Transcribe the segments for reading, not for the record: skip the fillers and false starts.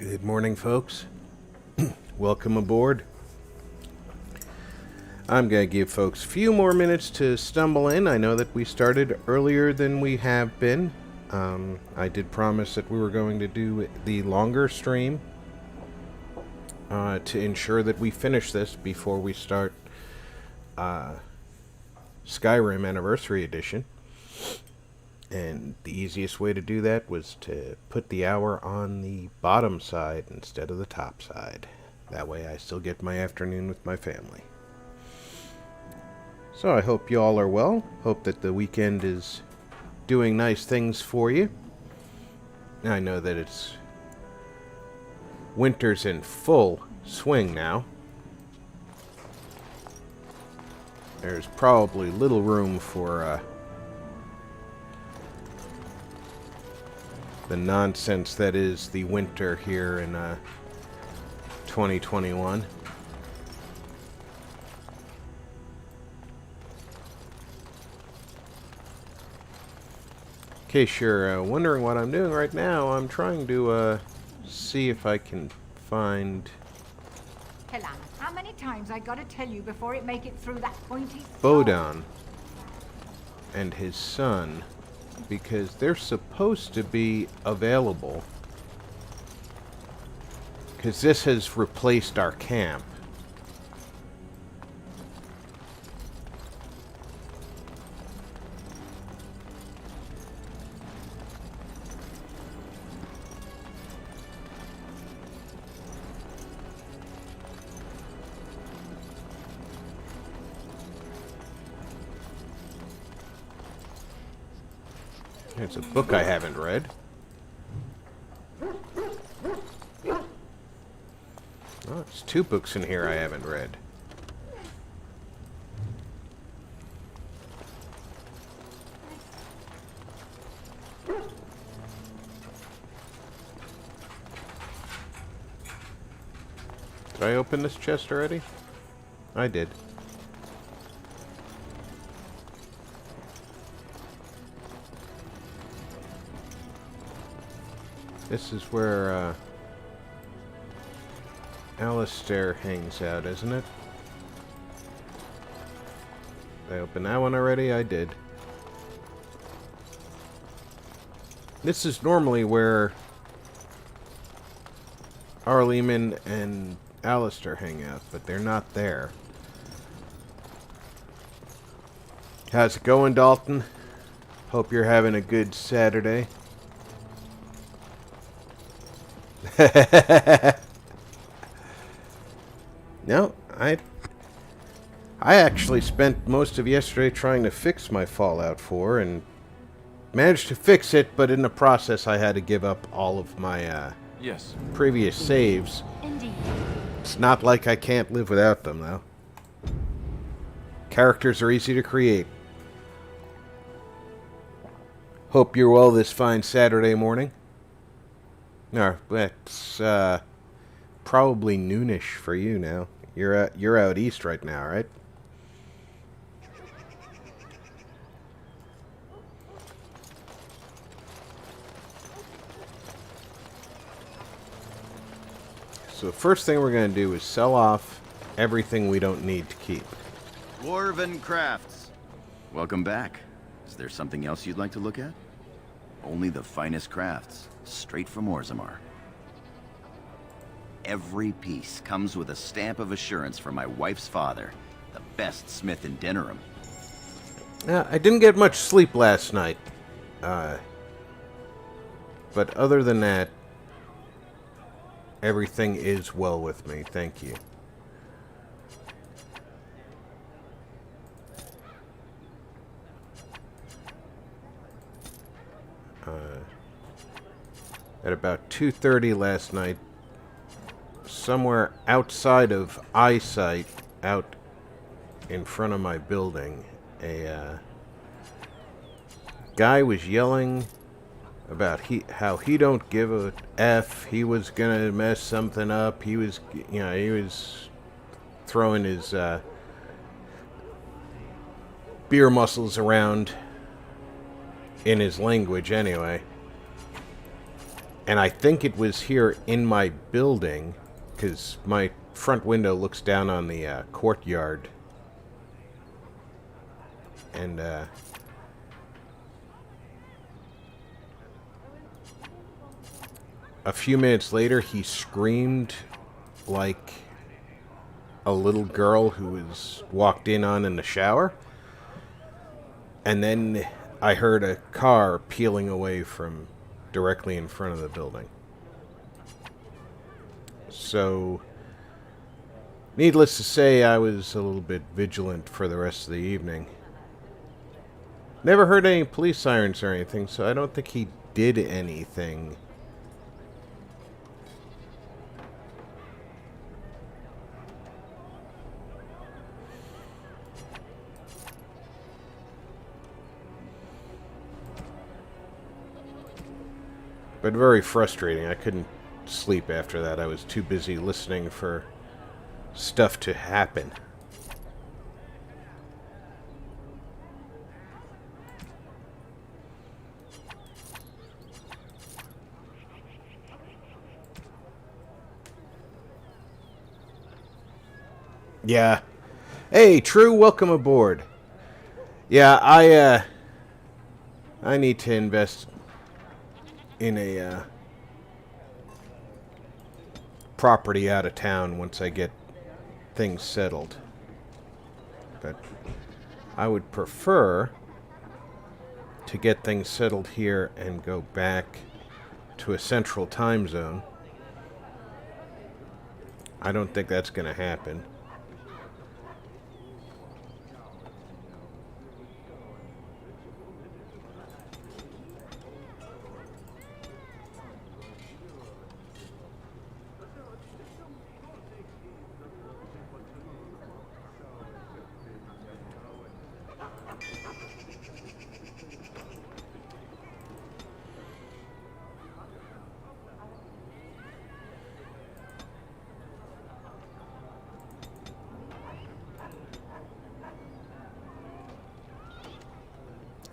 Good morning, folks. Welcome aboard. I'm going to give folks a few more minutes to stumble in. I know that we started earlier than we have been. I did promise that we were going to do the longer stream to ensure that we finish this before we start Skyrim Anniversary Edition. And the easiest way to do that was to put the hour on the bottom side instead of the top side. That way I still get my afternoon with my family. So I hope you all are well. Hope that the weekend is doing nice things for you. I know that it's winter's in full swing now. There's probably little room for the nonsense that is the winter here in 2021. In case you're wondering what I'm doing right now, I'm trying to see if I can find Helena, how many times I gotta tell you before it make it through that pointy Bodon and his son, because they're supposed to be available. Because this has replaced our camp. It's a book I haven't read. Oh, it's two books in here I haven't read. Did I open this chest already? I did. This is where Alistair hangs out, isn't it? Did I open that one already? I did. This is normally where Arleman and Alistair hang out, but they're not there. How's it going, Dalton? Hope you're having a good Saturday. No, I actually spent most of yesterday trying to fix my Fallout 4 and managed to fix it, but in the process I had to give up all of my previous saves. Indeed. It's not like I can't live without them, though. Characters are easy to create. Hope you're well this fine Saturday morning. No, it's probably noonish for you now. You're out east right now, right? So the first thing we're going to do is sell off everything we don't need to keep. Dwarven Crafts. Welcome back. Is there something else you'd like to look at? Only the finest crafts, straight from Orzammar. Every piece comes with a stamp of assurance from my wife's father, the best smith in Denerim. I didn't get much sleep last night. But other than that, everything is well with me. Thank you. At about 2:30 last night, somewhere outside of eyesight, out in front of my building, a guy was yelling about how he don't give a F. He was gonna mess something up. He was throwing his beer muscles around in his language anyway. And I think it was here in my building, because my front window looks down on the courtyard. And a few minutes later, he screamed like a little girl who was walked in on in the shower. And then I heard a car peeling away from directly in front of the building. So, needless to say, I was a little bit vigilant for the rest of the evening. Never heard any police sirens or anything, so I don't think he did anything. But very frustrating. I couldn't sleep after that. I was too busy listening for stuff to happen. Yeah. Hey, True, welcome aboard. Yeah, I need to invest in a property out of town once I get things settled. But I would prefer to get things settled here and go back to a central time zone. I don't think that's going to happen.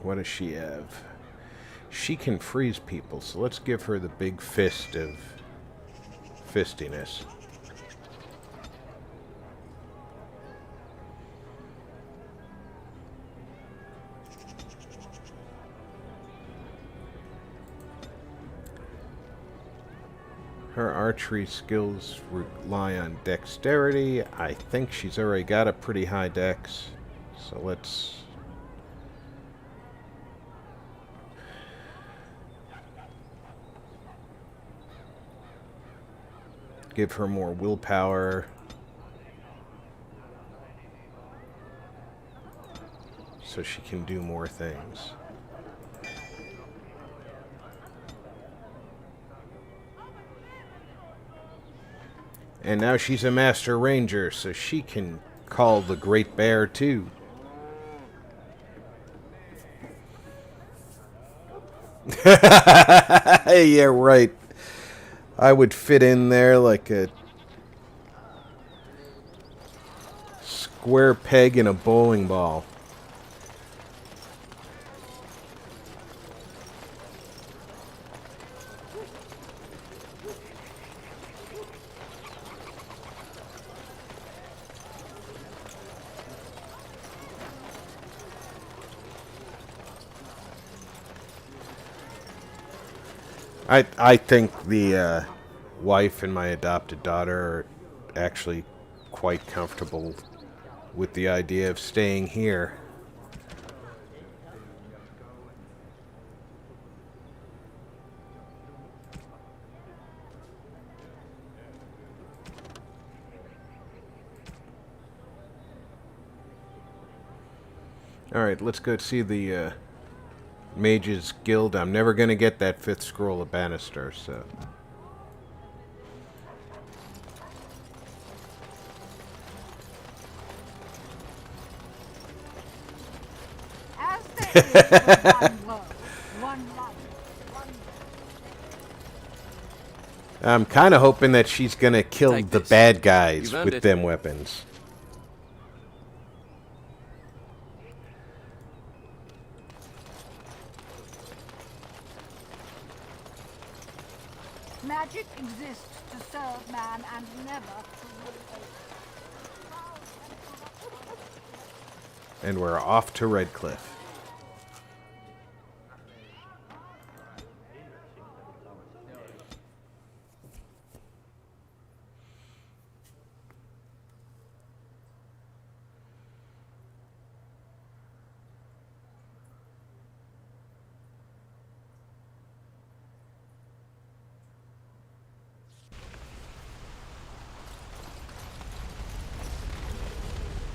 What does she have? She can freeze people, so let's give her the big fist of fistiness. Her archery skills rely on dexterity. I think she's already got a pretty high dex, so let's... give her more willpower. So she can do more things. And now she's a Master Ranger, so she can call the Great Bear too. Yeah, right. I would fit in there like a square peg in a bowling ball. I think the wife and my adopted daughter are actually quite comfortable with the idea of staying here. Alright, let's go see the Mages Guild. I'm never going to get that 5th scroll of Bannister, so... As there is one world, one life, one... I'm kind of hoping that she's going to kill Take the this. bad guys You've earned with it. them weapons. Magic exists to serve man and never to rule And we're off to Redcliffe.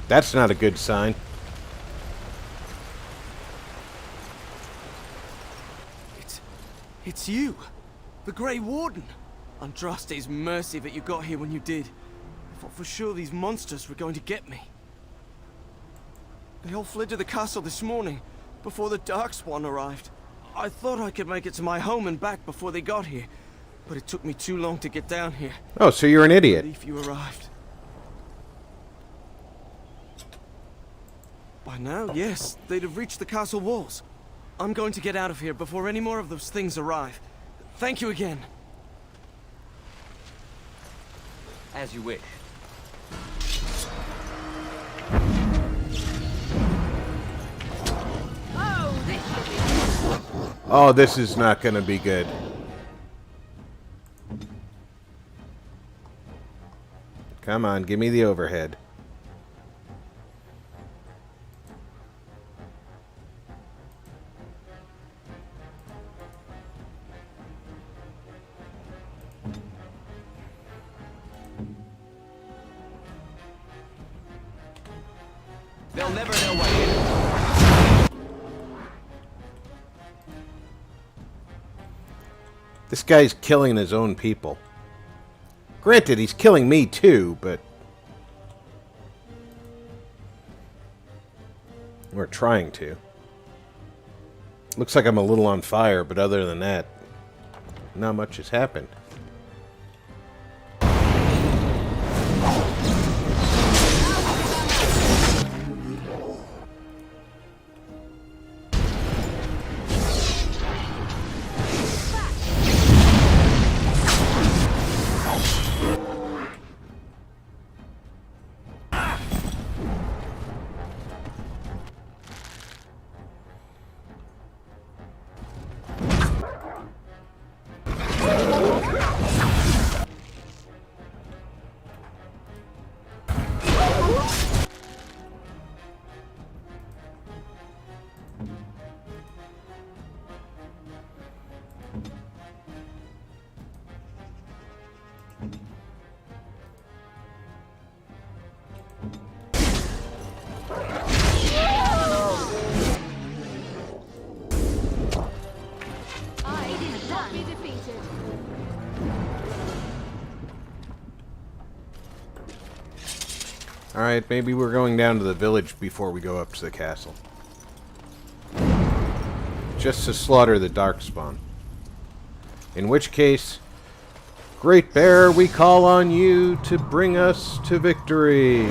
That's not a good sign. It's you, the Grey Warden. Andraste's mercy that you got here when you did. I thought for sure these monsters were going to get me. They all fled to the castle this morning, before the Darkspawn arrived. I thought I could make it to my home and back before they got here, but it took me too long to get down here. Oh, so you're an idiot. If you arrived. By now, yes, they'd have reached the castle walls. I'm going to get out of here before any more of those things arrive. Thank you again. As you wish. Oh, this is not going to be good. Come on, give me the overhead. They'll never know what hit them. This guy's killing his own people. Granted, he's killing me too, but... we're trying to. Looks like I'm a little on fire, but other than that, not much has happened. Alright, maybe we're going down to the village before we go up to the castle. Just to slaughter the Darkspawn. In which case, Great Bear, we call on you to bring us to victory.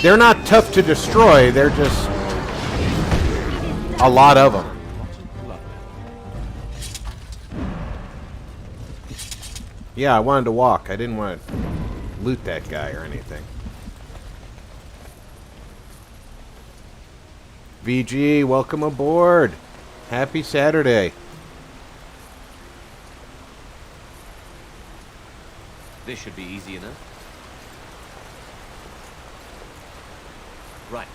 They're not tough to destroy, they're just a lot of them. Yeah, I wanted to walk. I didn't want to loot that guy or anything. VG, welcome aboard. Happy Saturday. This should be easy enough. Right.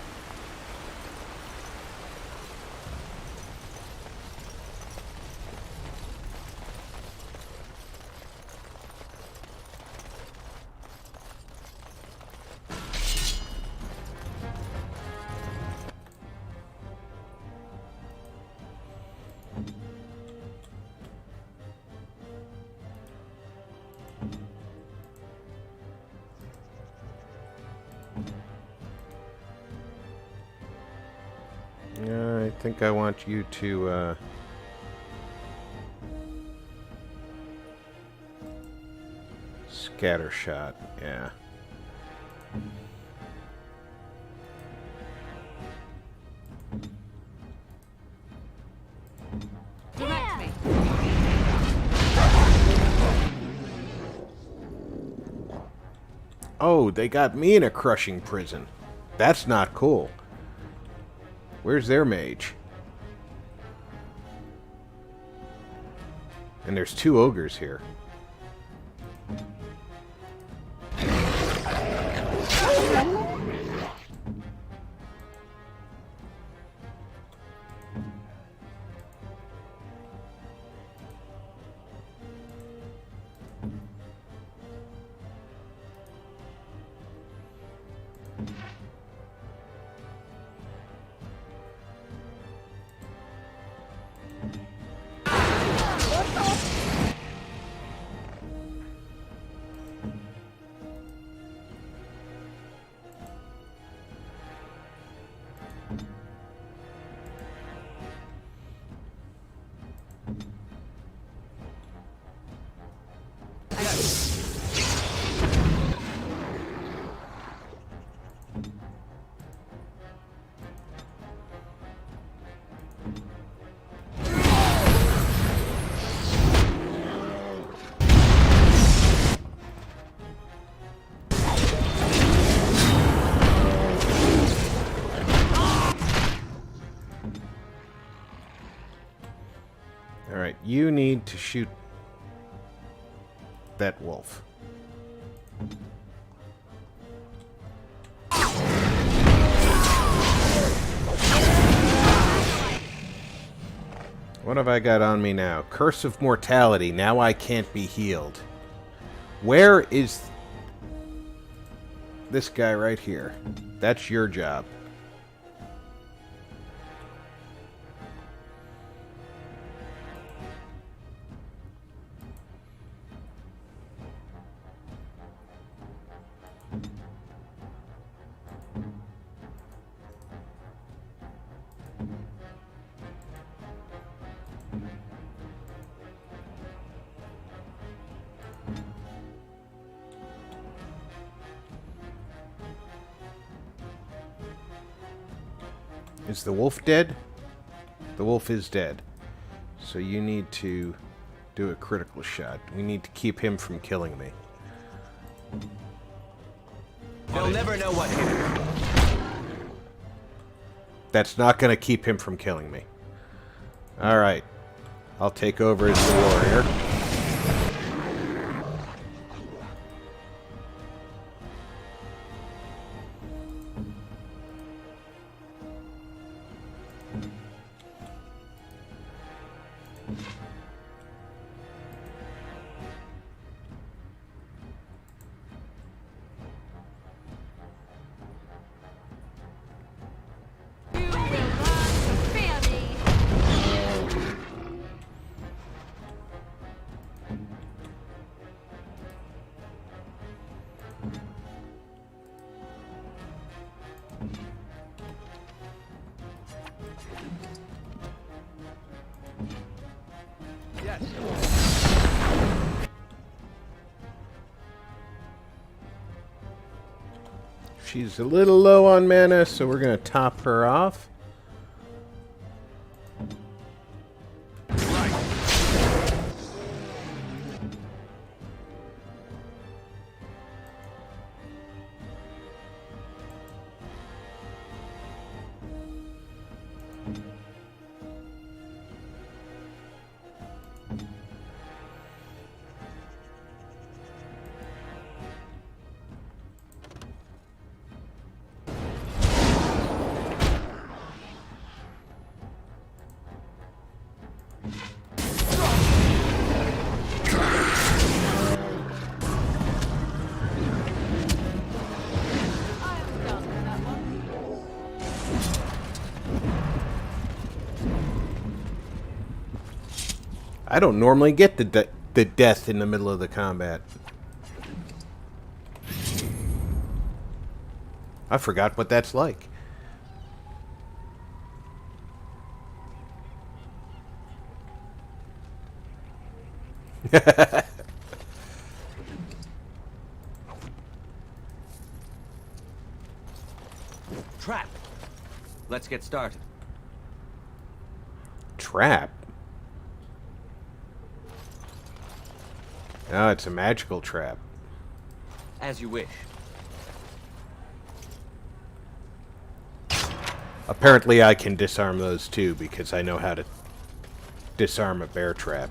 I think I want you to, scatter shot, yeah. Direct me. Oh, they got me in a crushing prison. That's not cool. Where's their mage? And there's 2 ogres here. Alright, you need to shoot that wolf. What have I got on me now? Curse of Mortality. Now I can't be healed. Where is this guy right here? That's your job. Is the wolf dead? The wolf is dead. So you need to do a critical shot. We need to keep him from killing me. They'll never know what hit him. That's not going to keep him from killing me. Alright. I'll take over as the warrior. You will learn to fear me. She's a little low on mana, so we're going to top her off. I don't normally get the death in the middle of the combat. I forgot what that's like. Trap. Let's get started. Trap? Oh, it's a magical trap. As you wish. Apparently I can disarm those too, because I know how to disarm a bear trap.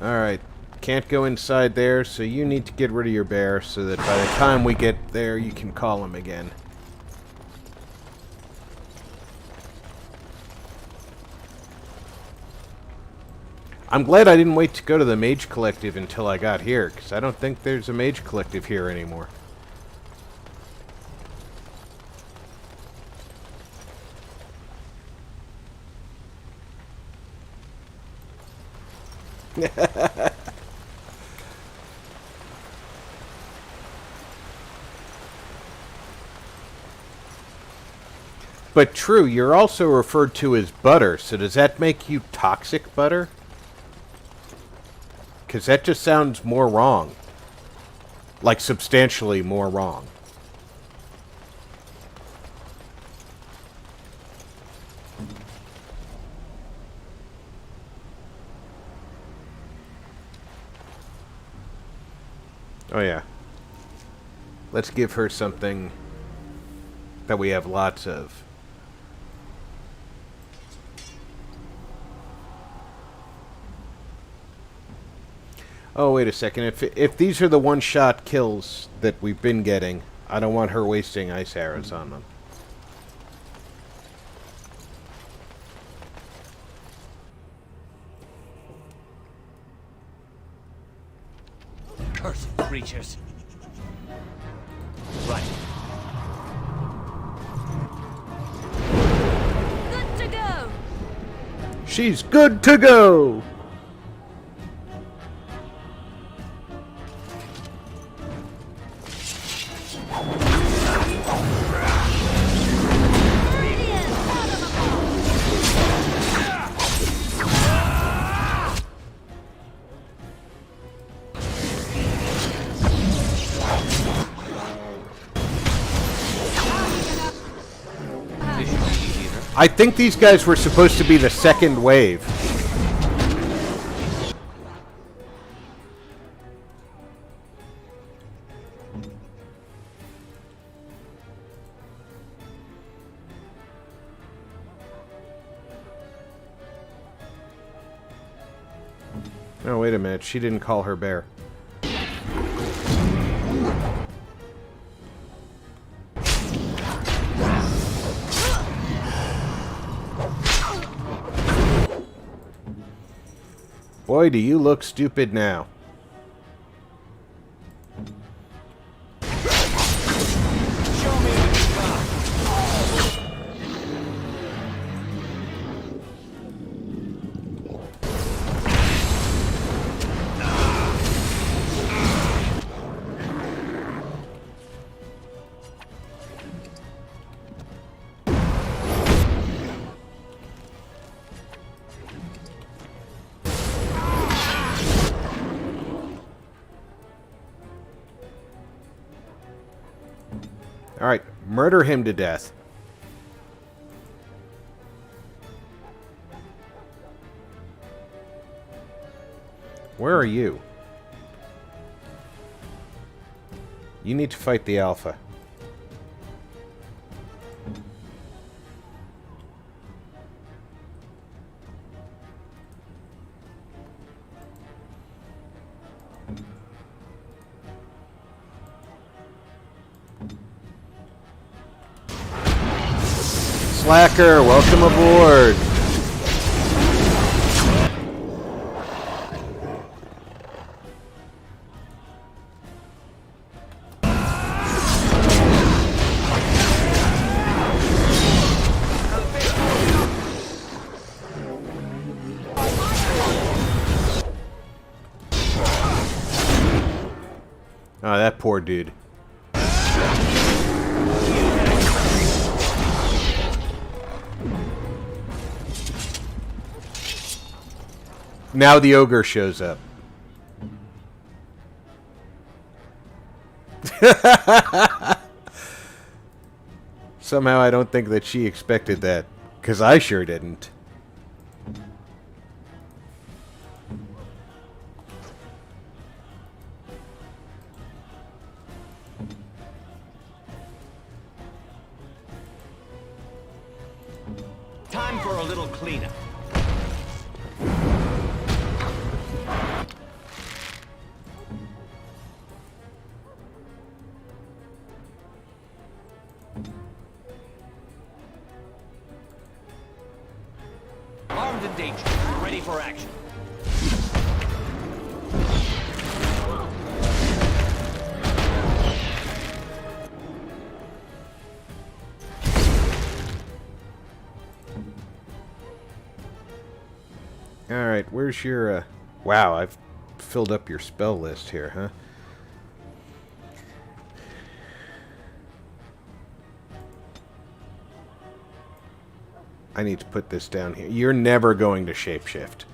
Alright, can't go inside there, so you need to get rid of your bear so that by the time we get there you can call him again. I'm glad I didn't wait to go to the Mage Collective until I got here, because I don't think there's a Mage Collective here anymore. But true, you're also referred to as butter, so does that make you toxic butter? Because that just sounds more wrong. Like, substantially more wrong. Oh yeah. Let's give her something that we have lots of. Oh, wait a second. If these are the one-shot kills that we've been getting, I don't want her wasting ice arrows on them. Cursed creatures. Right. Good to go. She's good to go! I think these guys were supposed to be the second wave. Oh, wait a minute. She didn't call her bear. Boy, do you look stupid now. Alright, murder him to death. Where are you? You need to fight the Alpha. Slacker, welcome aboard. Oh, that poor dude. Now the ogre shows up. Somehow I don't think that she expected that, because I sure didn't. Time for a little cleanup. Armed and dangerous, ready for action. Alright, where's your, Wow, I've filled up your spell list here, huh? I need to put this down here. You're never going to shapeshift.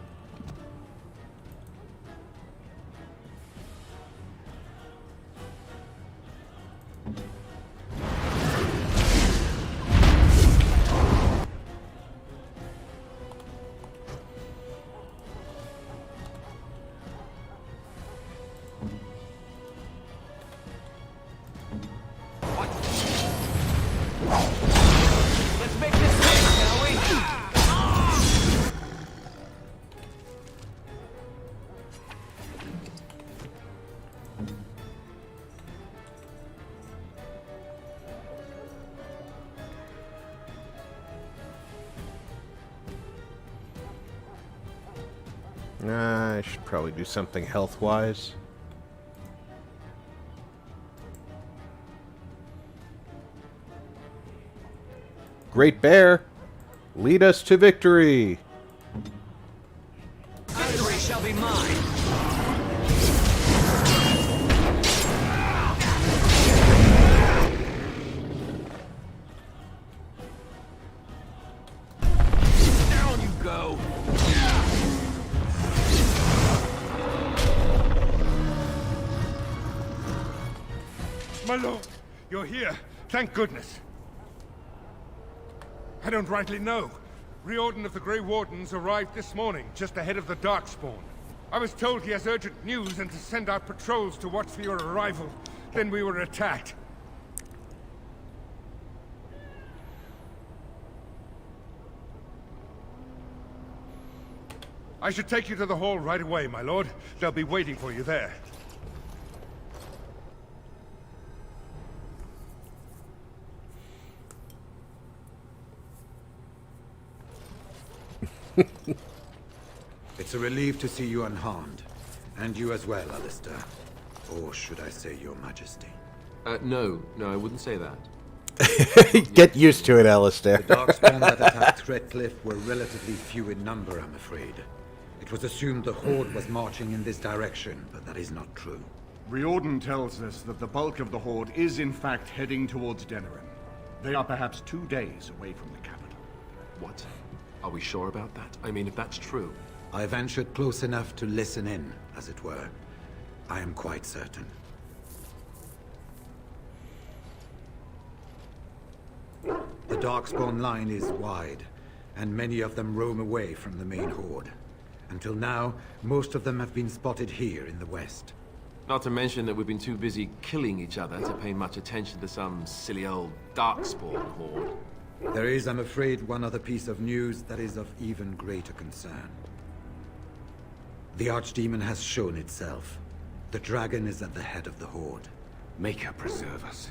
Let's make this quick, shall we? I should probably do something health-wise. Great Bear, lead us to victory. Victory shall be mine. Down you go. My lord, you're here. Thank goodness. I don't rightly know. Riordan of the Grey Wardens arrived this morning, just ahead of the Darkspawn. I was told he has urgent news and to send out patrols to watch for your arrival. Then we were attacked. I should take you to the hall right away, my lord. They'll be waiting for you there. It's a relief to see you unharmed. And you as well, Alistair. Or should I say your majesty? No, I wouldn't say that. Get used to it, Alistair. The Darkspawn that attacked Redcliffe were relatively few in number, I'm afraid. It was assumed the Horde was marching in this direction, but that is not true. Riordan tells us that the bulk of the Horde is in fact heading towards Denerim. They are perhaps 2 days away from the capital. What? Are we sure about that? I mean, if that's true... I ventured close enough to listen in, as it were. I am quite certain. The Darkspawn line is wide, and many of them roam away from the main Horde. Until now, most of them have been spotted here in the west. Not to mention that we've been too busy killing each other to pay much attention to some silly old Darkspawn horde. There is, I'm afraid, one other piece of news that is of even greater concern. The Archdemon has shown itself. The dragon is at the head of the Horde. May her preserve us.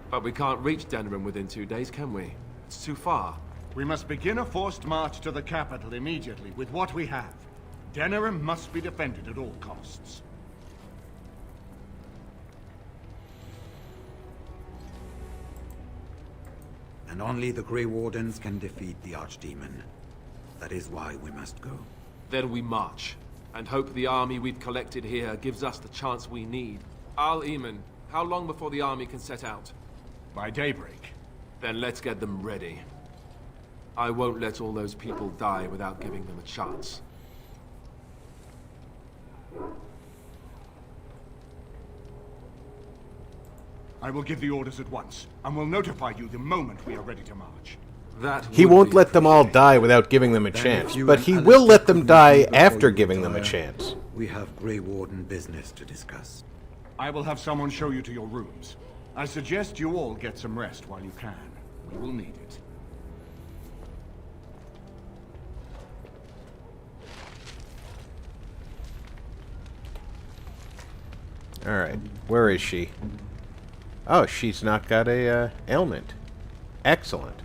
But we can't reach Denerim within 2 days, can we? It's too far. We must begin a forced march to the capital immediately with what we have. Denerim must be defended at all costs. And only the Grey Wardens can defeat the Archdemon. That is why we must go. Then we march, and hope the army we've collected here gives us the chance we need Al-Eamon, how long before the army can set out? By daybreak. Then let's get them ready. I won't let all those people die without giving them a chance. I will give the orders at once, and will notify you the moment we are ready to march. That He would won't be let them all appreciated. die without giving them a Then chance, if you but and he Alistair will let them could die meet before after you giving them a retire, chance. We have Grey Warden business to discuss. I will have someone show you to your rooms. I suggest you all get some rest while you can. We will need it. Alright, where is she? Oh, she's not got a ailment. Excellent.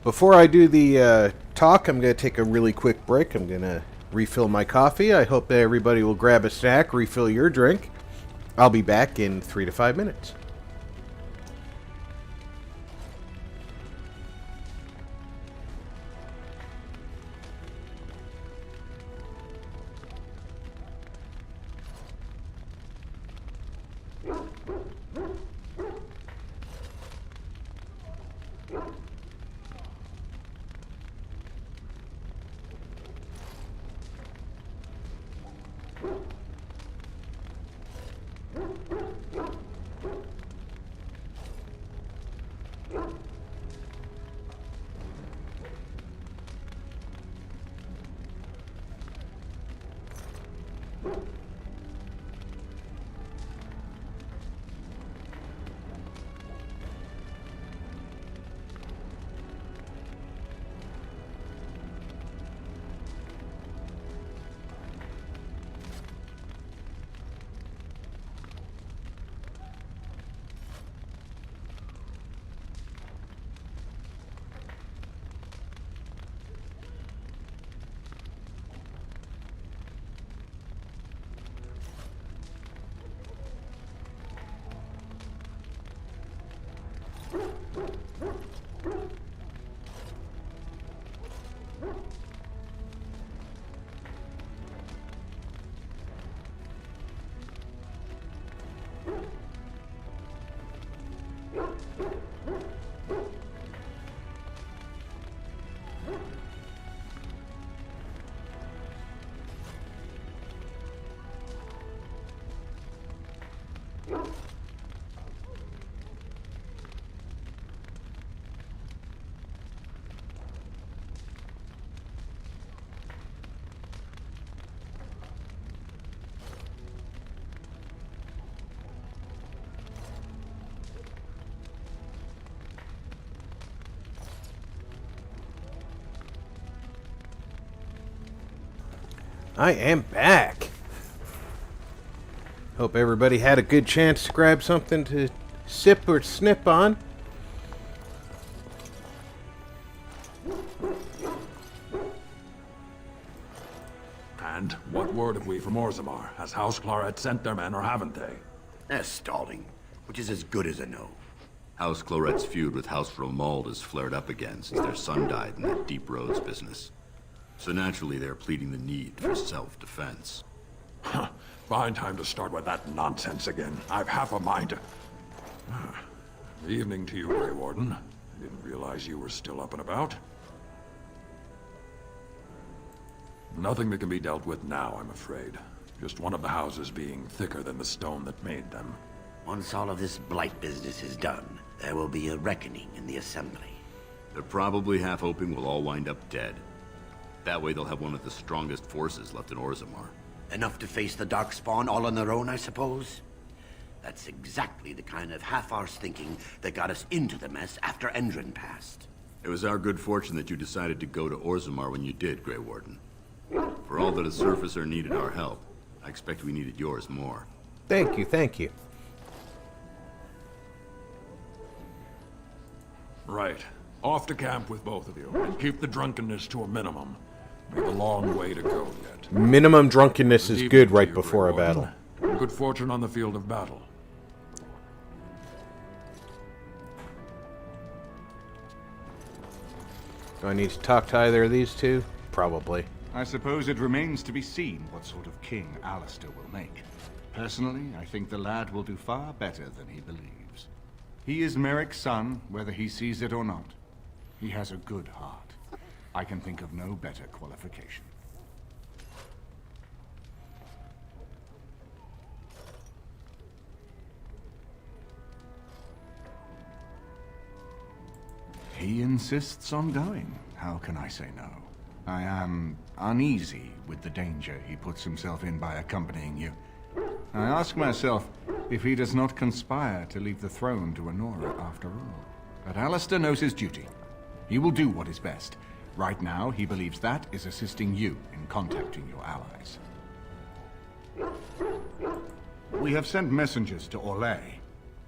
Before I do the talk, I'm going to take a really quick break. I'm going to refill my coffee. I hope that everybody will grab a snack, refill your drink. I'll be back in 3 to 5 minutes. I am back. Hope everybody had a good chance to grab something to sip or snip on. And what word have we from Orzammar? Has House Claret sent their men or haven't they? They're stalling, which is as good as a no. House Claret's feud with House Romald has flared up again since their son died in that Deep Roads business. So naturally, they're pleading the need for self-defense. Huh. Fine time to start with that nonsense again. I've half a mind to... Evening to you, Grey Warden. I didn't realize you were still up and about. Nothing that can be dealt with now, I'm afraid. Just one of the houses being thicker than the stone that made them. Once all of this blight business is done, there will be a reckoning in the Assembly. They're probably half hoping we'll all wind up dead. That way they'll have one of the strongest forces left in Orzammar. Enough to face the Darkspawn all on their own, I suppose? That's exactly the kind of half-arsed thinking that got us into the mess after Endron passed. It was our good fortune that you decided to go to Orzammar when you did, Grey Warden. For all that a surfacer needed our help, I expect we needed yours more. Thank you, thank you. Right. Off to camp with both of you, and keep the drunkenness to a minimum. We have a long way to go yet. Minimum drunkenness is Evening good to right you, before a Grey battle. Warden. Good fortune on the field of battle. Do I need to talk to either of these two? Probably. I suppose it remains to be seen what sort of king Alistair will make. Personally, I think the lad will do far better than he believes. He is Merrick's son, whether he sees it or not. He has a good heart. I can think of no better qualification. He insists on going. How can I say no? I am uneasy with the danger he puts himself in by accompanying you. I ask myself if he does not conspire to leave the throne to Honora after all. But Alistair knows his duty. He will do what is best. Right now, he believes that is assisting you in contacting your allies. We have sent messengers to Orlais.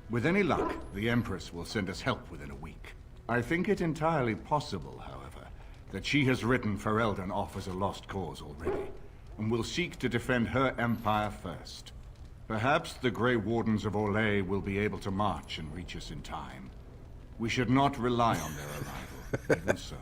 With any luck, the Empress will send us help within a week. I think it entirely possible, however, that she has written Ferelden off as a lost cause already, and will seek to defend her empire first. Perhaps the Grey Wardens of Orlais will be able to march and reach us in time. We should not rely on their arrival, even so.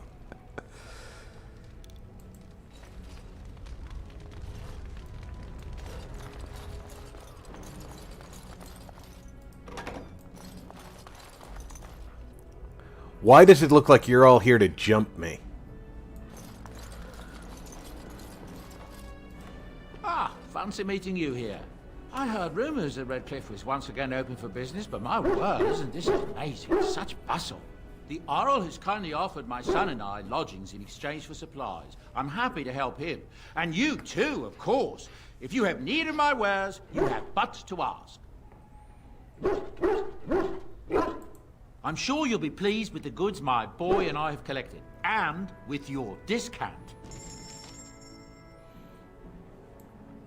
Why does it look like you're all here to jump me? Ah, fancy meeting you here. I heard rumors that Redcliffe was once again open for business, but my word, isn't this amazing? Such bustle. The Earl has kindly offered my son and I lodgings in exchange for supplies. I'm happy to help him. And you too, of course. If you have need of my wares, you have but to ask. I'm sure you'll be pleased with the goods my boy and I have collected, and with your discount.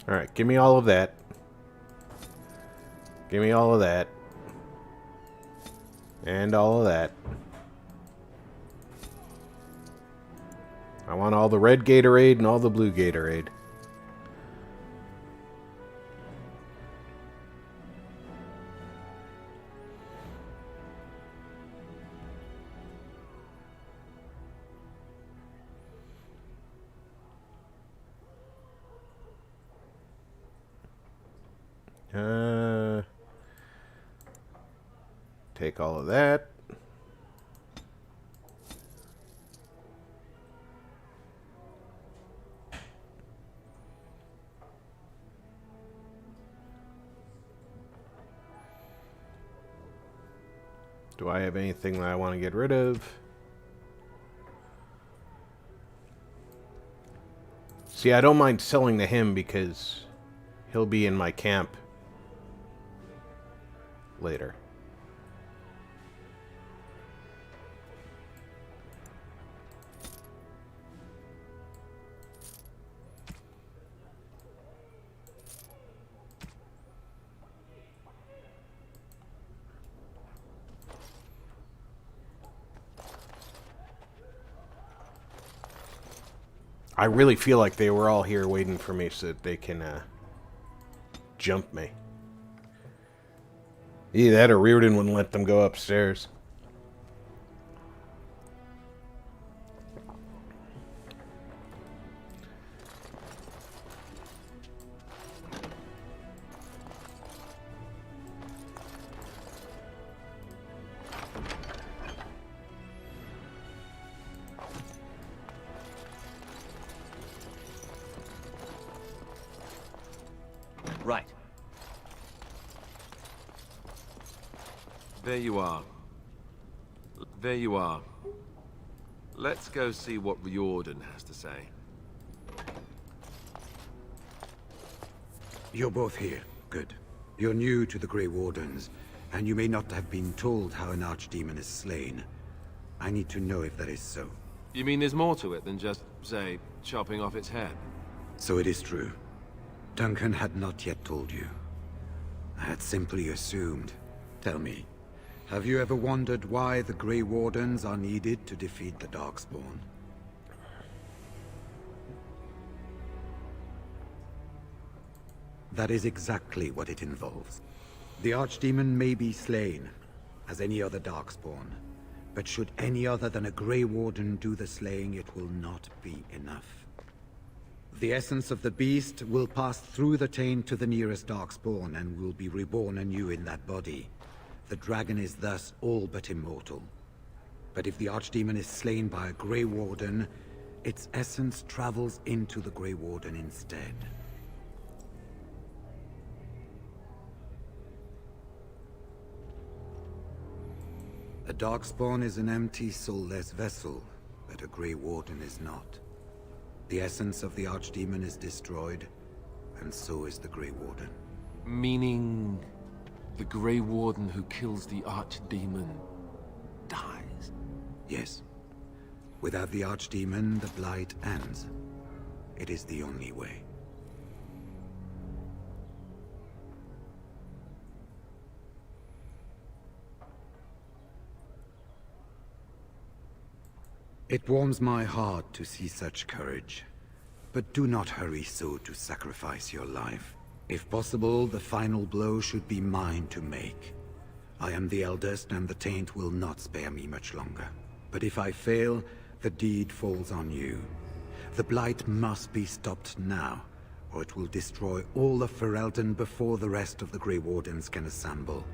Alright, give me all of that. Give me all of that. And all of that. I want all the red Gatorade and all the blue Gatorade. Take all of that. Do I have anything that I want to get rid of? See, I don't mind selling to him because he'll be in my camp later. I really feel like they were all here waiting for me so that they can jump me. Either that or Reardon wouldn't let them go upstairs. Right. There you are. There you are. Let's go see what Riordan has to say. You're both here. Good. You're new to the Grey Wardens, and you may not have been told how an archdemon is slain. I need to know if that is so. You mean there's more to it than just, say, chopping off its head? So it is true. Duncan had not yet told you. I had simply assumed. Tell me, have you ever wondered why the Grey Wardens are needed to defeat the Darkspawn? That is exactly what it involves. The Archdemon may be slain, as any other Darkspawn, but should any other than a Grey Warden do the slaying, it will not be enough. The essence of the beast will pass through the taint to the nearest Darkspawn and will be reborn anew in that body. The dragon is thus all but immortal. But if the Archdemon is slain by a Grey Warden, its essence travels into the Grey Warden instead. A Darkspawn is an empty, soulless vessel, but a Grey Warden is not. The essence of the Archdemon is destroyed, and so is the Grey Warden. Meaning the Grey Warden who kills the Archdemon dies? Yes. Without the Archdemon, the Blight ends. It is the only way. It warms my heart to see such courage. But do not hurry so to sacrifice your life. If possible, the final blow should be mine to make. I am the eldest, and the Taint will not spare me much longer. But if I fail, the deed falls on you. The Blight must be stopped now, or it will destroy all of Ferelden before the rest of the Grey Wardens can assemble.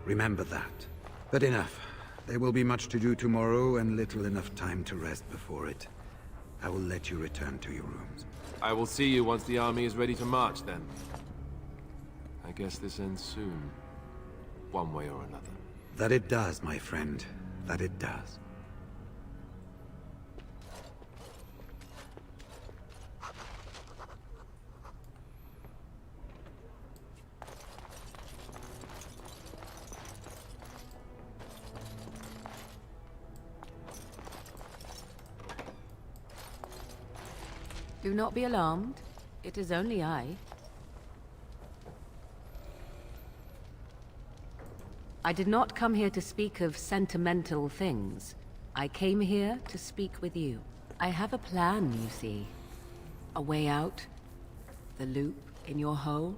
Remember that. But enough. There will be much to do tomorrow, and little enough time to rest before it. I will let you return to your rooms. I will see you once the army is ready to march, then. I guess this ends soon. One way or another. That it does, my friend. That it does. Do not be alarmed. It is only I. I did not come here to speak of sentimental things. I came here to speak with you. I have a plan, you see. A way out. The loop in your hole.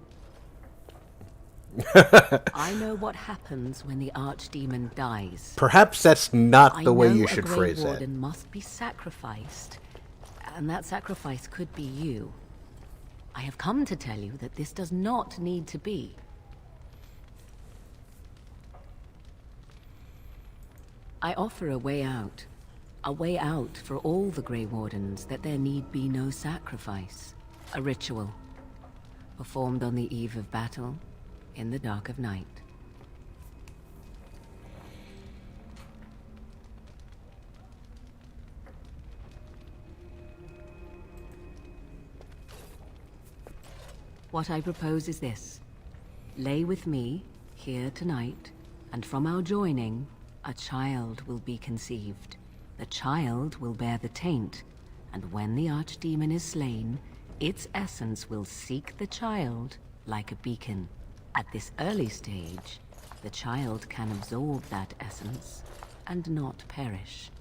I know what happens when the Archdemon dies. Perhaps that's not the way you should phrase phrase it. A Grey that. Warden must be sacrificed. And that sacrifice could be you. I have come to tell you that this does not need to be. I offer a way out. A way out for all the Grey Wardens, that there need be no sacrifice. A ritual. Performed on the eve of battle, in the dark of night. What I propose is this. Lay with me, here tonight, and from our joining, a child will be conceived. The child will bear the taint, and when the Archdemon is slain, its essence will seek the child like a beacon. At this early stage, the child can absorb that essence and not perish.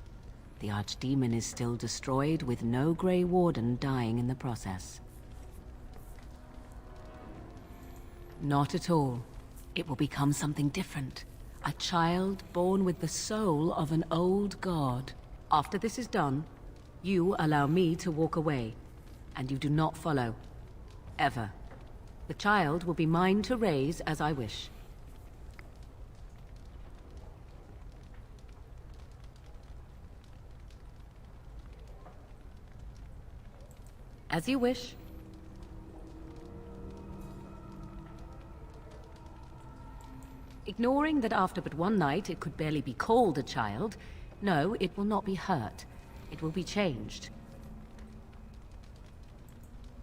The Archdemon is still destroyed with no Grey Warden dying in the process. Not at all. It will become something different. A child born with the soul of an old god. After this is done, you allow me to walk away, and you do not follow. Ever. The child will be mine to raise as I wish. As you wish. Ignoring that after but one night it could barely be called a child, no, it will not be hurt. It will be changed.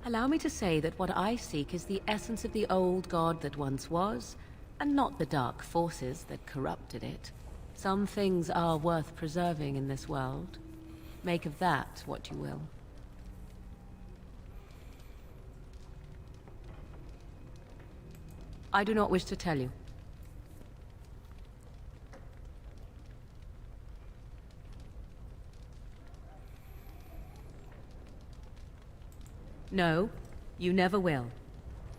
Allow me to say that what I seek is the essence of the old god that once was, and not the dark forces that corrupted it. Some things are worth preserving in this world. Make of that what you will. I do not wish to tell you. No, you never will.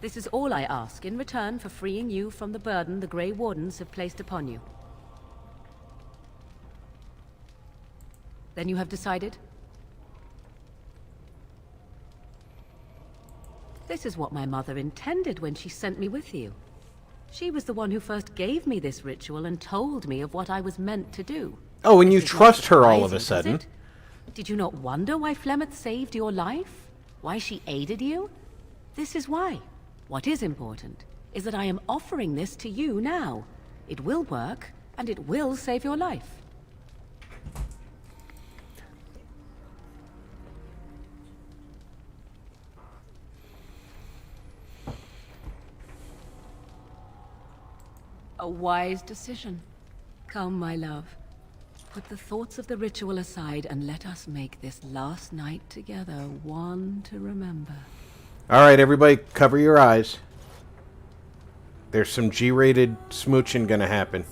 This is all I ask in return for freeing you from the burden the Grey Wardens have placed upon you. Then you have decided? This is what my mother intended when she sent me with you. She was the one who first gave me this ritual and told me of what I was meant to do. Oh, and you This is not trust her all of a surprising, sudden. is it? Did you not wonder why Flemeth saved your life? Why she aided you? This is why. What is important is that I am offering this to you now. It will work, and it will save your life. A wise decision. Come, my love. Put the thoughts of the ritual aside and let us make this last night together one to remember. All right, everybody, cover your eyes. There's some G-rated smooching gonna happen.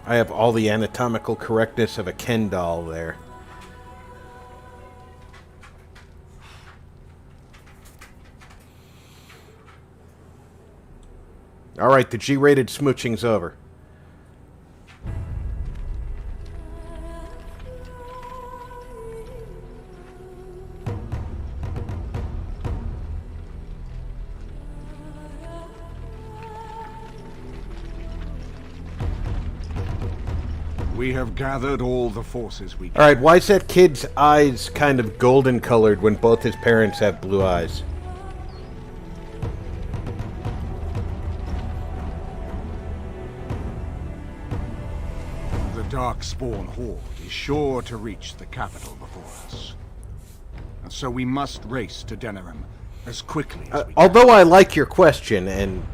I have all the anatomical correctness of a Ken doll there. Alright, the G-rated smooching's over. We have gathered all the forces we can. Alright, why is that kid's eyes kind of golden colored when both his parents have blue eyes? The Darkspawn Horde is sure to reach the capital before us. And so we must race to Denerim as quickly as we can. Although I like your question, and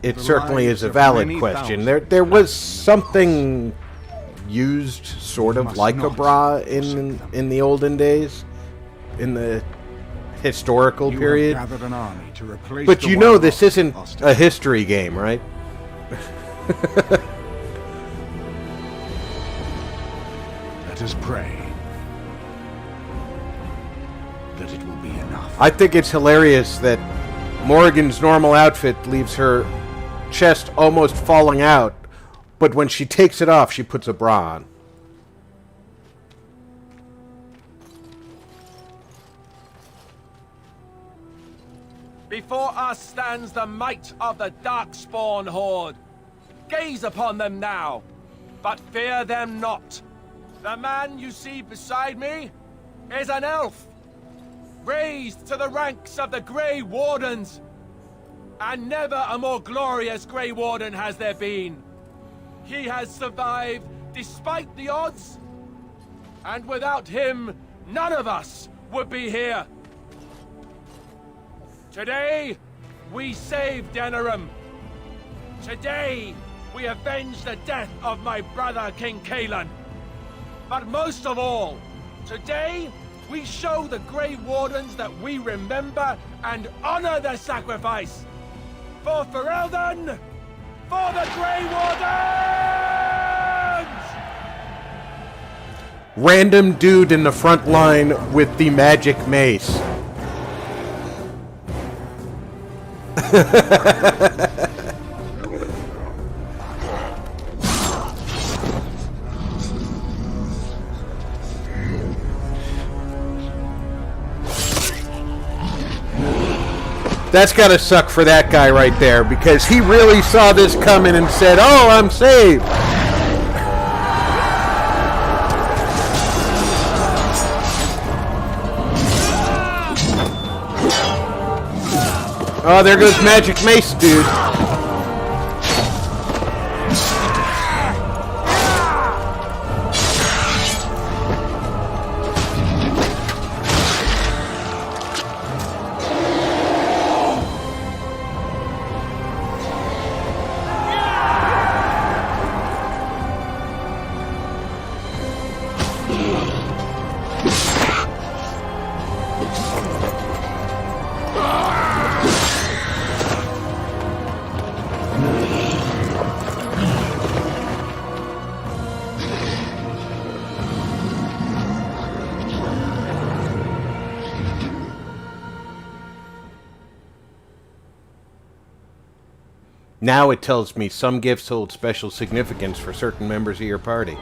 it The certainly lives is a of valid many question, thousands there was something used sort of must like a not bra in the olden days, in the historical You period. have gathered an army to replace But the you know Wild this Ox, isn't Austin. a history game, right? Let us pray that it will be enough. I think it's hilarious that Morrigan's normal outfit leaves her chest almost falling out, but when she takes it off, she puts a bra on. Before us stands the might of the Darkspawn Horde. Gaze upon them now, but fear them not. The man you see beside me is an elf, raised to the ranks of the Grey Wardens. And never a more glorious Grey Warden has there been. He has survived despite the odds, and without him, none of us would be here. Today, we save Denerim. Today, we avenge the death of my brother, King Kaelan. But most of all, today, we show the Grey Wardens that we remember and honor their sacrifice. For Ferelden, for the Grey Wardens! Random dude in the front line with the magic mace. That's gotta suck for that guy right there, because he really saw this coming and said, "Oh, I'm saved." Oh, there goes Magic Mace, dude. Now it tells me some gifts hold special significance for certain members of your party.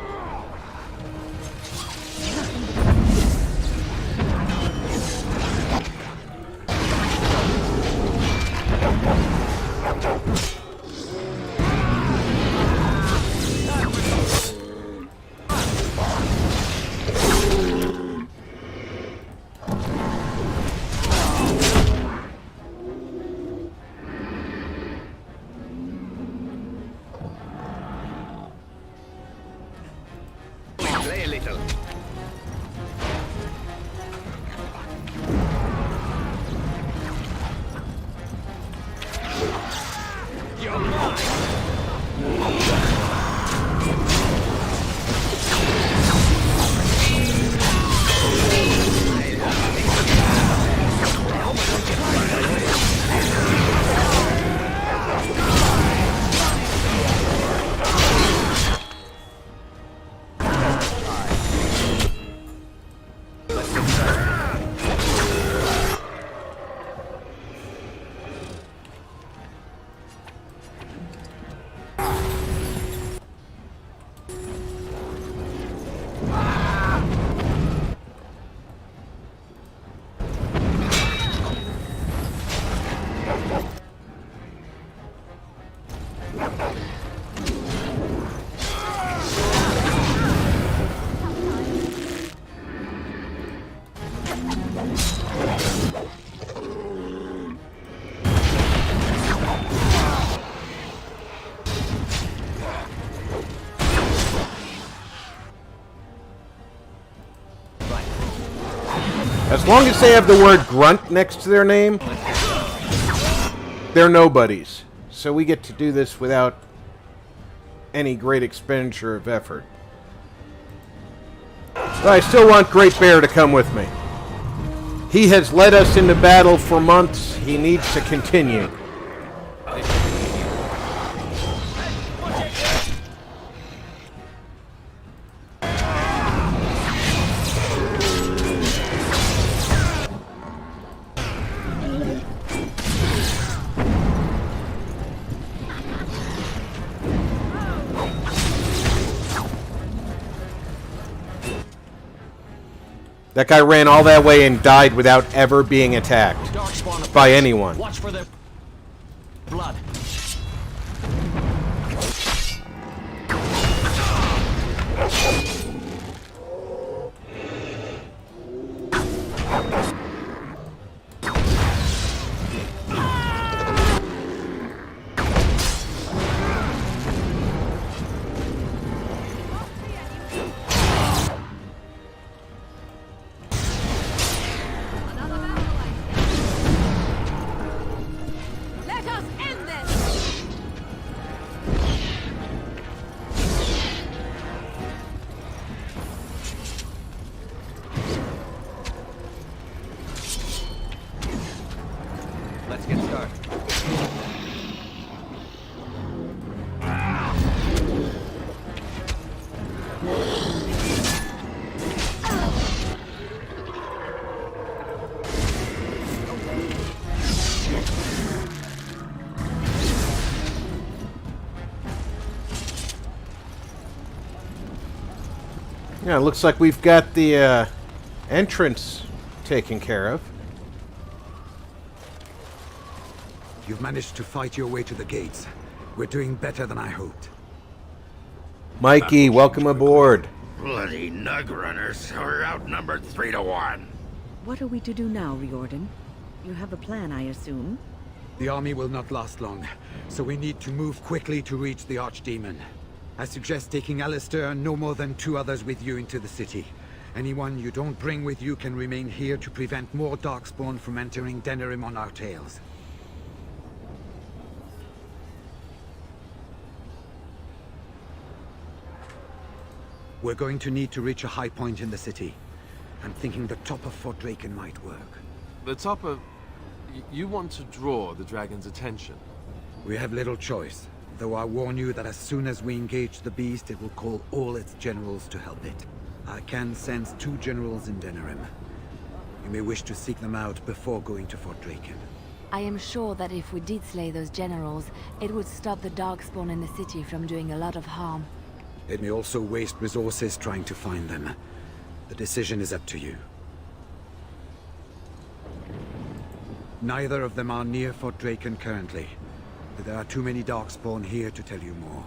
Play a little. You're mine. As long as they have the word grunt next to their name, they're nobodies. So we get to do this without any great expenditure of effort. But I still want Great Bear to come with me. He has led us into battle for months. He needs to continue. That guy ran all that way and died without ever being attacked by anyone. Watch for their blood. Let us end this! Let's get started. Yeah, it looks like we've got the entrance taken care of. You've managed to fight your way to the gates. We're doing better than I hoped. Mikey, welcome aboard. Bloody nug runners. We're outnumbered 3-1. What are we to do now, Riordan? You have a plan, I assume? The army will not last long, so we need to move quickly to reach the Archdemon. I suggest taking Alistair and no more than 2 others with you into the city. Anyone you don't bring with you can remain here to prevent more Darkspawn from entering Denerim on our tails. We're going to need to reach a high point in the city. I'm thinking the top of Fort Draken might work. The top of... You want to draw the dragon's attention? We have little choice, though I warn you that as soon as we engage the beast, it will call all its generals to help it. I can sense 2 generals in Denerim. You may wish to seek them out before going to Fort Draken. I am sure that if we did slay those generals, it would stop the Darkspawn in the city from doing a lot of harm. It may also waste resources trying to find them. The decision is up to you. Neither of them are near Fort Draken currently. There are too many Darkspawn here to tell you more.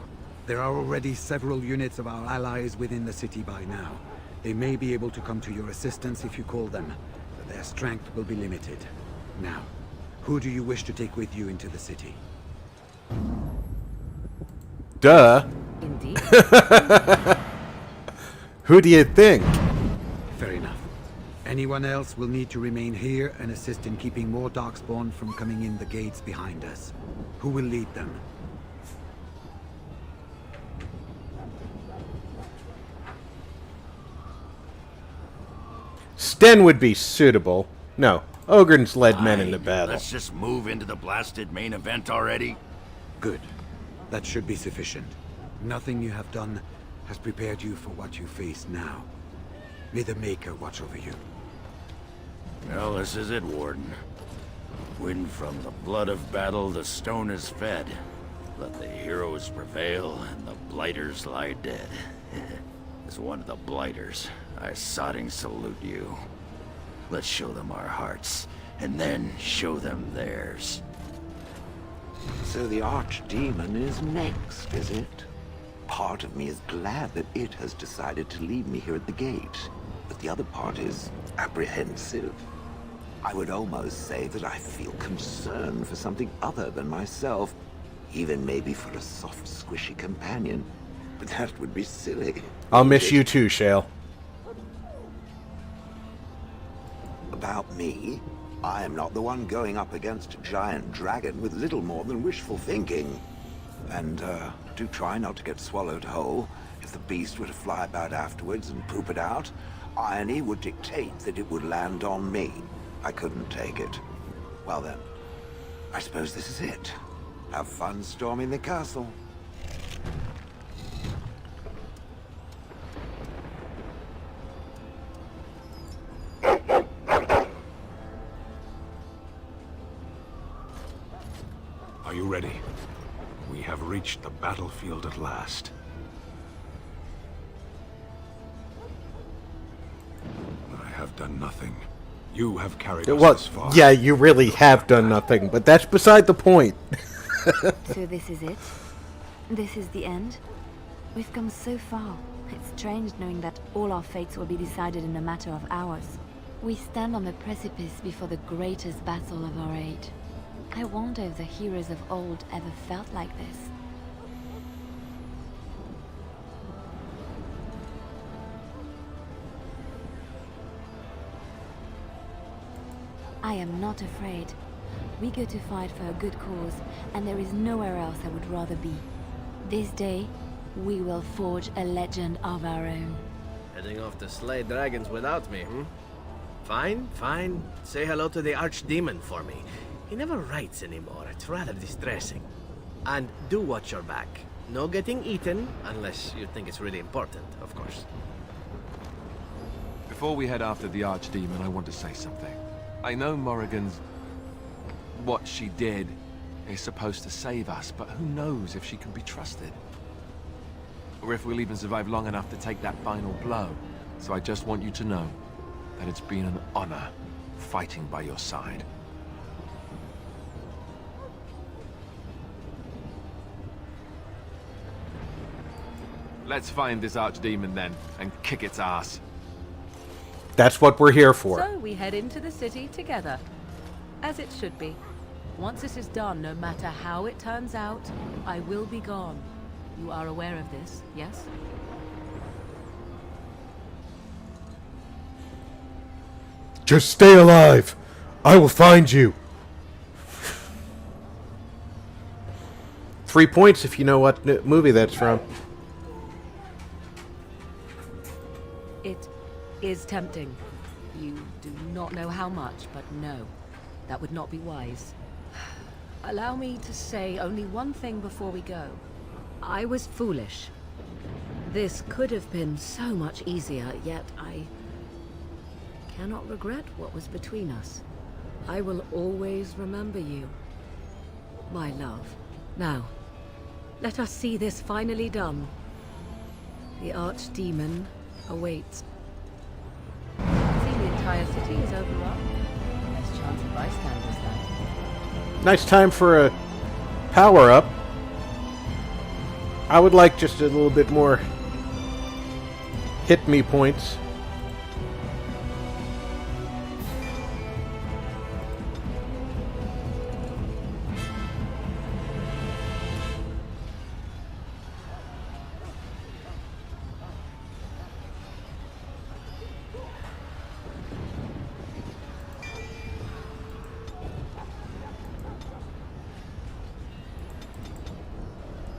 There are already several units of our allies within the city by now. They may be able to come to your assistance if you call them, but their strength will be limited. Now, who do you wish to take with you into the city? Duh. Indeed. Who do you think? Fair enough. Anyone else will need to remain here and assist in keeping more Darkspawn from coming in the gates behind us. Who will lead them? Sten would be suitable. No, Ogren's led men into Fine. battle. Let's just move into the blasted main event already. Good. That should be sufficient. Nothing you have done has prepared you for what you face now. May the Maker watch over you. Well, this is it, Warden. When from the blood of battle the stone is fed, let the heroes prevail and the blighters lie dead. As one of the blighters, I sodding salute you. Let's show them our hearts, and then show them theirs. So the Archdemon is next, is it? Part of me is glad that it has decided to leave me here at the gate, but the other part is apprehensive. I would almost say that I feel concern for something other than myself, even maybe for a soft, squishy companion. But that would be silly. I'll miss you too, Shale. About me? I am not the one going up against a giant dragon with little more than wishful thinking. And, do try not to get swallowed whole. If the beast were to fly about afterwards and poop it out, irony would dictate that it would land on me. I couldn't take it. Well then, I suppose this is it. Have fun storming the castle. Are you ready? We have reached the battlefield at last. I have done nothing. You have carried us Well, this far. yeah, you really have done nothing, but that's beside the point. So this is it? This is the end? We've come so far. It's strange knowing that all our fates will be decided in a matter of hours. We stand on the precipice before the greatest battle of our age. I wonder if the heroes of old ever felt like this. I am not afraid. We go to fight for a good cause, and there is nowhere else I would rather be. This day, we will forge a legend of our own. Heading off to slay dragons without me, hmm? Fine, fine. Say hello to the Archdemon for me. He never writes anymore. It's rather distressing. And do watch your back. No getting eaten, unless you think it's really important, of course. Before we head after the Archdemon, I want to say something. I know Morrigan's... what she did is supposed to save us, but who knows if she can be trusted? Or if we'll even survive long enough to take that final blow. So I just want you to know that it's been an honor fighting by your side. Let's find this Archdemon then, and kick its ass. That's what we're here for. So we head into the city together. As it should be. Once this is done, no matter how it turns out, I will be gone. You are aware of this, yes? Just stay alive. I will find you. 3 points if you know what movie that's from. It is tempting. You do not know how much, but no. That would not be wise. Allow me to say only one thing before we go. I was foolish. This could have been so much easier, yet I cannot regret what was between us. I will always remember you, my love. Now, let us see this finally done. The Archdemon awaits. See, the entire city is overrun. Less chance of bystanders then. Nice time for a power-up. I would like just a little bit more hit-me points.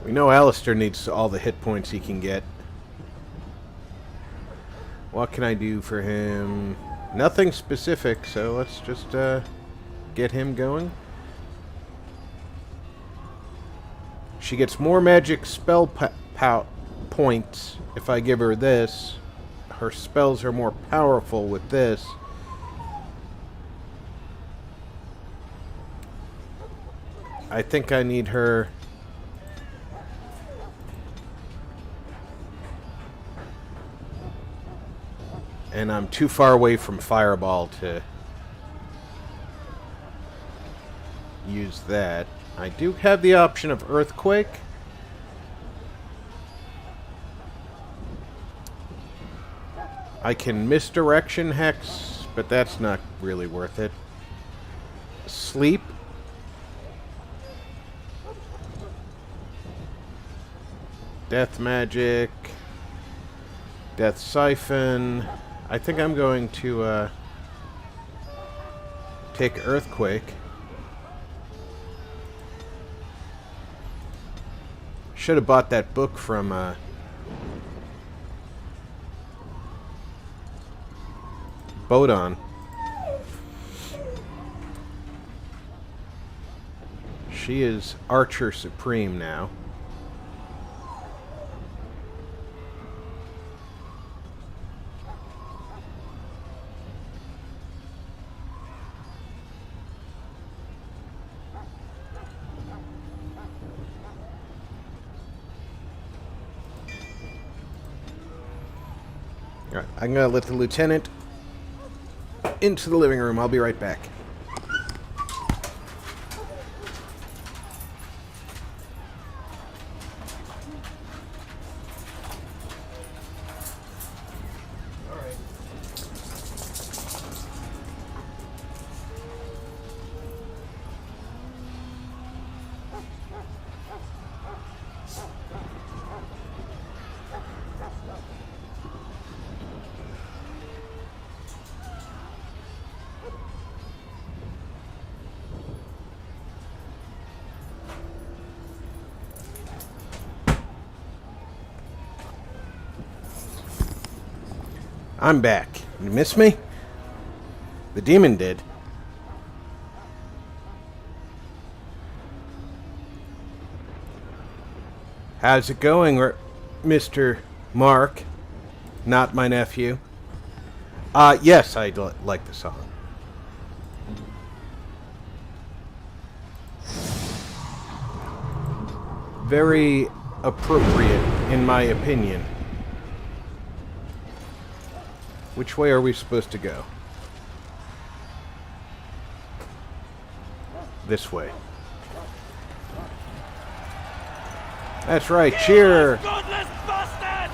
We know Alistair needs all the hit points he can get. What can I do for him? Nothing specific, so let's just get him going. She gets more magic spell points if I give her this. Her spells are more powerful with this. I think I need her... And I'm too far away from Fireball to use that. I do have the option of Earthquake. I can Misdirection Hex, but that's not really worth it. Sleep. Death Magic. Death Siphon. I think I'm going to take Earthquake. Should have bought that book from Bodon. She is Archer Supreme now. Alright, I'm going to let the lieutenant into the living room. I'll be right back. I'm back. You miss me? The demon did. How's it going, Mr. Mark? Not my nephew. Yes, I like the song. Very appropriate, in my opinion. Which way are we supposed to go? This way. That's right, cheer! Godless bastards!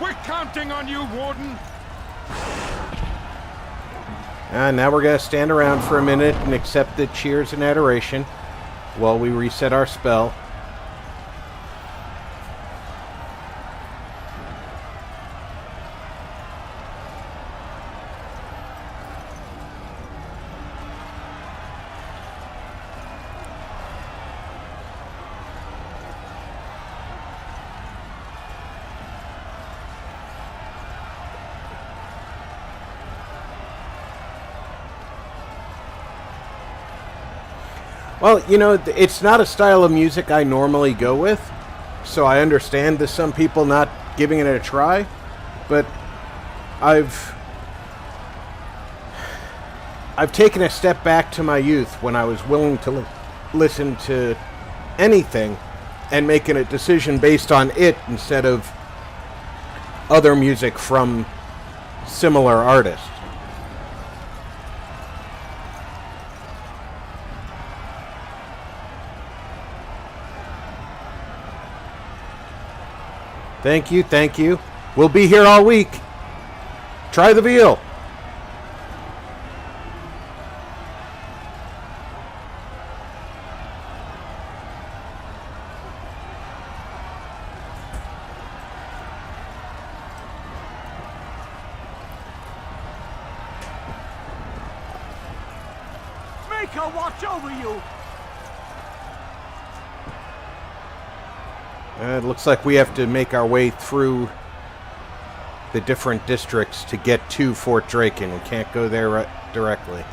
We're counting on you, Warden! And now we're going to stand around for a minute and accept the cheers and adoration while we reset our spell. Well, you know, it's not a style of music I normally go with, so I understand the some people not giving it a try, but I've taken a step back to my youth when I was willing to listen to anything and making a decision based on it instead of other music from similar artists. Thank you, thank you. We'll be here all week. Try the veal. Make her watch over you! It looks like we have to make our way through the different districts to get to Fort Draken. We can't go there directly.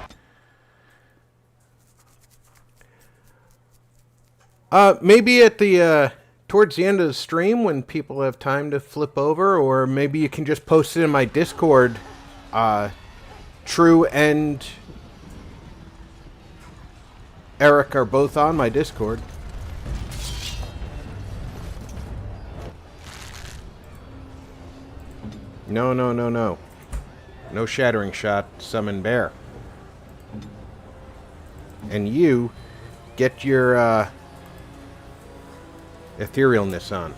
Maybe at the towards the end of the stream when people have time to flip over, or maybe you can just post it in my Discord. True and Eric are both on my Discord. No, no, no, no. No shattering shot, summon bear. And you get your etherealness on.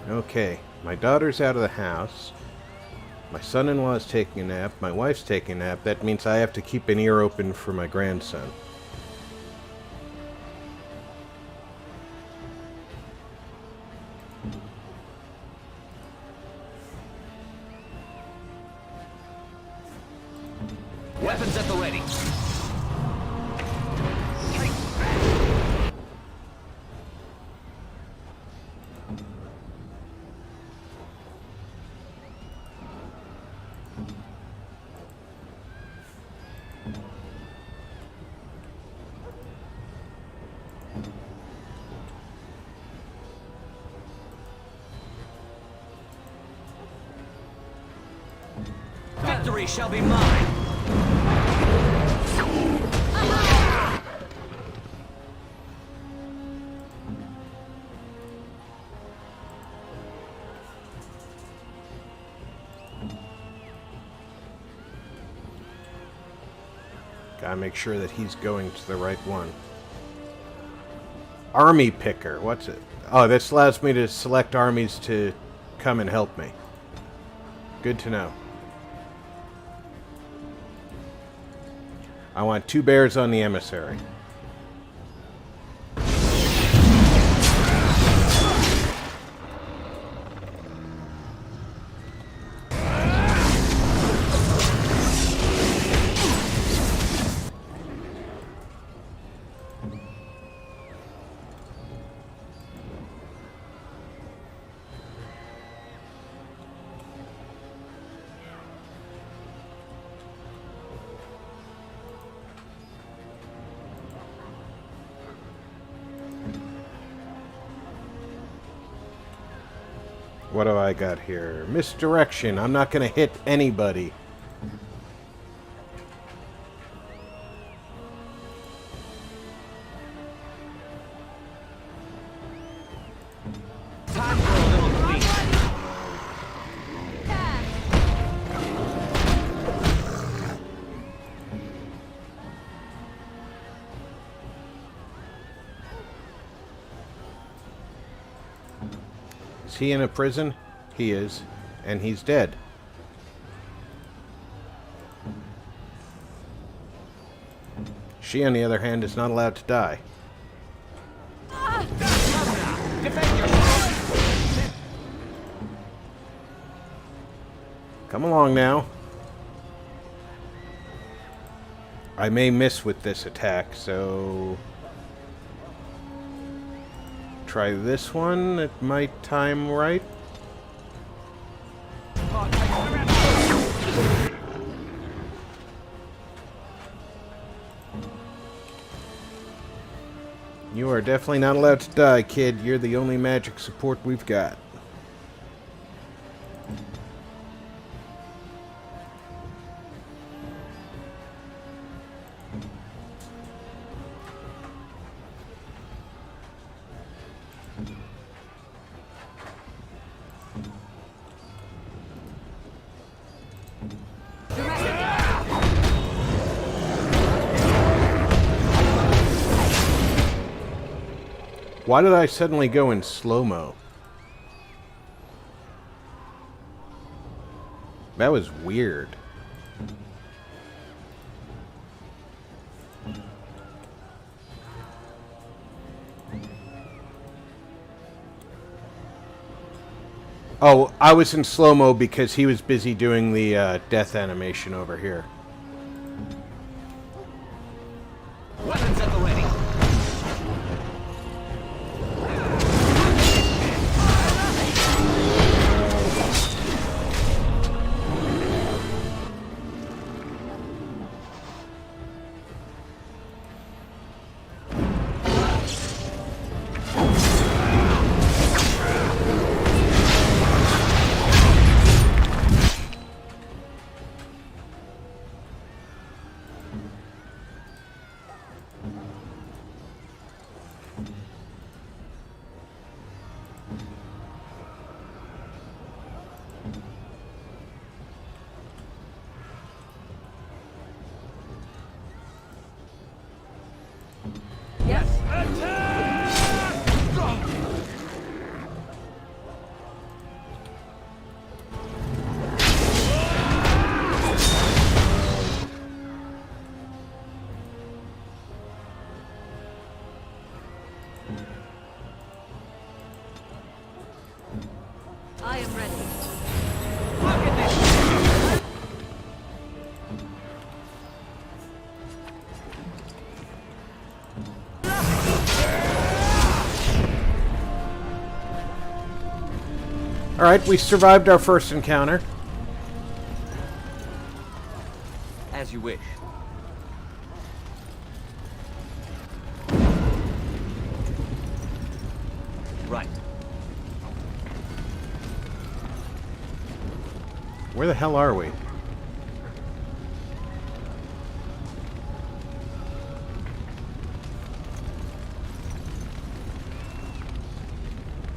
Okay, my daughter's out of the house. My son-in-law is taking a nap. My wife's taking a nap. That means I have to keep an ear open for my grandson. Weapons at the ready. Victory shall be mine. Gotta make sure that he's going to the right one. Army picker, what's it? Oh, this allows me to select armies to come and help me. Good to know. I want 2 bears on the emissary. What do I got here? Misdirection. I'm not going to hit anybody. Time for a little clean. Is he in a prison? He is. And he's dead. She, on the other hand, is not allowed to die. Come along now. I may miss with this attack, so... try this one. It might time right. You are definitely not allowed to die, kid. You're the only magic support we've got. Why did I suddenly go in slow-mo? That was weird. Oh, I was in slow-mo because he was busy doing the death animation over here. Weapons at the ready. I am ready. Alright, we survived our first encounter. As you wish. Right. Where the hell are we?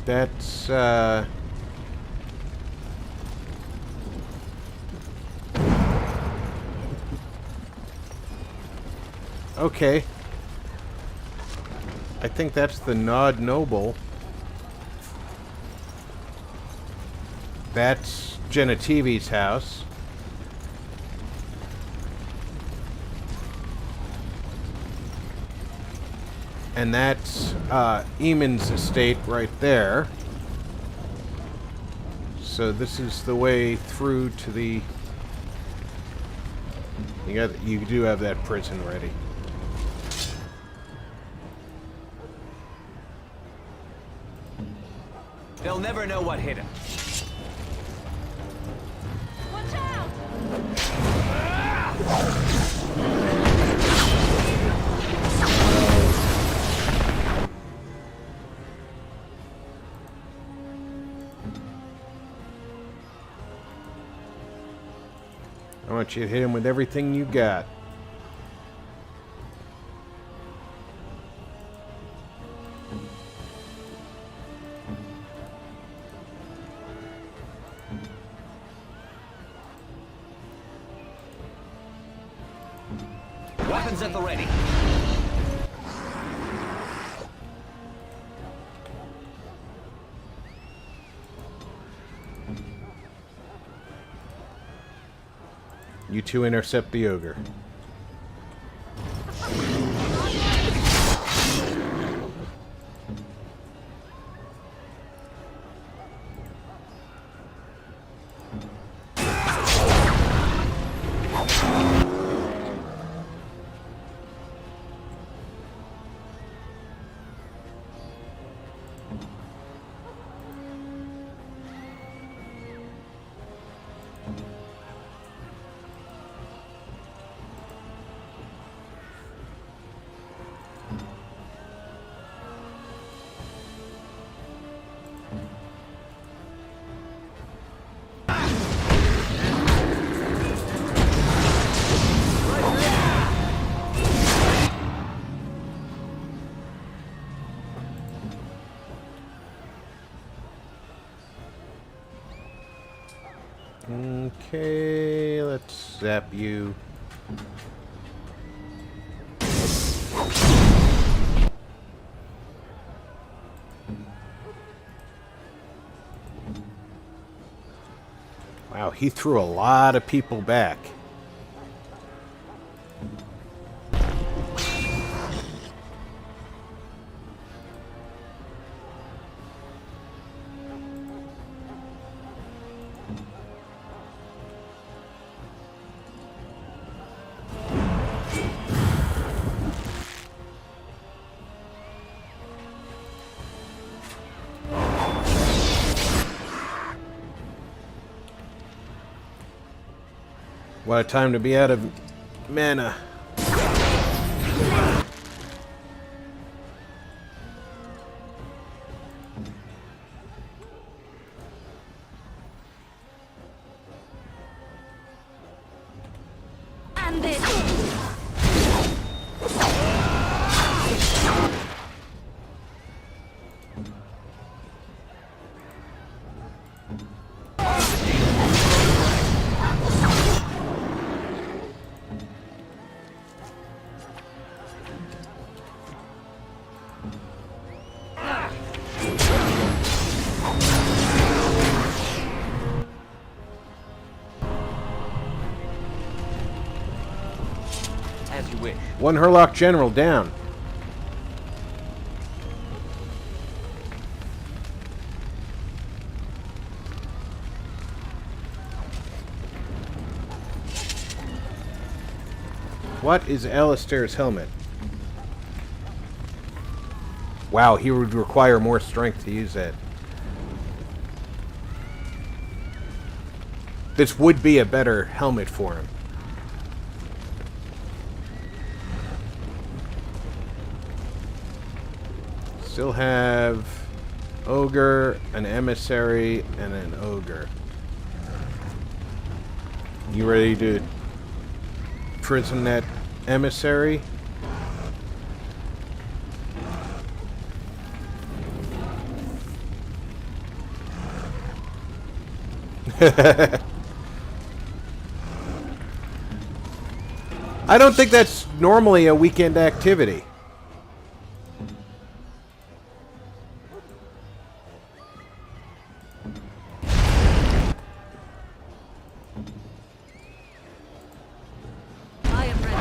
That's, okay. I think that's the Nod Noble. That's Genetivi's house. And that's Eamon's estate right there. So this is the way through to the... You do have that prison ready. They'll never know what hit him. Watch out! I want you to hit him with everything you got. Weapons at the ready. You two intercept the ogre. Okay, let's zap you. Wow, he threw a lot of people back. What a time to be out of mana. And this. As you wish. One Hurlock General down. What is Alistair's helmet? Wow, he would require more strength to use that. This would be a better helmet for him. Still have Ogre, an Emissary, and an Ogre. You ready to prison that Emissary? I don't think that's normally a weekend activity. I am ready.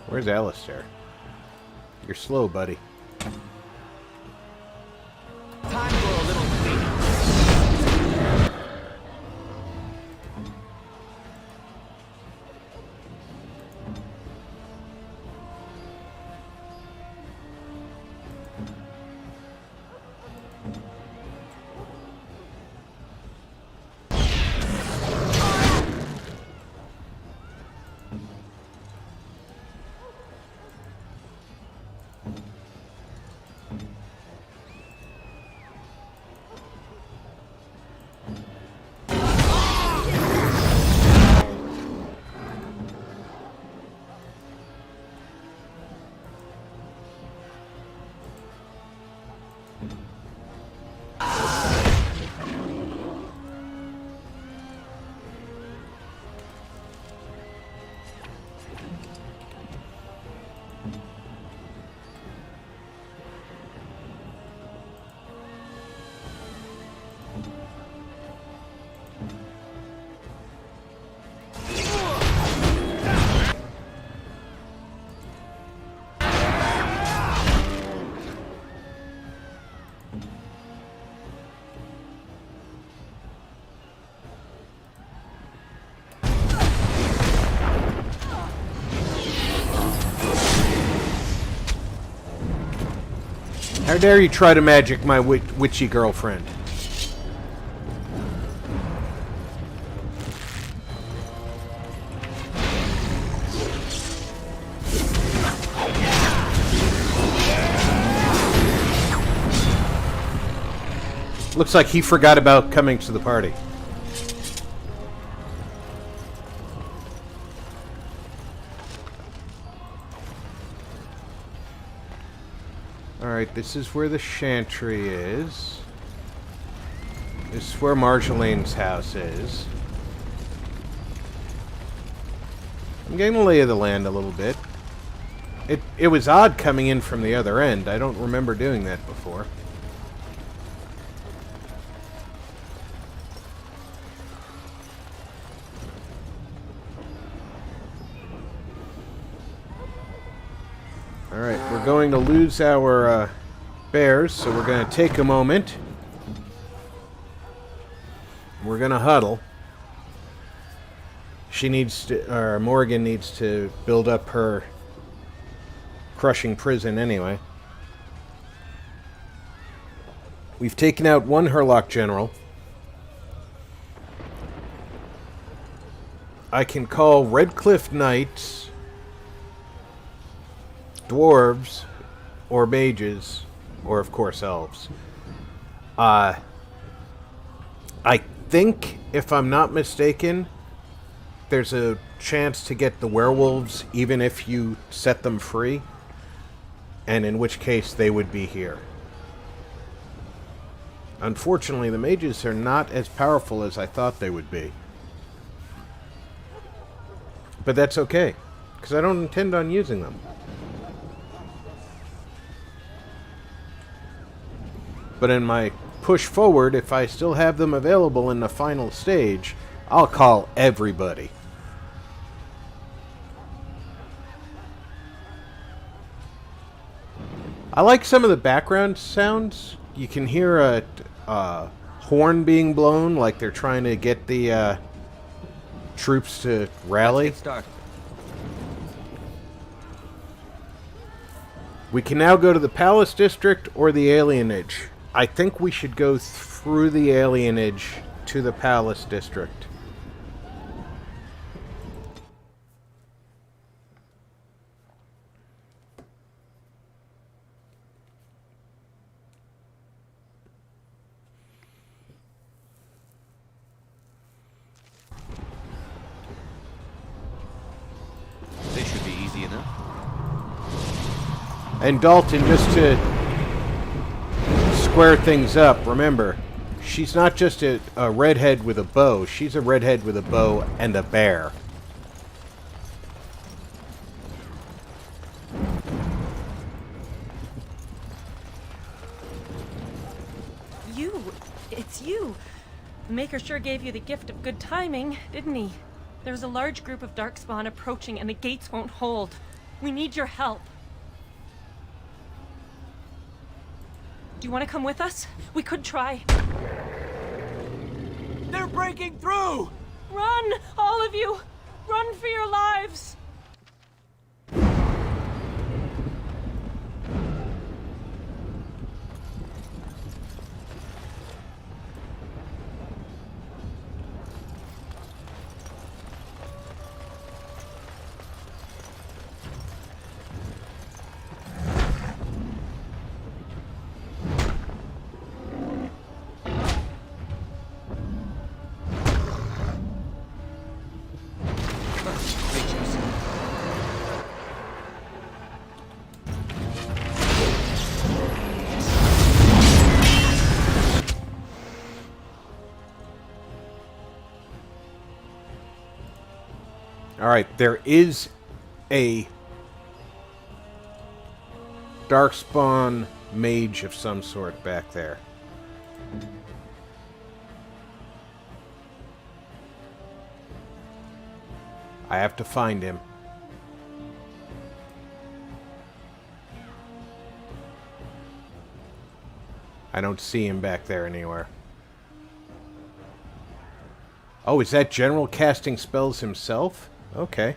Where's Alistair? You're slow, buddy. Time for a little cleanup. How dare you try to magic my witchy girlfriend? Looks like he forgot about coming to the party. Alright, this is where the Chantry is. This is where Marjolaine's house is. I'm getting the lay of the land a little bit. It was odd coming in from the other end. I don't remember doing that before. Alright, we're going to lose our bears, so we're going to take a moment. We're going to huddle. She needs to, or Morrigan needs to build up her crushing prison anyway. We've taken out one Hurlock general. I can call Redcliffe Knights, dwarves, or mages, or of course elves. I think, if I'm not mistaken, there's a chance to get the werewolves even if you set them free, and in which case they would be here. Unfortunately, the mages are not as powerful as I thought they would be. But that's okay, because I don't intend on using them. But in my push forward, if I still have them available in the final stage, I'll call everybody. I like some of the background sounds. You can hear a horn being blown, like they're trying to get the troops to rally. Let's get started. We can now go to the Palace District or the Alienage. I think we should go through the Alienage to the Palace District. This should be easy enough. And Dalton, just to square things up, remember, she's not just a redhead with a bow. She's a redhead with a bow and a bear. It's you. Maker sure gave you the gift of good timing, didn't he? There's a large group of Darkspawn approaching and the gates won't hold. We need your help. Do you want to come with us? We could try. They're breaking through! Run! All of you! Run for your lives! Alright, there is a Darkspawn mage of some sort back there. I have to find him. I don't see him back there anywhere. Oh, is that General casting spells himself? Okay.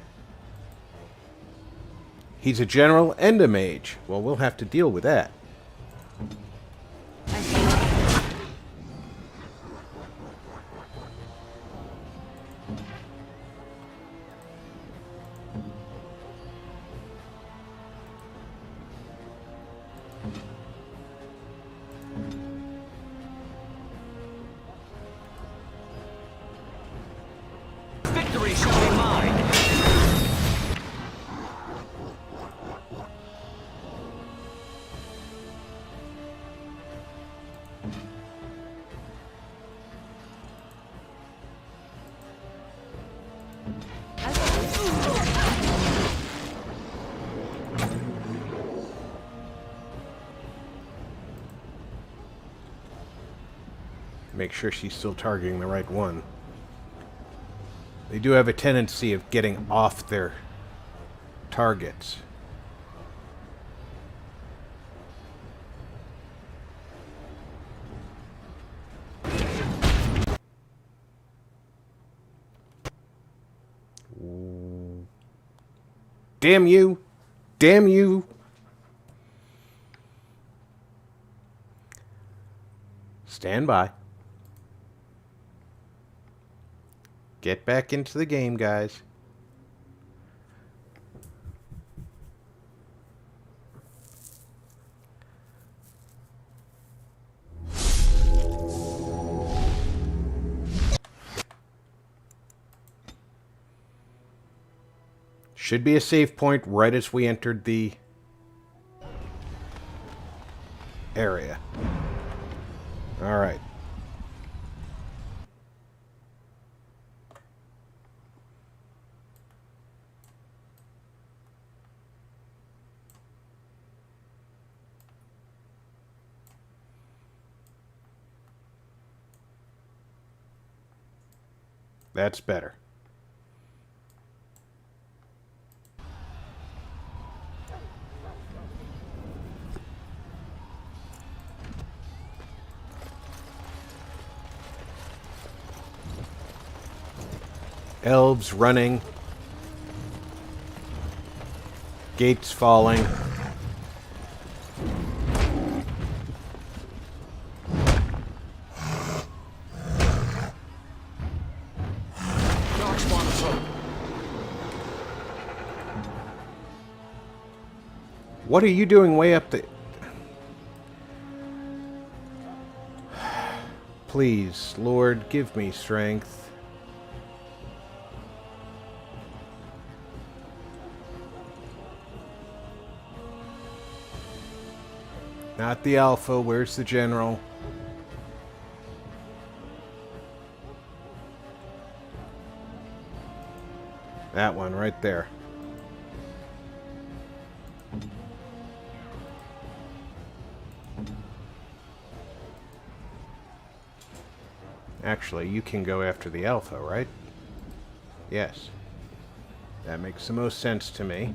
He's a general and a mage. Well, we'll have to deal with that. Make sure she's still targeting the right one. They do have a tendency of getting off their targets. Damn you! Damn you! Stand by. Get back into the game, guys. Should be a save point right as we entered the area. All right. That's better. Elves running. Gates falling. What are you doing way up the... Please, Lord, give me strength. Not the Alpha. Where's the General? That one right there. Actually, you can go after the Alpha, right? Yes. That makes the most sense to me.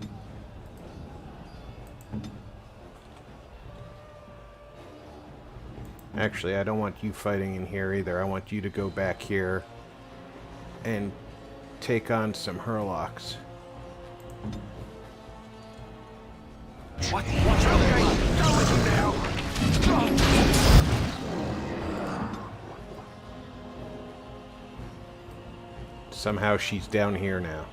Actually, I don't want you fighting in here either. I want you to go back here and take on some Hurlocks. Watch out, Gate! Go with him now! Somehow she's down here now.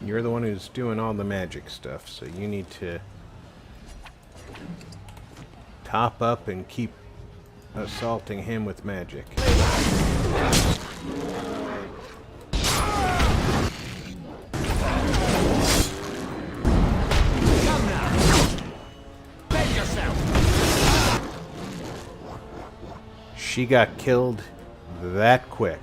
You're the one who's doing all the magic stuff, so you need to top up and keep assaulting him with magic. Come now! Bend yourself! She got killed that quick.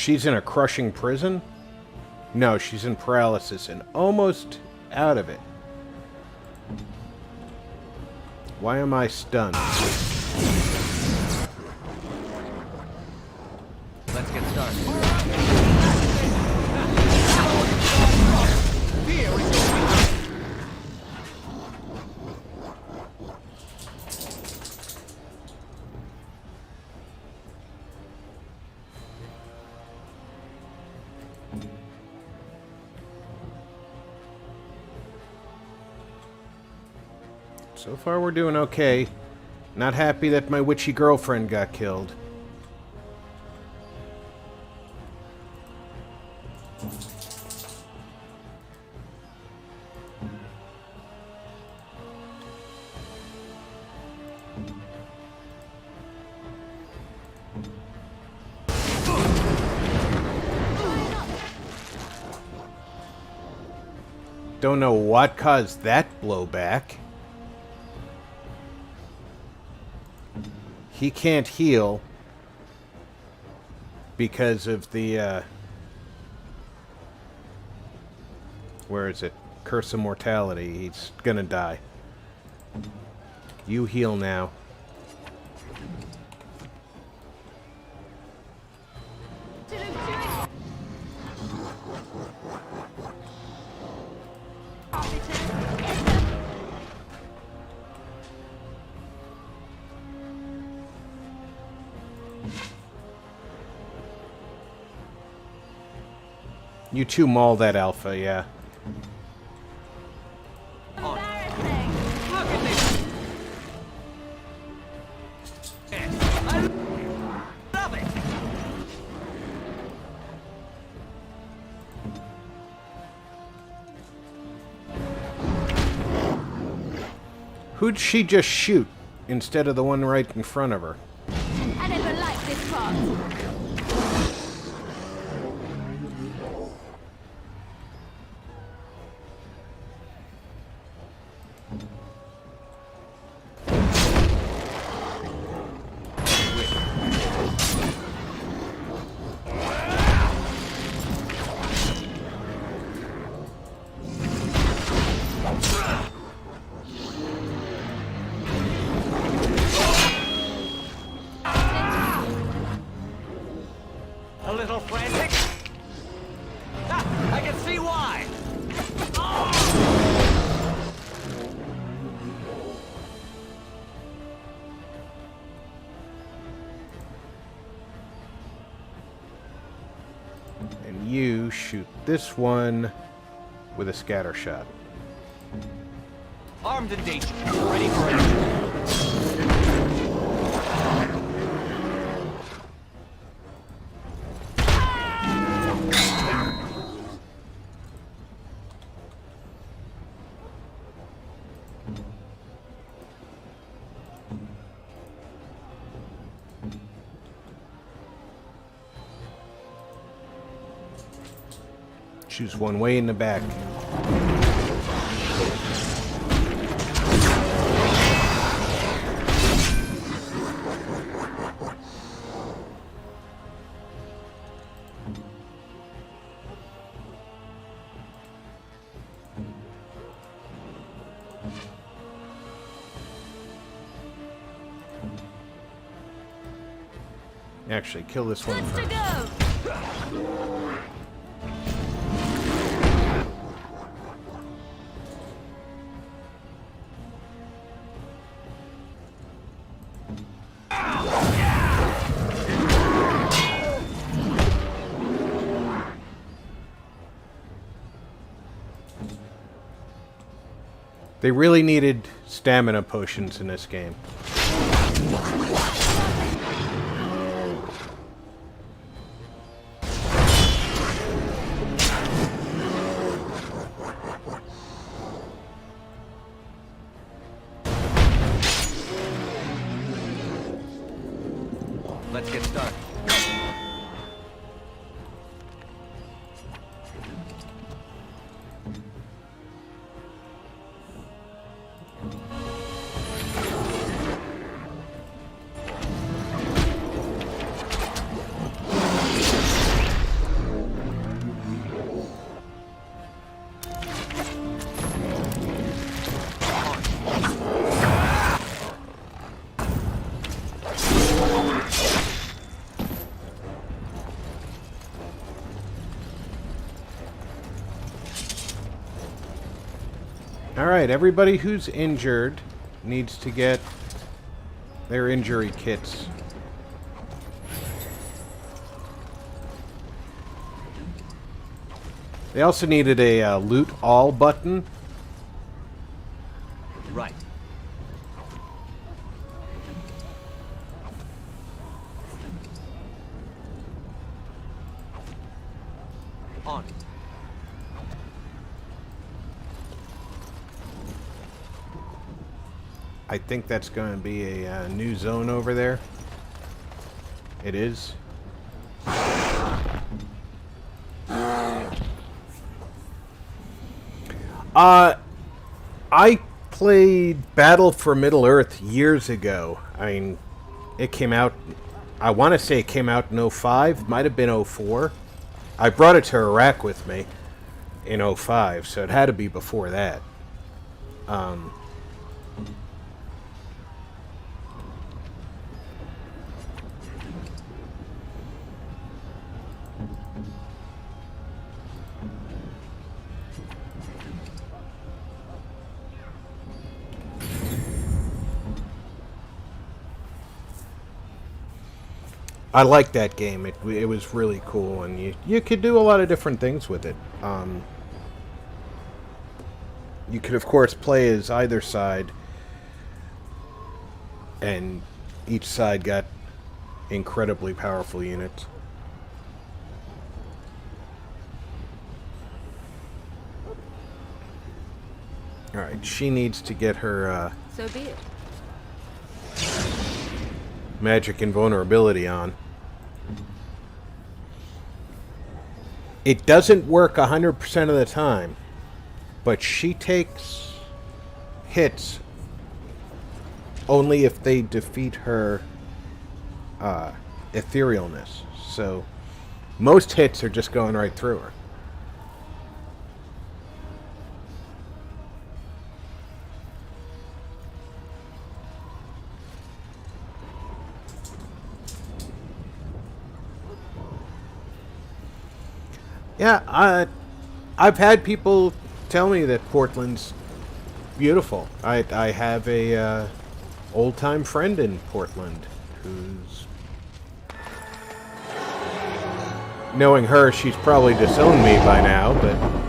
She's in a crushing prison? No, she's in paralysis and almost out of it. Why am I stunned? Let's get started. So far we're doing okay. Not happy that my witchy girlfriend got killed. Don't know what caused that blowback. He can't heal because of the, where is it? Curse of Mortality. He's gonna die. You heal now. You two maul that alpha, yeah. Who'd she just shoot instead of the one right in front of her? I never liked this part. A little frantic? Ah, I can see why! And you shoot this one with a scatter shot. Armed and dangerous. Ready for action. Choose one way in the back. Actually, kill this one first. They really needed stamina potions in this game. Let's get started. Alright, everybody who's injured needs to get their injury kits. They also needed a loot all button. Right. On. I think that's going to be a new zone over there. It is. I played Battle for Middle-earth years ago. I mean, it came out, I want to say it came out in 05, might have been 04. I brought it to Iraq with me in 05, so it had to be before that. I like that game. It was really cool, and you could do a lot of different things with it. You could, of course, play as either side, and each side got incredibly powerful units. Alright, she needs to get her So be it. magic invulnerability on. It doesn't work 100% of the time, but she takes hits only if they defeat her etherealness. So most hits are just going right through her. Yeah, I've had people tell me that Portland's beautiful. I have a old-time friend in Portland who's... Knowing her, she's probably disowned me by now, but...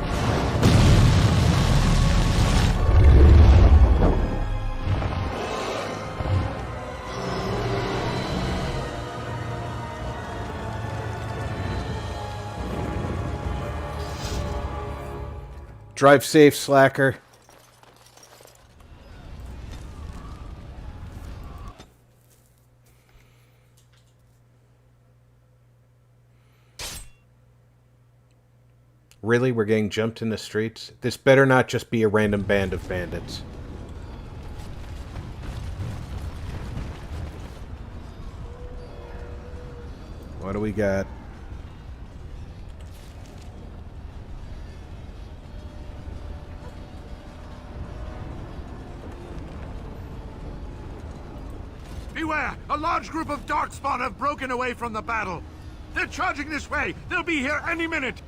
Drive safe, slacker. Really? We're getting jumped in the streets? This better not just be a random band of bandits. What do we got? Beware! A large group of Darkspawn have broken away from the battle. They're charging this way. They'll be here any minute.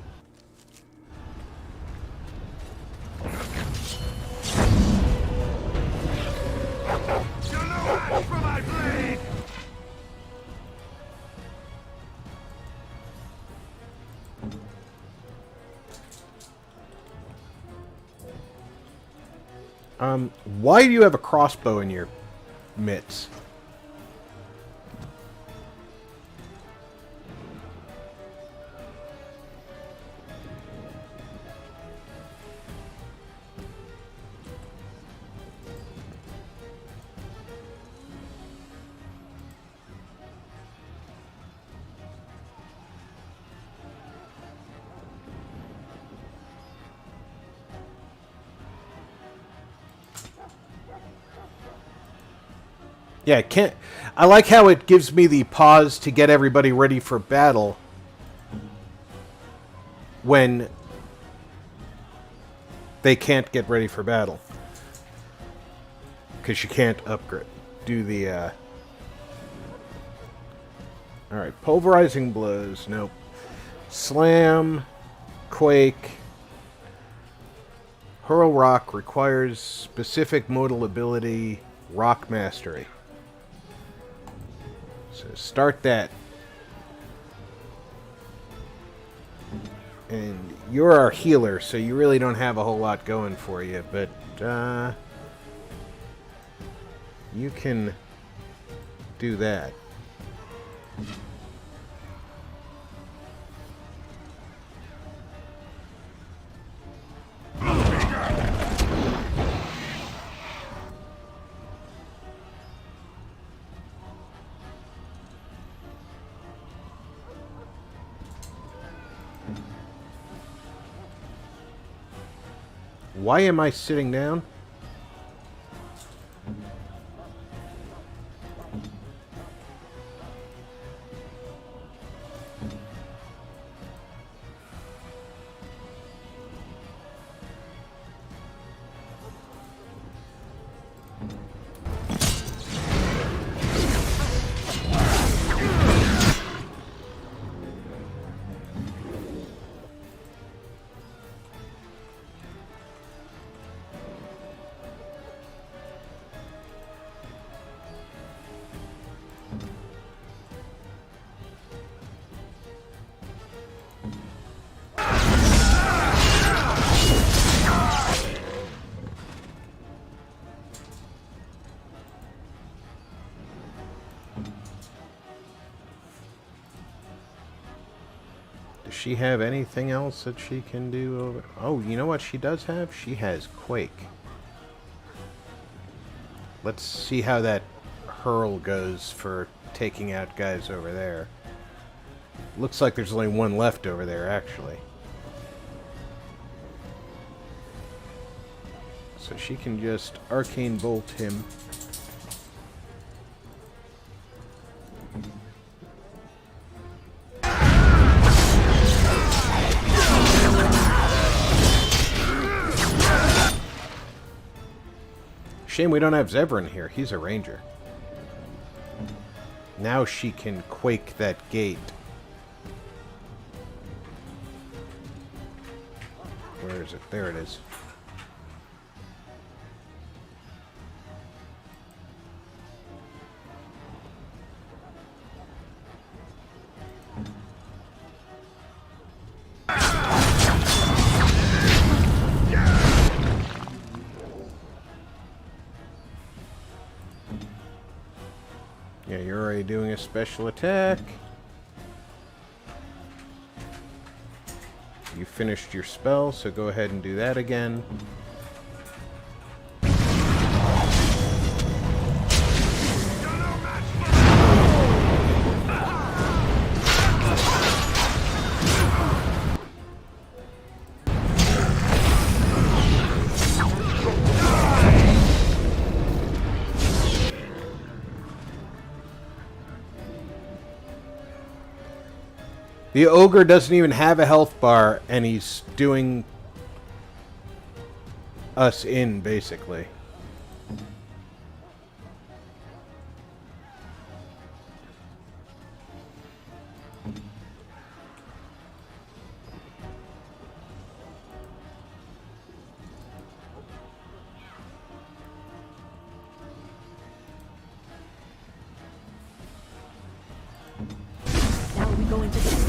You're no match for my blade! Why do you have a crossbow in your mitts? Yeah, I like how it gives me the pause to get everybody ready for battle when they can't get ready for battle. Because you can't upgrade. Do the, Alright, pulverizing blows. Nope. Slam. Quake. Hurl Rock requires specific modal ability Rock Mastery. So start that. And you're our healer, so you really don't have a whole lot going for you, but you can do that. Why am I sitting down? Does she have anything else that she can do over... Oh, you know what she does have? She has Quake. Let's see how that hurl goes for taking out guys over there. Looks like there's only one left over there, actually. So she can just Arcane Bolt him. Shame we don't have Zevran here. He's a ranger. Now she can Quake that gate. Where is it? There it is. Yeah, you're already doing a special attack. You finished your spell, so go ahead and do that again. The ogre doesn't even have a health bar, and he's doing us in, basically. Now we go into the...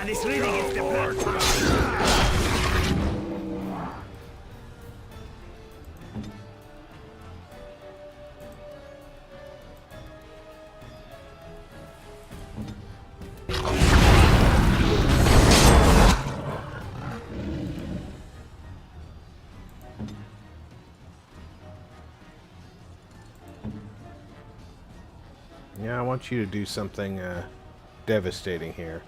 This really gets the blood. Yeah, I want you to do something devastating here.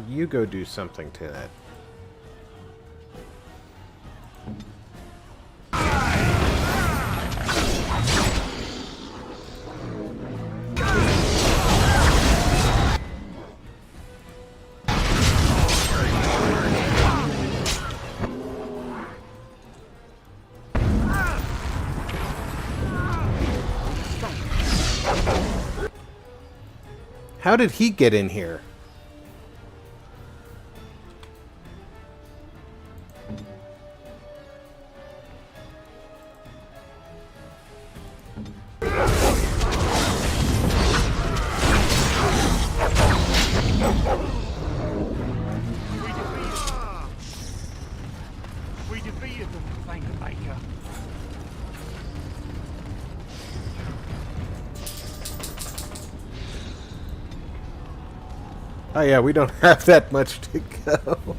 you go do something to that. How did he get in here? We defeated them, thank the Baker. Oh yeah, we don't have that much to go.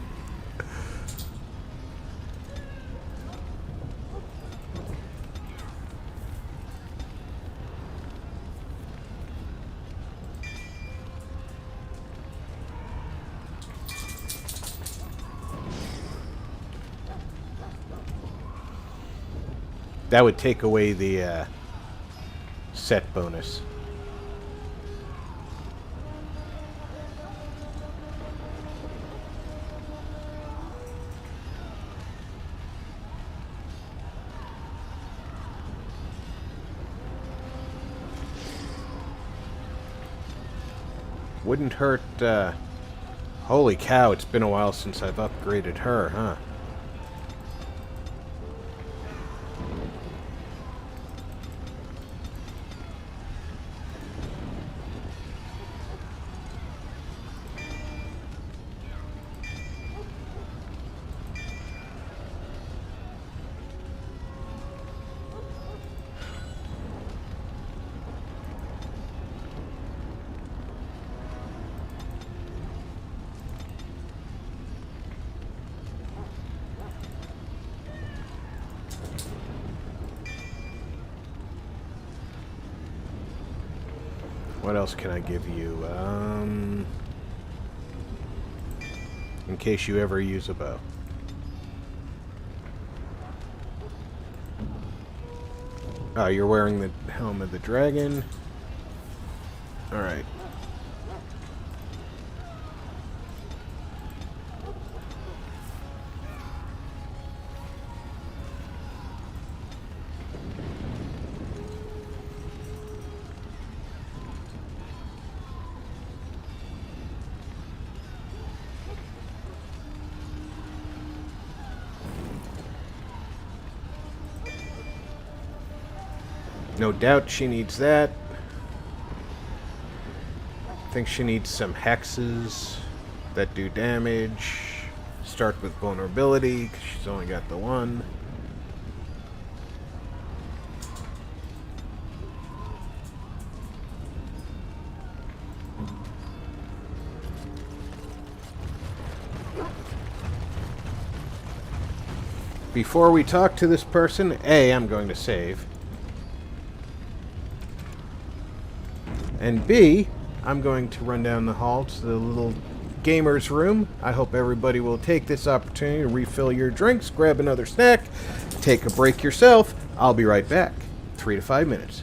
That would take away the set bonus. Wouldn't hurt, holy cow, it's been a while since I've upgraded her, huh? What else can I give you? In case you ever use a bow. Oh, you're wearing the helm of the dragon. Alright. No doubt she needs that. I think she needs some hexes that do damage. Start with vulnerability, because she's only got the one. Before we talk to this person, A, I'm going to save. And B, I'm going to run down the hall to the little gamer's room. I hope everybody will take this opportunity to refill your drinks, grab another snack, take a break yourself. I'll be right back. 3 to 5 minutes.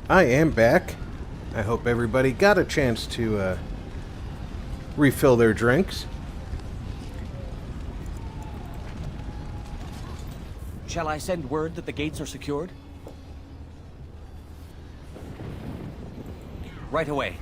I am back. I hope everybody got a chance to refill their drinks. Shall I send word that the gates are secured? Right away.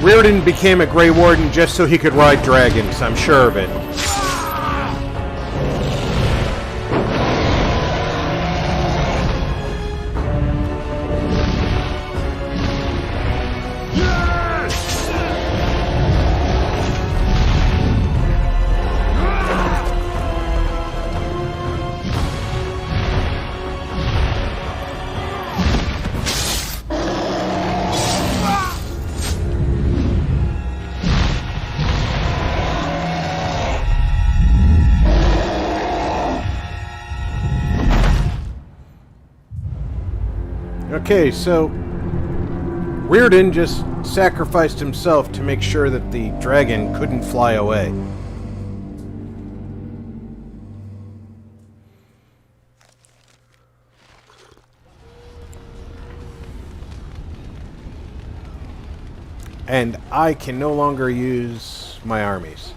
Reardon became a Grey Warden just so he could ride dragons, I'm sure of it. Okay, so Reardon just sacrificed himself to make sure that the dragon couldn't fly away. And I can no longer use my armies.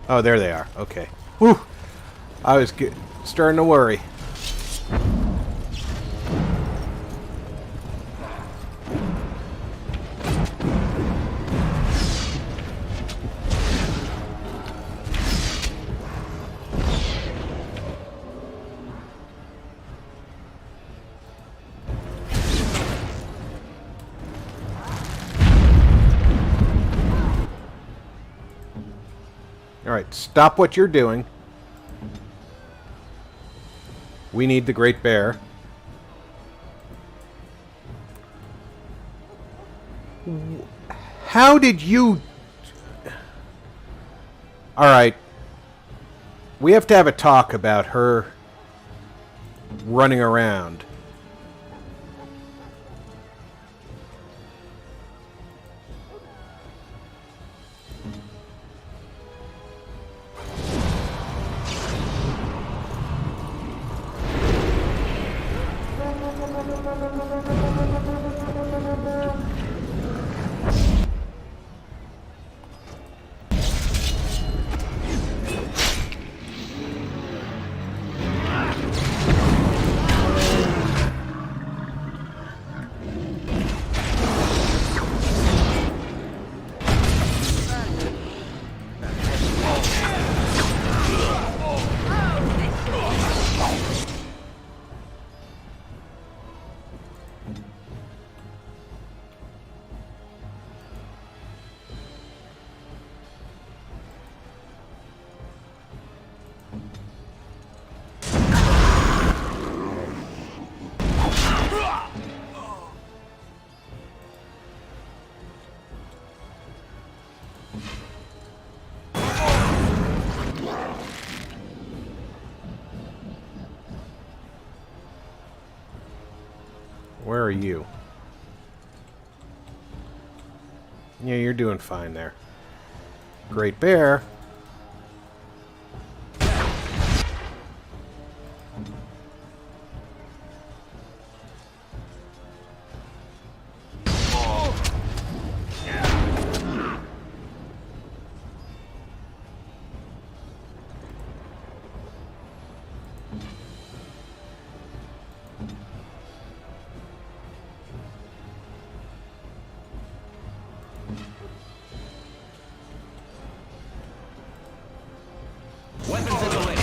Oh, there they are. Okay. Whew! I was starting to worry. Alright, stop what you're doing. We need the Great Bear. How did you... Alright. We have to have a talk about her running around. Where are you? Yeah, you're doing fine there. Great Bear. Weapons in the way.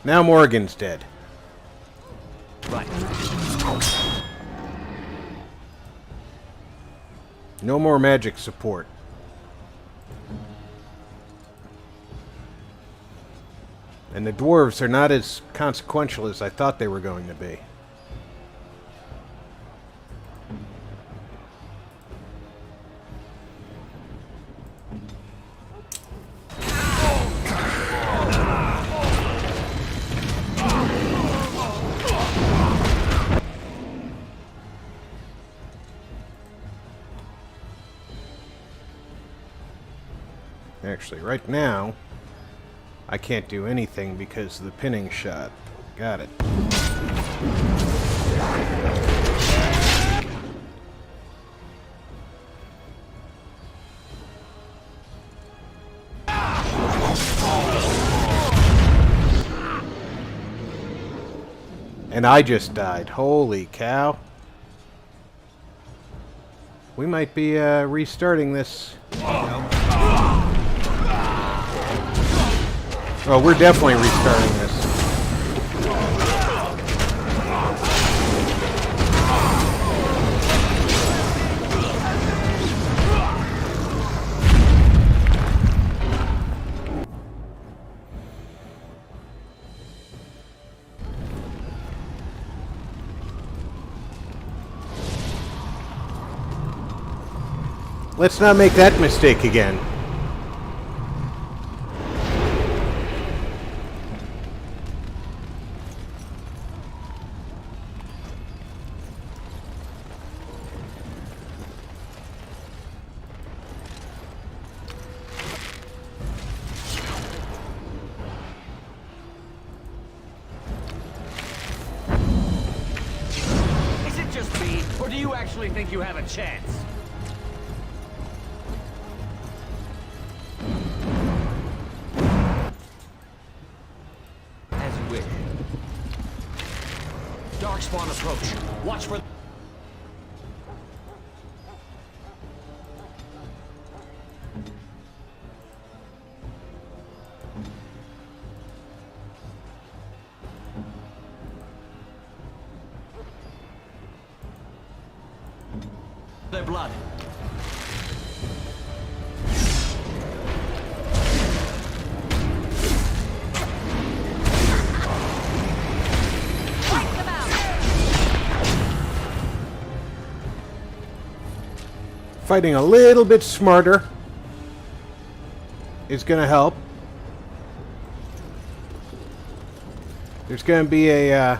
Now Morrigan's dead. No more magic support. And the dwarves are not as consequential as I thought they were going to be. Actually, right now, I can't do anything because of the pinning shot. Got it. And I just died. Holy cow. We might be restarting this. Oh, we're definitely restarting this. Let's not make that mistake again. Is it just me, or do you actually think you have a chance? As you wish. Darkspawn approach. Watch for... their blood. Fighting a little bit smarter is going to help. There's going to be a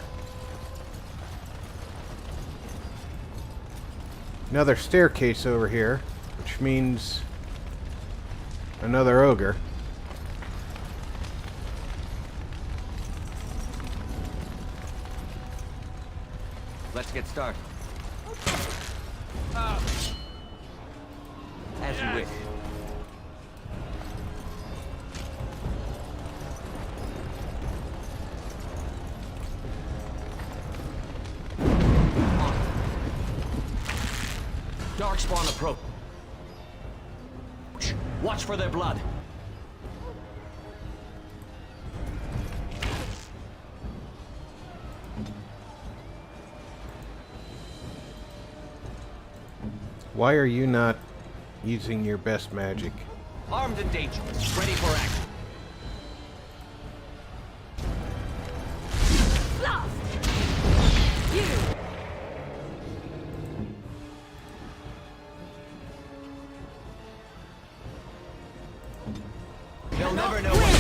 another staircase over here, which means another ogre. Let's get started. As you wish. Darkspawn approach. Watch for their blood. Why are you not using your best magic? Armed and dangerous. Ready for action. They'll never know what...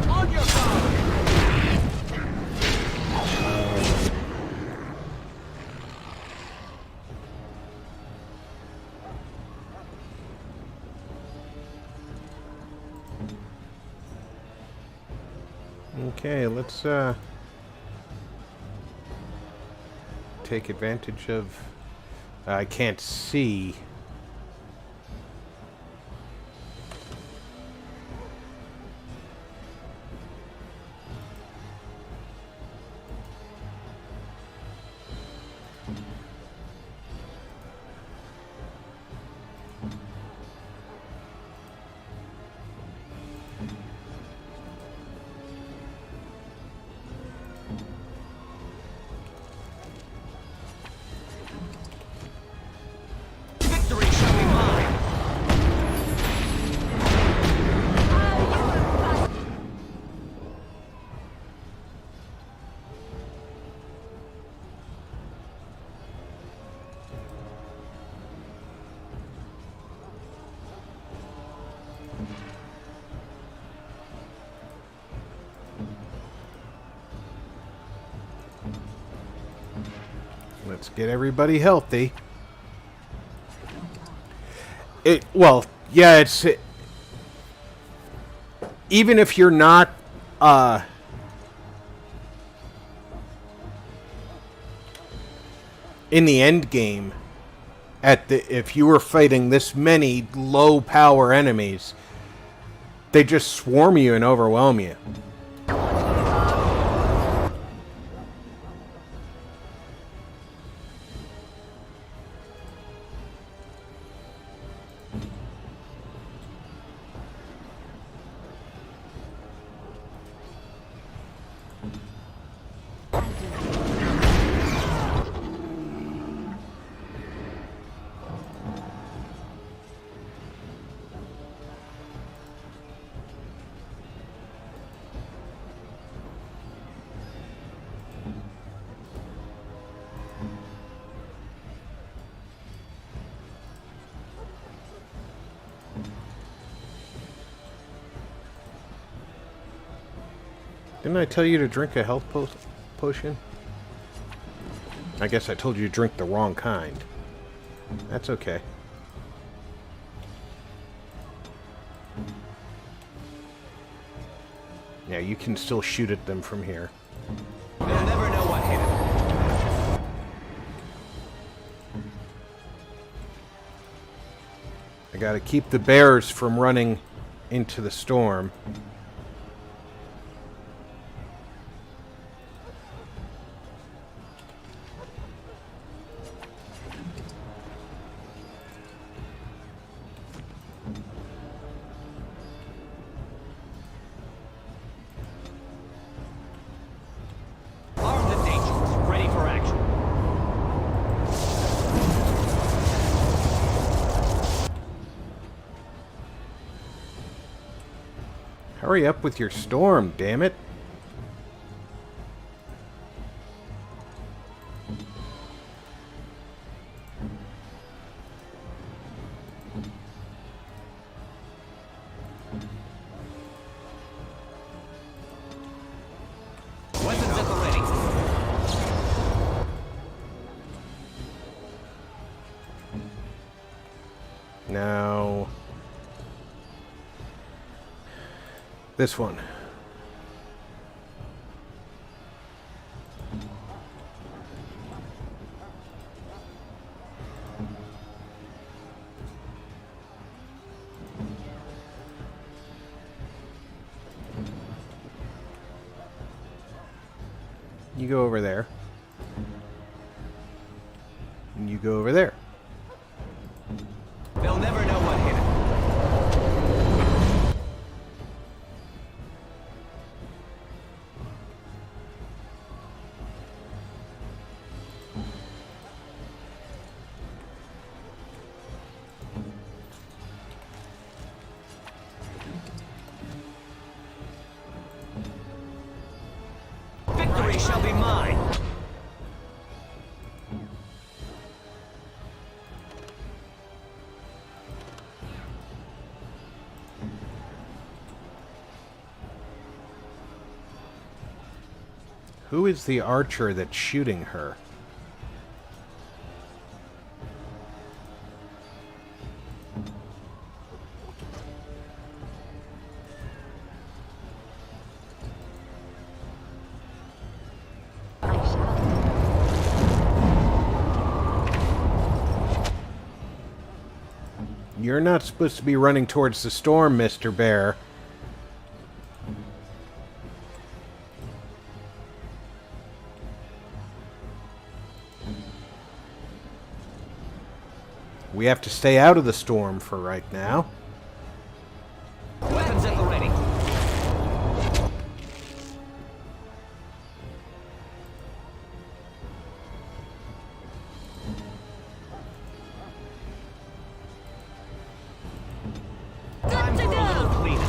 On your guard! Okay, let's take advantage of... I can't see. Let's get everybody healthy. Well, yeah, it's... even if you're not, in the end game, if you were fighting this many low power enemies, they just swarm you and overwhelm you. Didn't I tell you to drink a health potion? I guess I told you to drink the wrong kind. That's okay. Yeah, you can still shoot at them from here. They'll never know what hit them. I gotta keep the bears from running into the storm. Armed and dangerous, ready for action. Hurry up with your storm, damn it. Weapons at the ready. Now... this one. You go over there. And you go over there. They'll never know what hit them. Victory shall be mine. Who is the archer that's shooting her? You're not supposed to be running towards the storm, Mr. Bear. We have to stay out of the storm for right now. Weapons at the ready. Time for a little cleanup.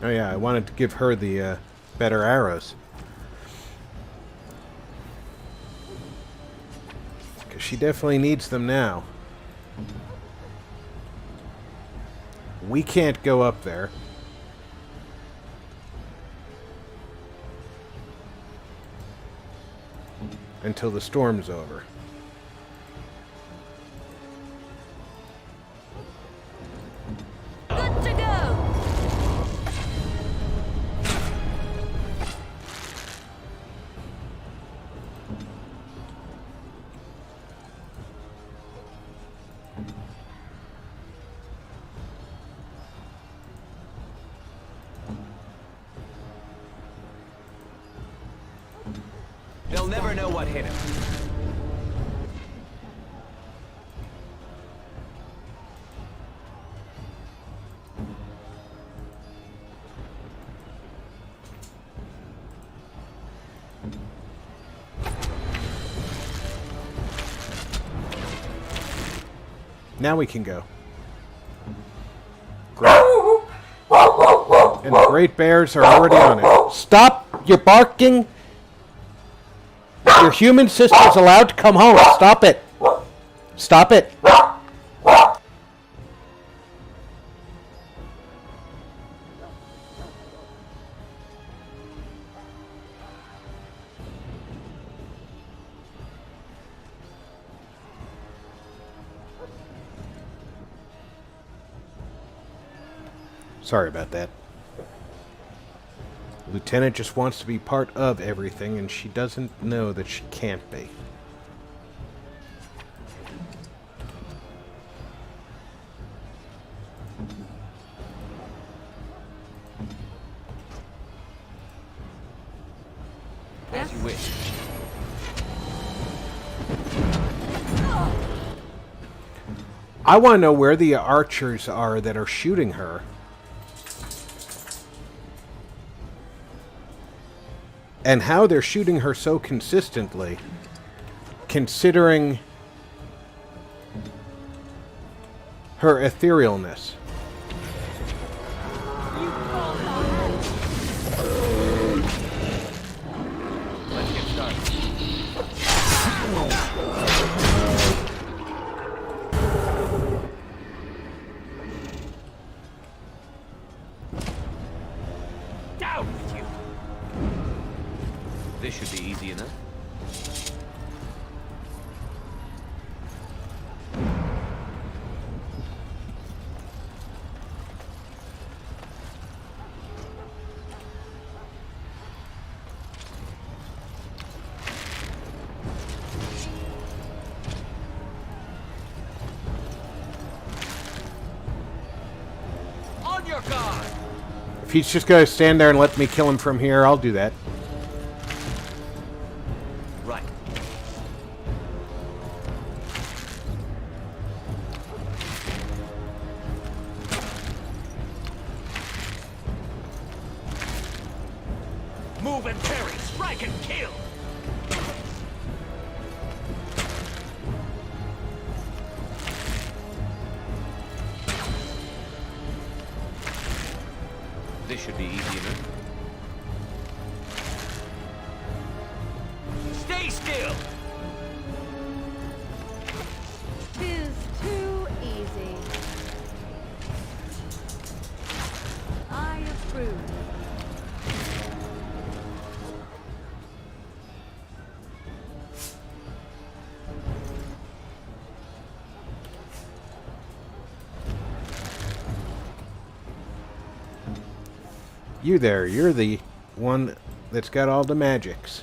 Oh yeah, I wanted to give her the better arrows. Because she definitely needs them now. We can't go up there. Until the storm's over. Good to go! They'll never know what hit him. Now we can go. Great. And the great bears are already on it. Stop! You're barking! Your human sister's allowed to come home. Stop it! Stop it! Sorry about that. Lieutenant just wants to be part of everything, and she doesn't know that she can't be. As you wish. I want to know where the archers are that are shooting her. And how they're shooting her so consistently, considering her etherealness. Let's get started. Down with you. This should be easy enough. On your guard! If he's just going to stand there and let me kill him from here, I'll do that. Right. Move and parry, strike and kill! This should be easy enough. Stay still! Tis too easy. I approve. You there, you're the one that's got all the magics.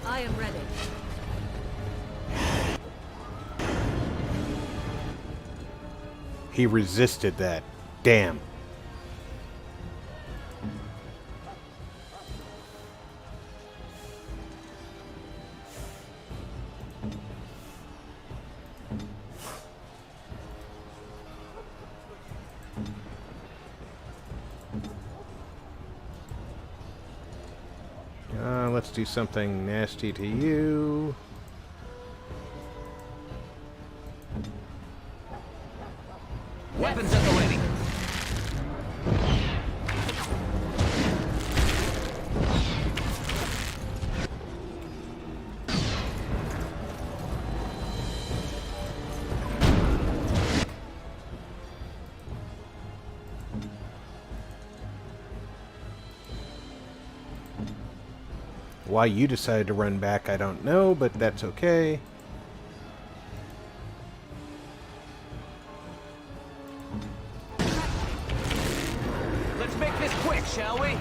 I am ready. He resisted that. Damn. let's do something nasty to you. Weapons at the ready. Why you decided to run back, I don't know, but that's okay. Let's make this quick, shall we?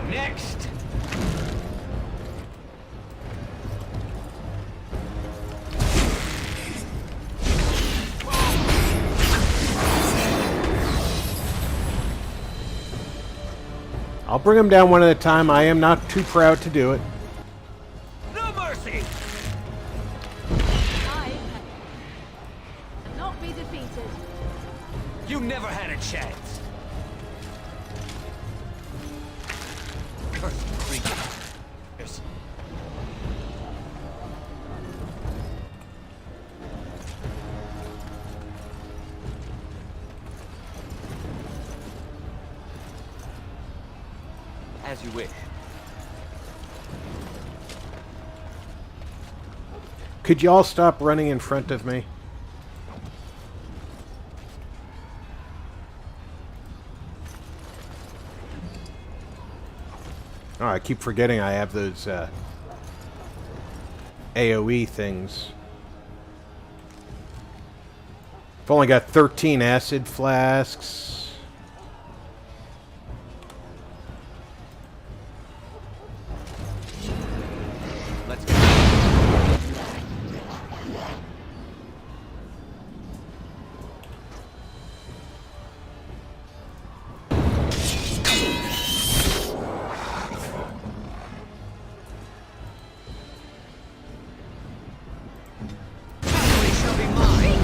Next. I'll bring them down one at a time. I am not too proud to do it. No mercy. I cannot be defeated. You never had a chance. Cursed creatures. As you wish. Could you all stop running in front of me? Oh, I keep forgetting I have those AoE things. I've only got 13 acid flasks. Let's go. Victory shall be mine.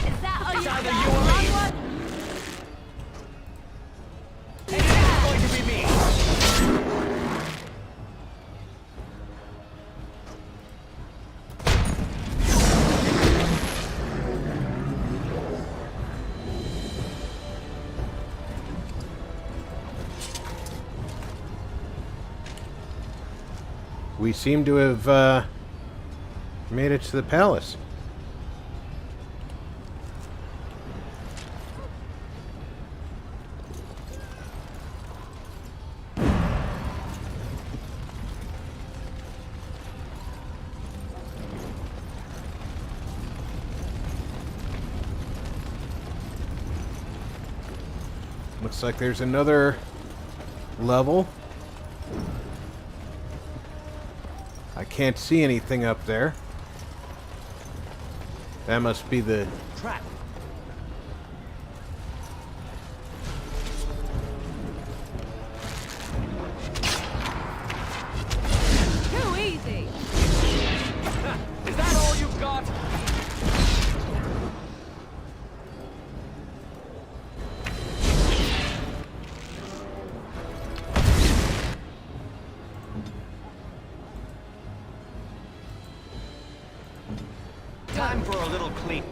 Is that all It's you either got? you or me. Wrong one? And it is going to be me. We seem to have made it to the palace. Looks like there's another level. I can't see anything up there. That must be the... Trap. Too easy. Is that all you've got? Time for a little clean.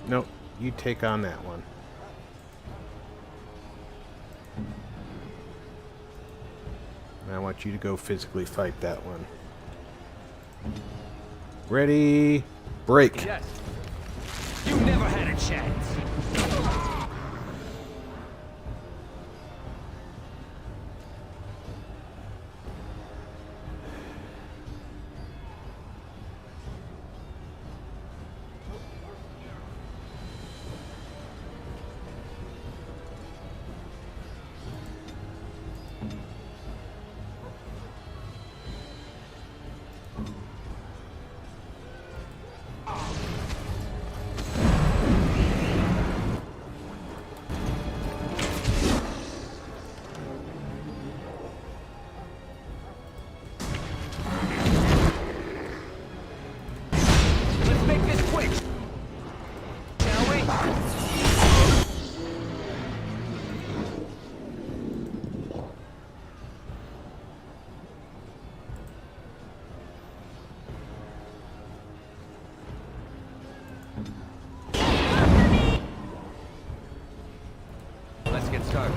Nope, you take on that one. I want you to go physically fight that one. Ready, break. Yes. You never had a chance. Let's make this quick, shall we? Let's get started.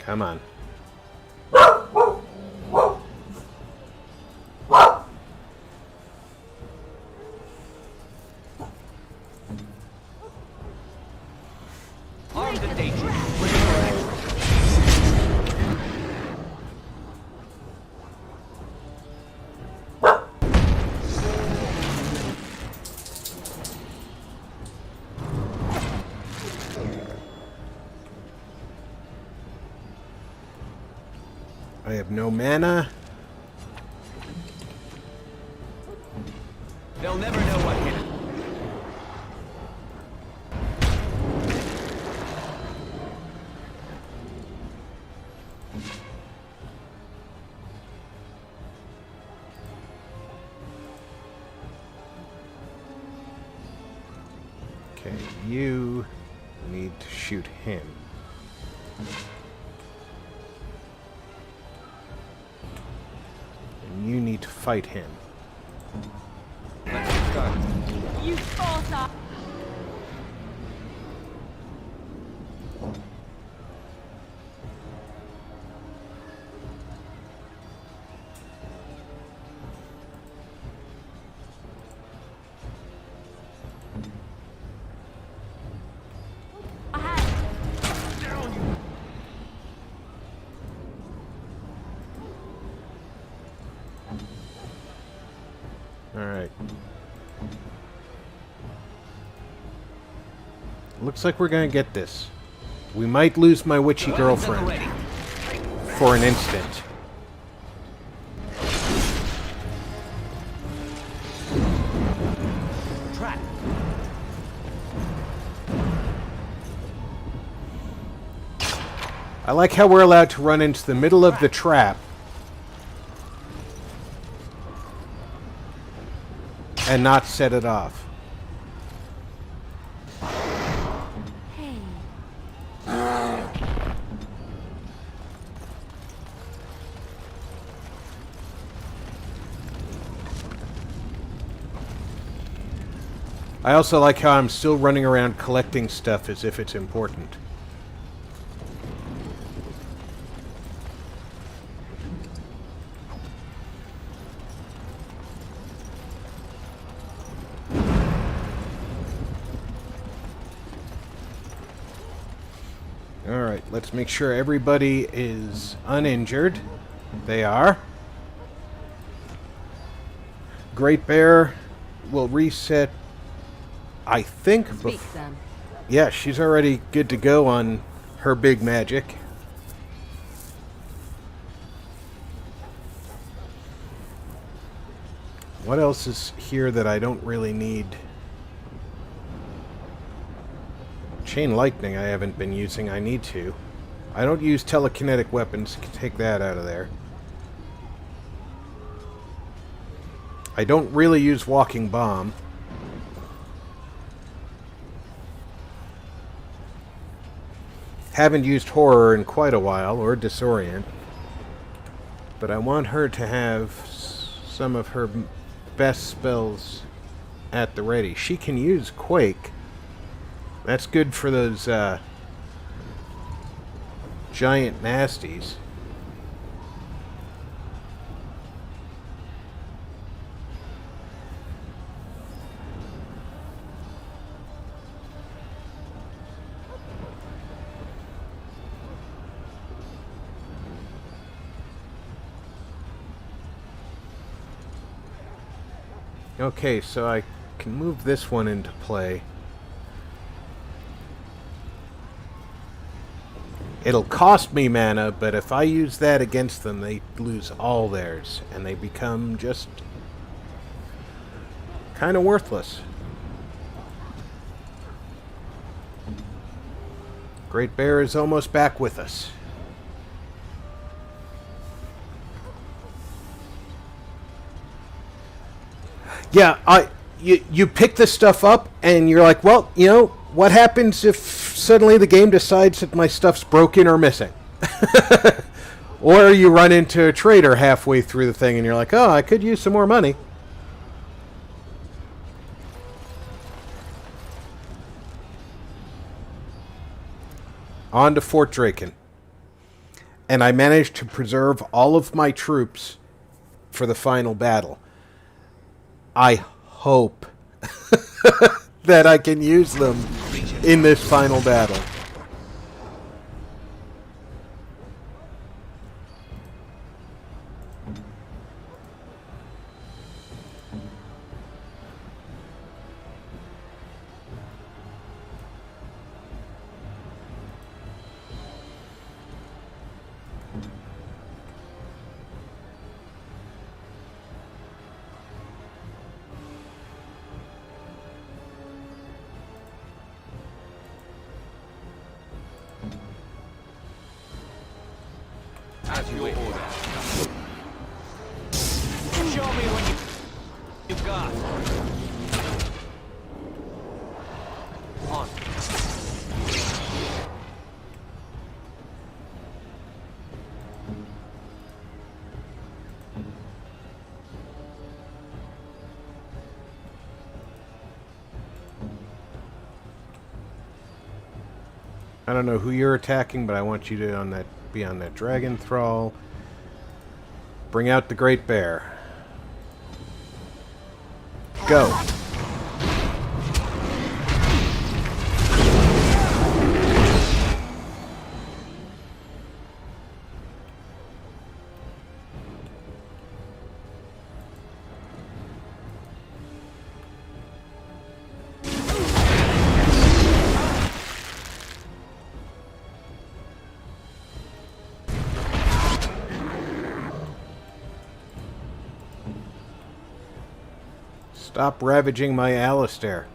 Come on. Armed and dangerous. Ready for action. I have no mana. They'll never know what hit 'em. Okay, you need to shoot him. And you need to fight him. Let's get started. You false. Alright. Looks like we're gonna get this. We might lose my witchy girlfriend for an instant. Trap. I like how we're allowed to run into the middle of the trap and not set it off. I also like how I'm still running around collecting stuff as if it's important. Alright, let's make sure everybody is uninjured. They are. Great Bear will reset, I think. Speak, Sam. Yeah, she's already good to go on her big magic. What else is here that I don't really need? Chain lightning I haven't been using. I need to. I don't use telekinetic weapons. Take that out of there. I don't really use walking bomb. Haven't used horror in quite a while, or disorient. But I want her to have some of her best spells at the ready. She can use Quake. That's good for those giant nasties. Okay, so I can move this one into play. It'll cost me mana, but if I use that against them, they lose all theirs, and they become just kind of worthless. Great Bear is almost back with us. Yeah, you pick this stuff up, and you're like, well, you know, what happens if suddenly the game decides that my stuff's broken or missing? Or you run into a trader halfway through the thing, and you're like, oh, I could use some more money. On to Fort Draken. And I managed to preserve all of my troops for the final battle. I hope that I can use them in this final battle. As you order. Show me what you've got. On. I don't know who you're attacking, but I want you to be on that dragon thrall. Bring out the Great Bear. Go. Stop ravaging my Alistair.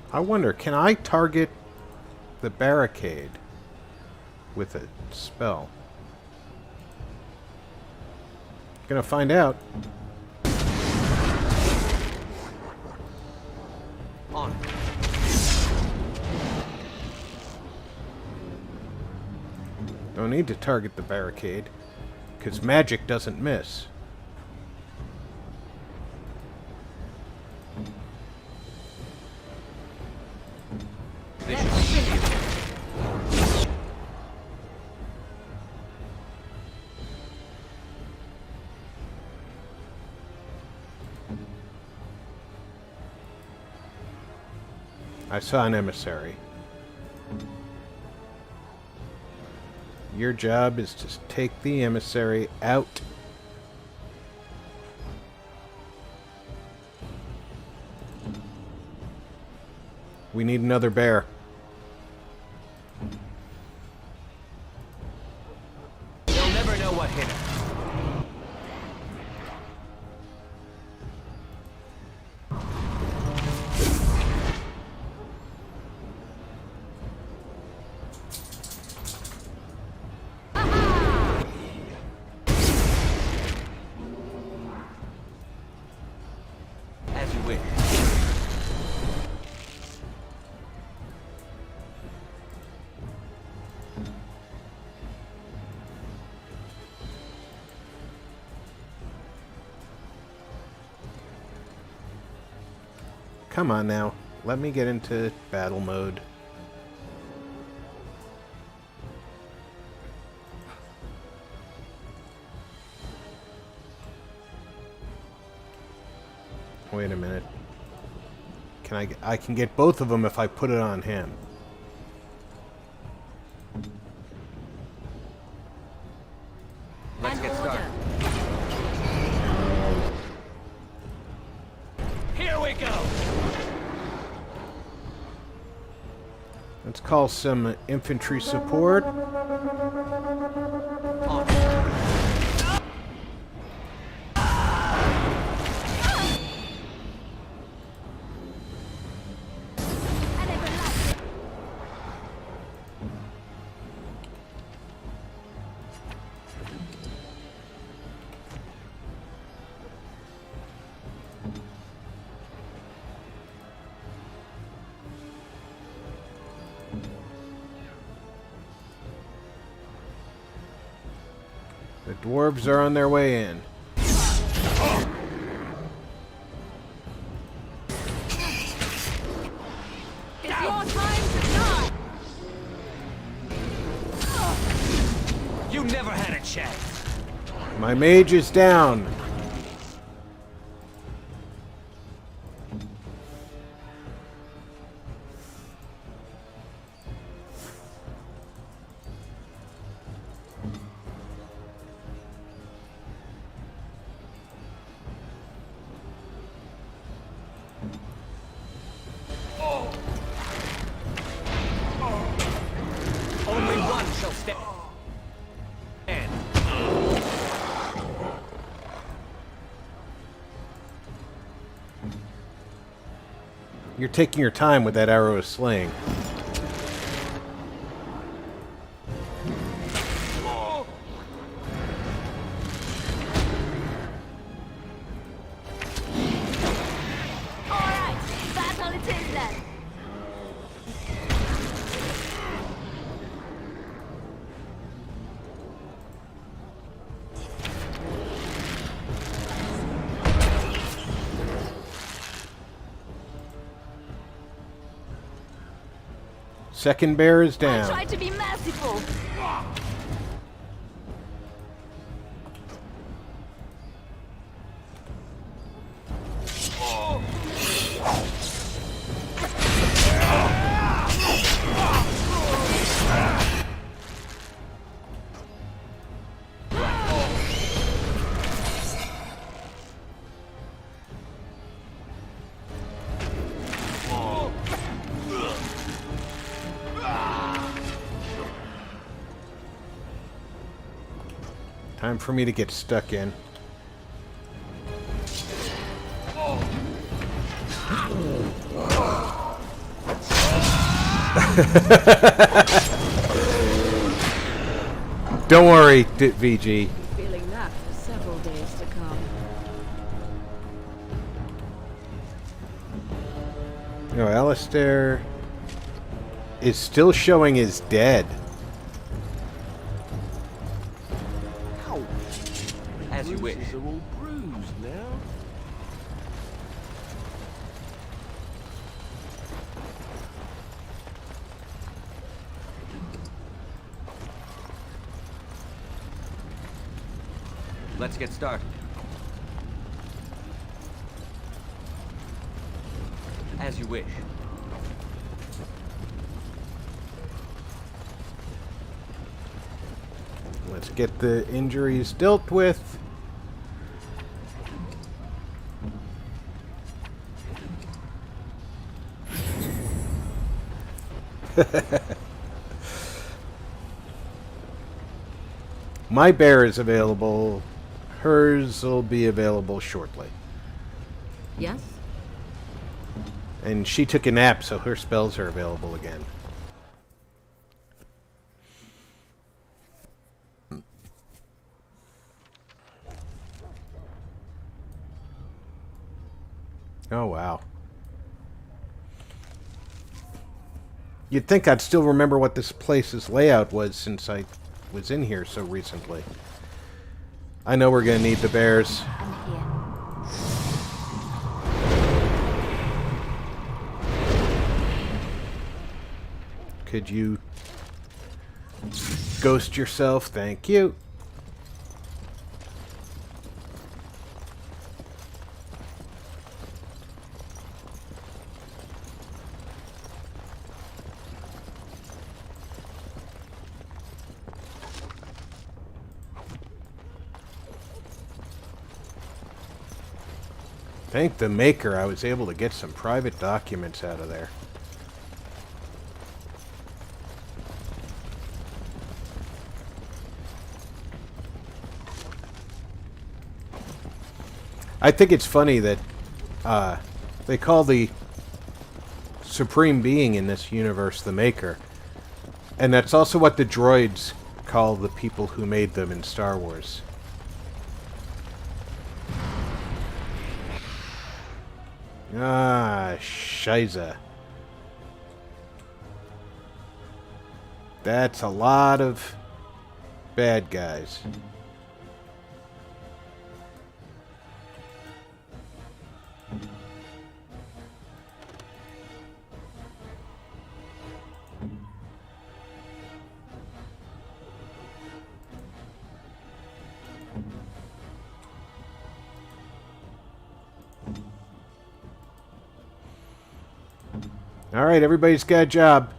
I wonder, can I target the barricade with a spell? Gonna find out. don't need to target the barricade, because magic doesn't miss. I saw an emissary. Your job is to take the emissary out. We need another bear. You'll never know what hit him. As you wish. Come on now. Let me get into battle mode. Wait a minute. I can get both of them if I put it on him. Let's get started. Here we go. Let's call some infantry support. The dwarves are on their way in. It's your time to die! You never had a chance. My mage is down. Only one shall stand. You're taking your time with that arrow of slaying. Alright, battle it is then. Second bear is I down. tried to be merciful. Time for me to get stuck in. Don't worry, VG. Feeling that for several days to come. No, Alistair is still showing as dead. you wish. Are all bruised now. Let's get started. As you wish. Let's get the injuries dealt with. My bear is available. Hers will be available shortly. Yes? And she took a nap, so her spells are available again. Oh, wow. You'd think I'd still remember what this place's layout was since I was in here so recently. I know we're going to need the bears. Could you ghost yourself? Thank you. Thank the Maker I was able to get some private documents out of there. I think it's funny that they call the supreme being in this universe the Maker. And that's also what the droids call the people who made them in Star Wars. Ah, shiza. That's a lot of bad guys. All right, everybody's got a job.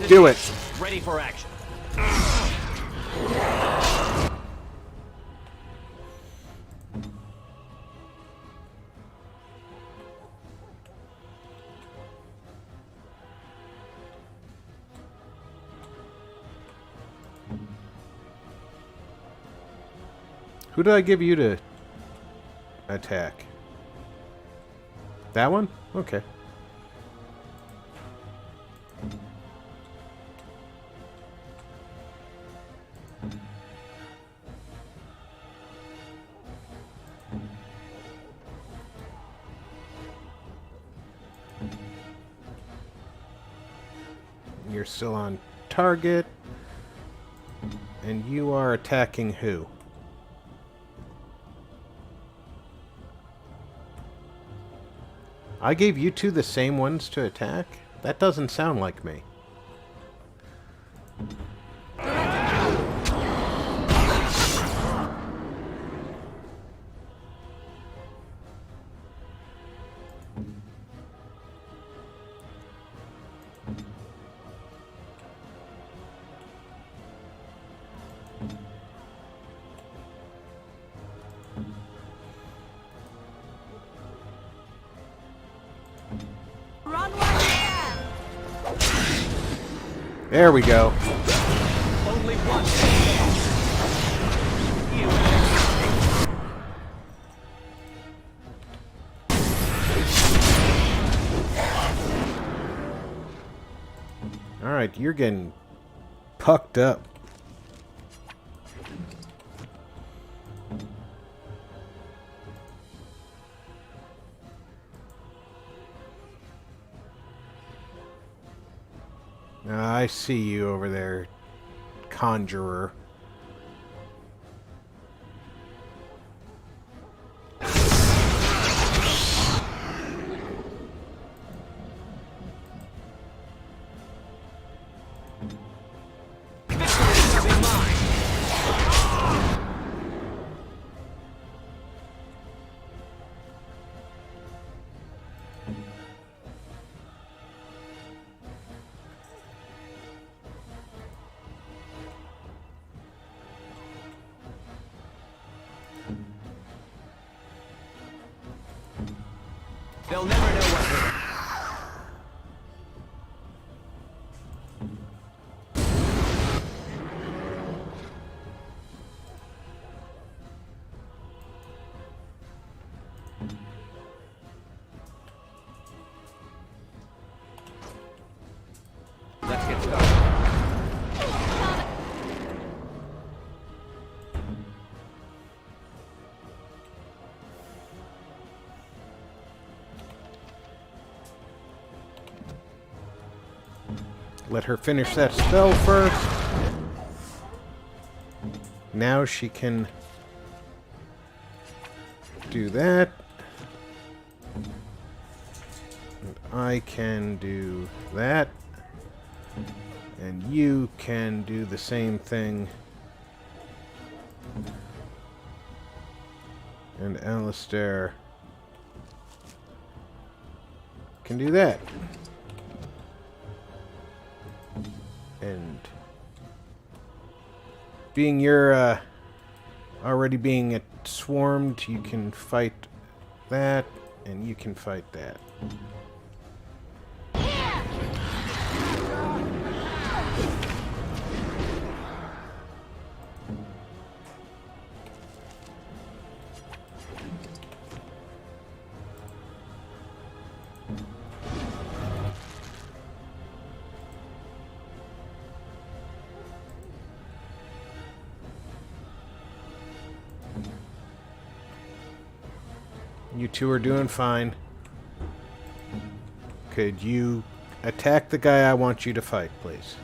Do it. Ready for action. Who did I give you to attack? That one? Okay. You're still on target. And you are attacking who? I gave you two the same ones to attack? That doesn't sound like me. There we go. Only one. All right, you're getting pucked up. I see you over there, conjurer. They'll never know what hit 'em. Let's get started. Let her finish that spell first. Now she can do that. And I can do that. And you can do the same thing. And Alistair can do that. And being you're already being swarmed, you can fight that, and you can fight that. You two are doing fine. Could you attack the guy I want you to fight, please?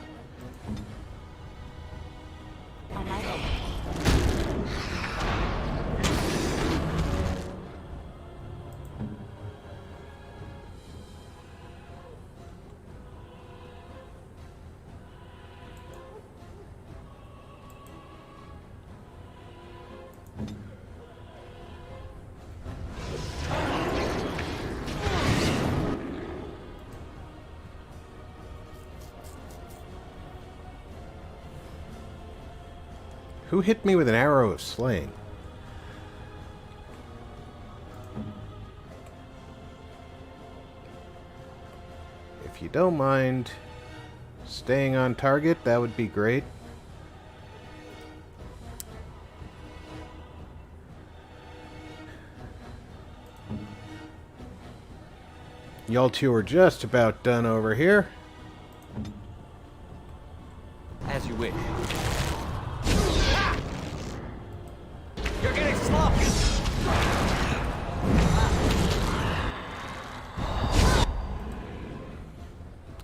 Who hit me with an arrow of slaying? If you don't mind staying on target, that would be great. Y'all two are just about done over here. As you wish. You're getting sloppy!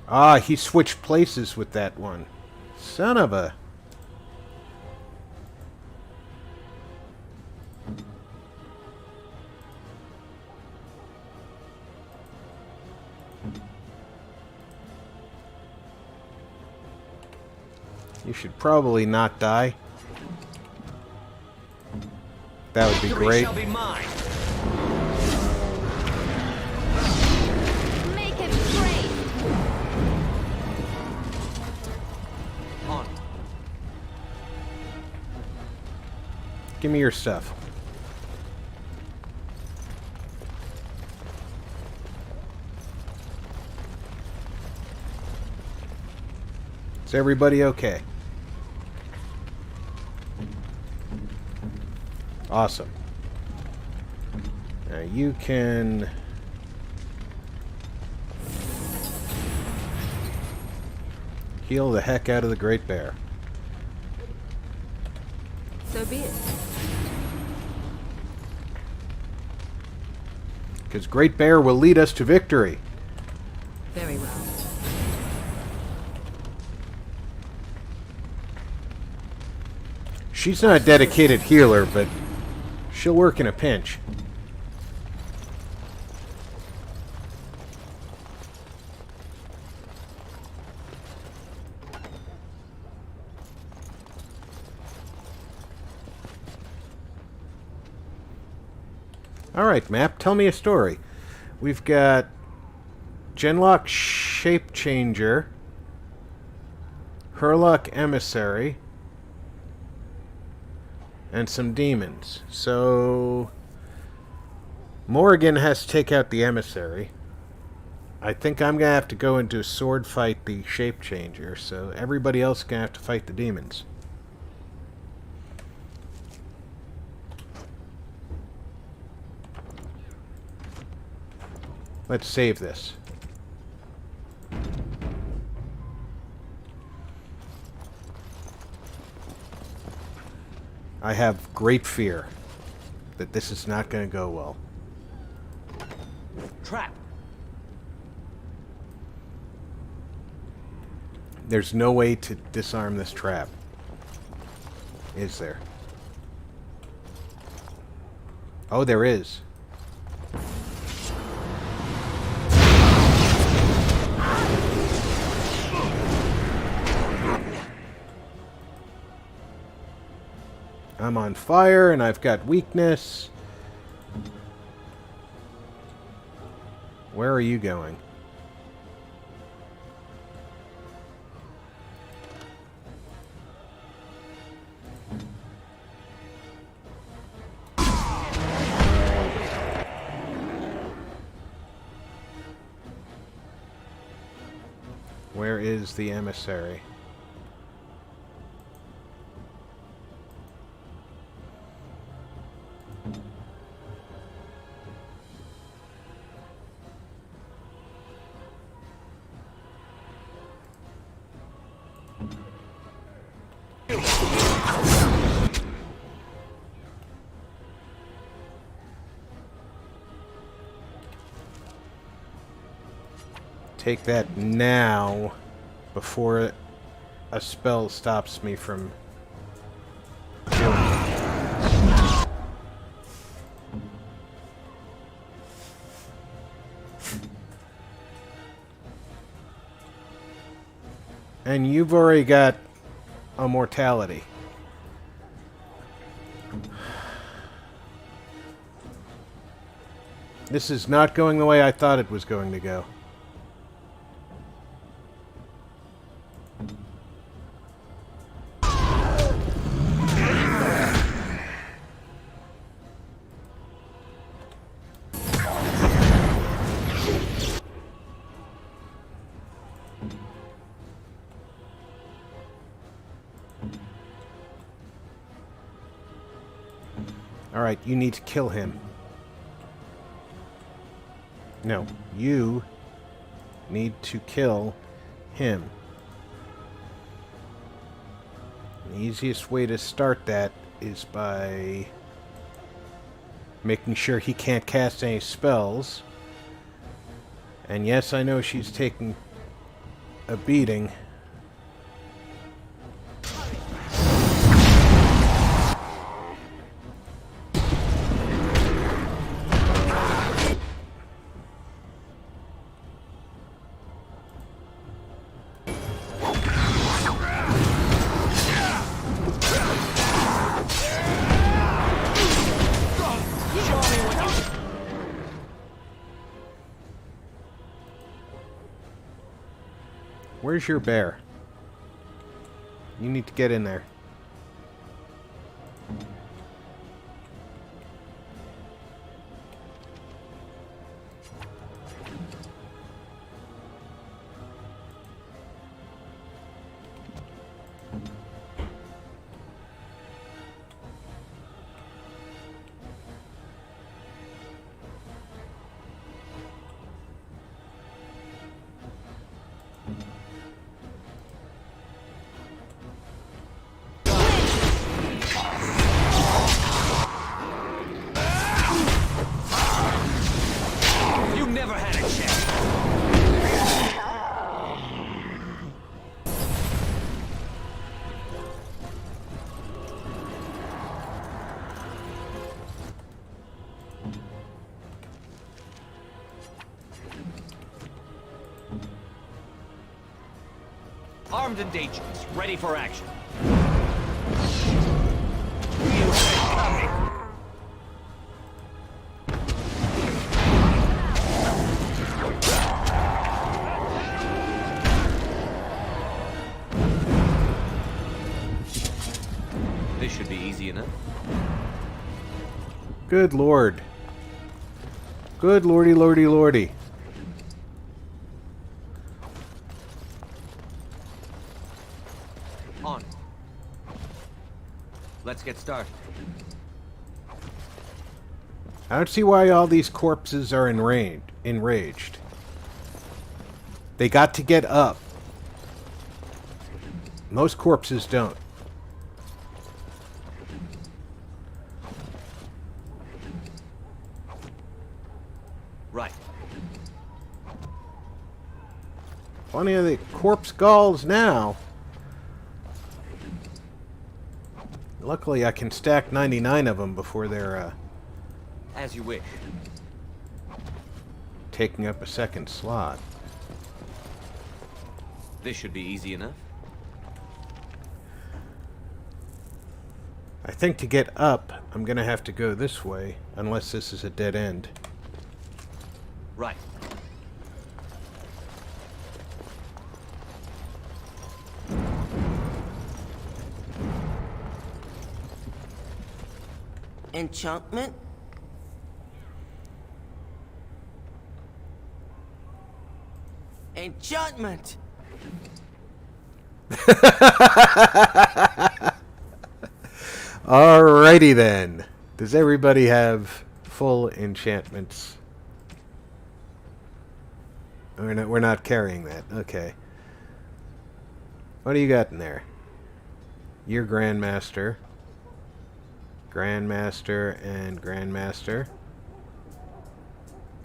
Ah, he switched places with that one. Son of a... You should probably not die. That would be great. Shall be mine. Make him brave. On. Give me your stuff. Is everybody okay? Awesome. Now you can... heal the heck out of the Great Bear. So be it. Because Great Bear will lead us to victory. Very well. She's not a dedicated healer, but she'll work in a pinch. Alright, map, tell me a story. We've got Genlock Shape Changer, Herlock Emissary, and some demons. So Morrigan has to take out the emissary. I think I'm going to have to go into a sword fight the shape changer, so everybody else is going to have to fight the demons. Let's save this. I have great fear that this is not going to go well. Trap. There's no way to disarm this trap. Is there? Oh, there is. I'm on fire and I've got weakness. Where are you going? Where is the emissary? Take that now, before a spell stops me from killing you. And you've already got a mortality. This is not going the way I thought it was going to go. Alright, you need to kill him. No, you need to kill him. The easiest way to start that is by making sure he can't cast any spells. And yes, I know she's taking a beating. Where's your bear? You need to get in there. Armed and dangerous, ready for action. This should be easy enough. Good lord. Good lordy, lordy, lordy. On. Let's get started. I don't see why all these corpses are enraged. They got to get up. Most corpses don't. Right. Plenty of the corpse galls now. Luckily, I can stack 99 of them before they're As you wish. taking up a second slot. This should be easy enough. I think to get up, I'm going to have to go this way, unless this is a dead end. Right. Enchantment? Enchantment! Alrighty then. Does everybody have full enchantments? We're not carrying that. Okay. What do you got in there? Your Grandmaster. Grandmaster and Grandmaster.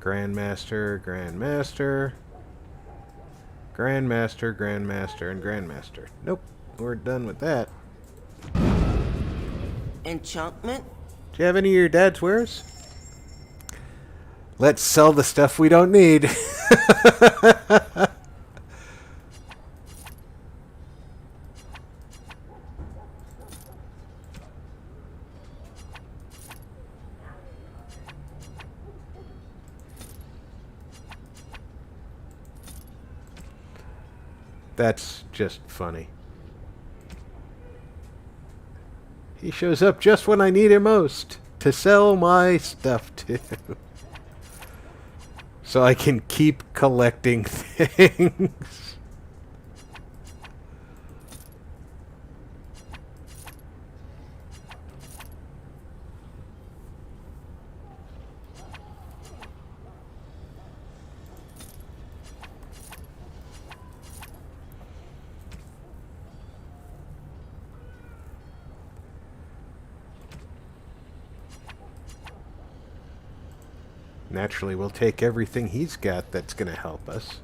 Grandmaster, Grandmaster. Grandmaster, Grandmaster, and Grandmaster. Nope. We're done with that. Enchantment? Do you have any of your dad's wares? Let's sell the stuff we don't need. That's just funny. He shows up just when I need him most to sell my stuff to. So I can keep collecting things. Naturally, we'll take everything he's got that's going to help us.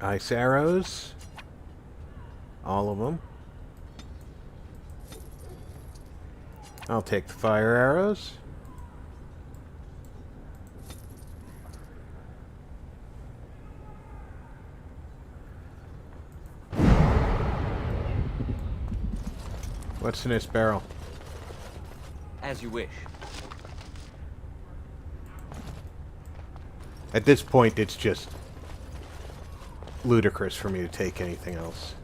Ice arrows. All of them. I'll take the fire arrows. What's in this barrel? As you wish. At this point, it's just ludicrous for me to take anything else.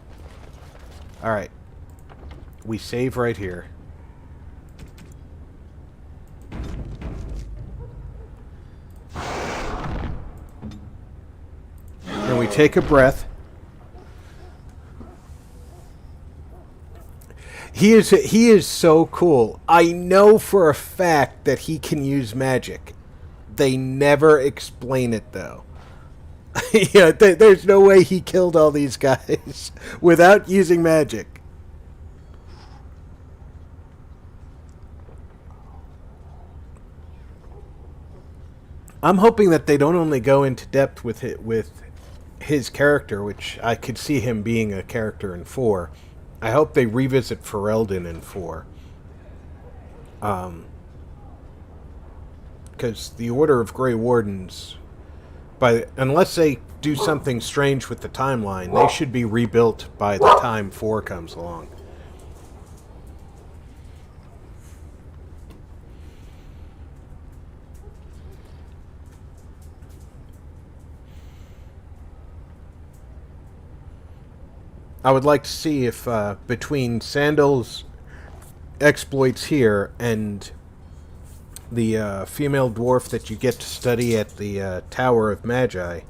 Alright. We save right here. And we take a breath. He is so cool. I know for a fact that he can use magic. They never explain it though. Yeah, there's no way he killed all these guys without using magic. I'm hoping that they don't only go into depth with his character, which I could see him being a character in 4. I hope they revisit Ferelden in 4. Because the Order of Grey Wardens, unless they do something strange with the timeline, they should be rebuilt by the time 4 comes along. I would like to see if between Sandal's exploits here and the female dwarf that you get to study at the Tower of Magi,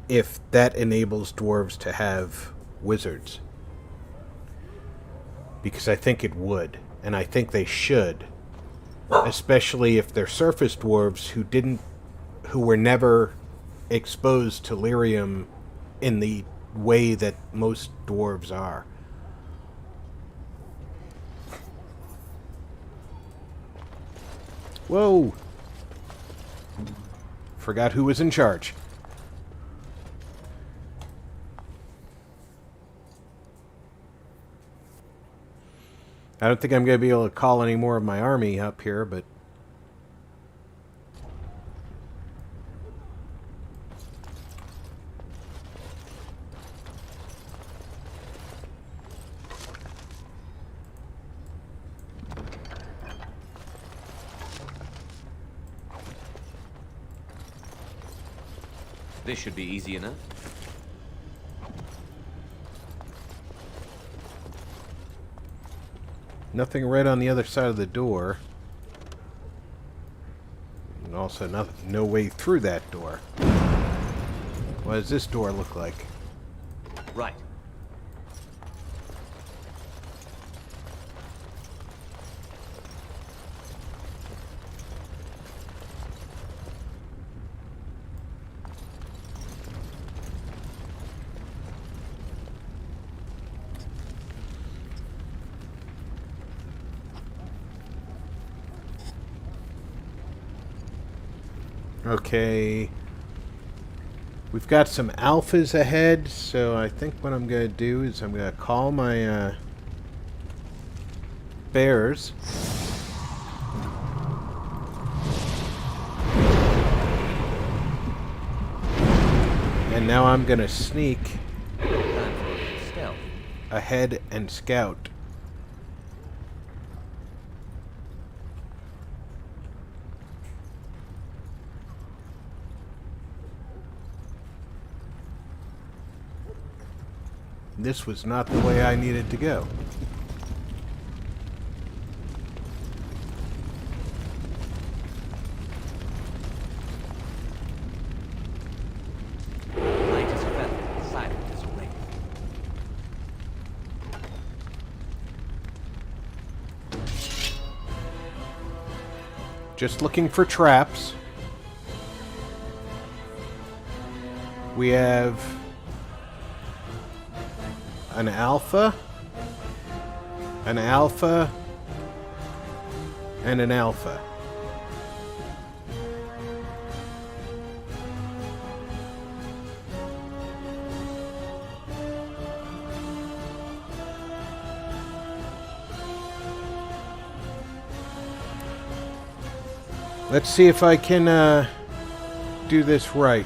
if that enables dwarves to have wizards. Because I think it would, and I think they should. Especially if they're surface dwarves who were never exposed to lyrium in the way that most dwarves are. Whoa! Forgot who was in charge. I don't think I'm going to be able to call any more of my army up here, but... This should be easy enough. Nothing red on the other side of the door. And also no way through that door. What does this door look like? Right. Okay. We've got some alphas ahead, so I think what I'm going to do is I'm going to call my bears. And now I'm going to sneak ahead and scout. This was not the way I needed to go. Light as a feather, silent as a wave. Just looking for traps. We have an alpha, and an alpha. Let's see if I can do this right.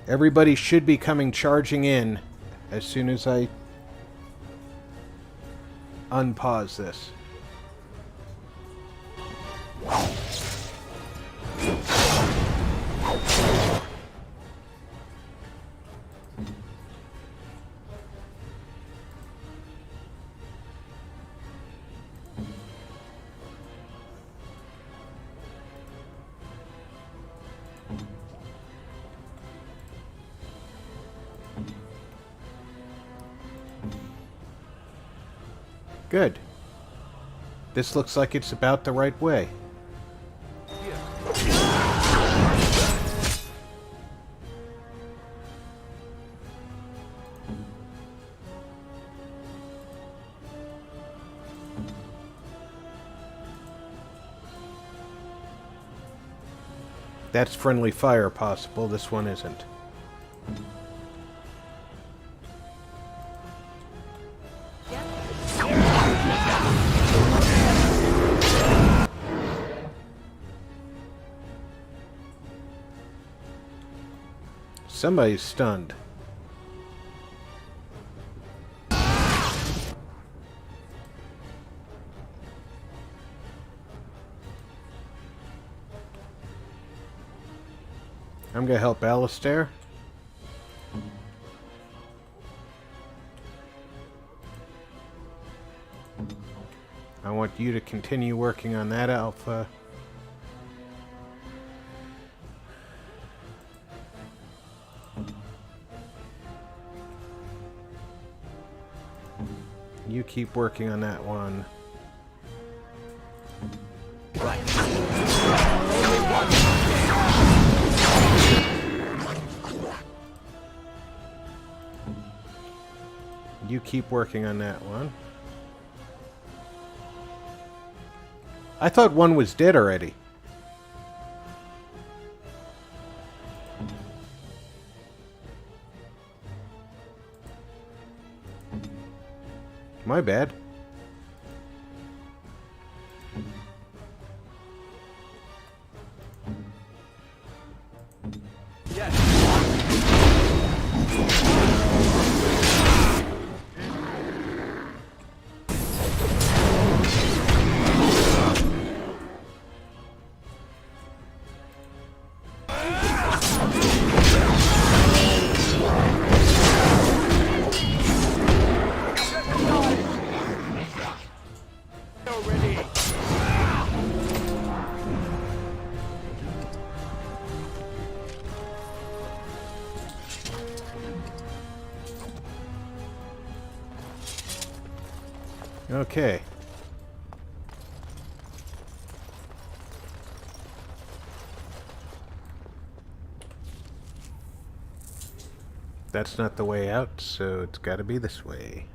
Everybody should be coming charging in as soon as I unpause this. Good. This looks like it's about the right way. That's friendly fire possible. This one isn't. Somebody's stunned. I'm gonna help Alistair. I want you to continue working on that alpha. You keep working on that one. You keep working on that one. I thought one was dead already. My bad. Okay. That's not the way out, so it's got to be this way.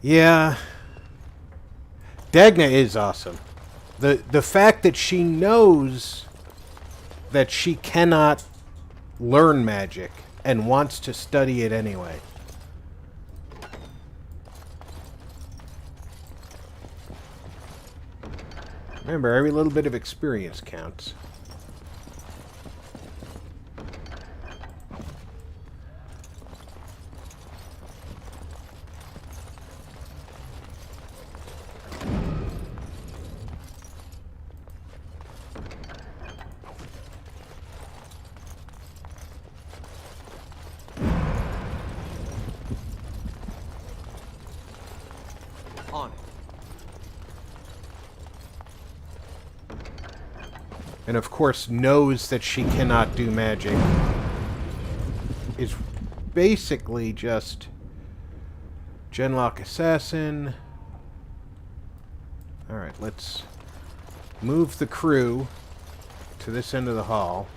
Yeah. Dagna is awesome. The fact that she knows that she cannot learn magic and wants to study it anyway. Remember, every little bit of experience counts. On it. And of course knows that she cannot do magic. Is basically just Genlock Assassin. Alright, let's move the crew to this end of the hall.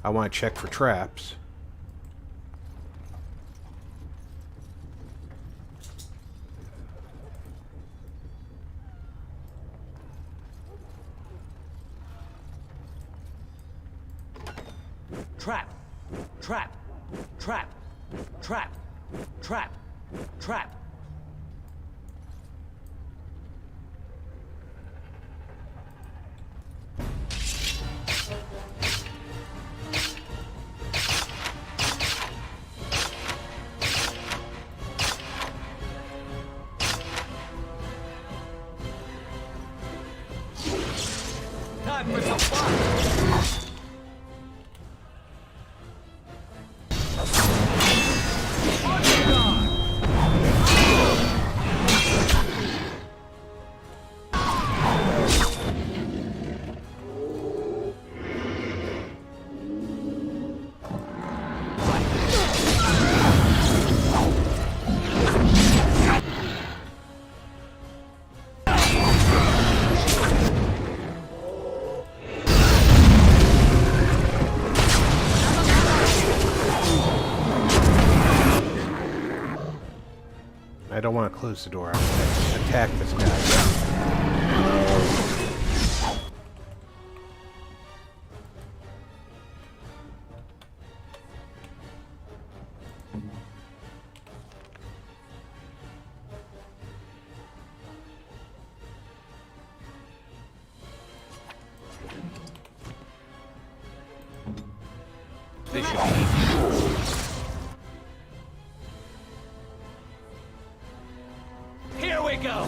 I want to check for traps. Trap! Trap! Trap! Trap! Trap! Trap! Time for some fun! I don't want to close the door. I want to attack this guy. This should be easy. Here we go!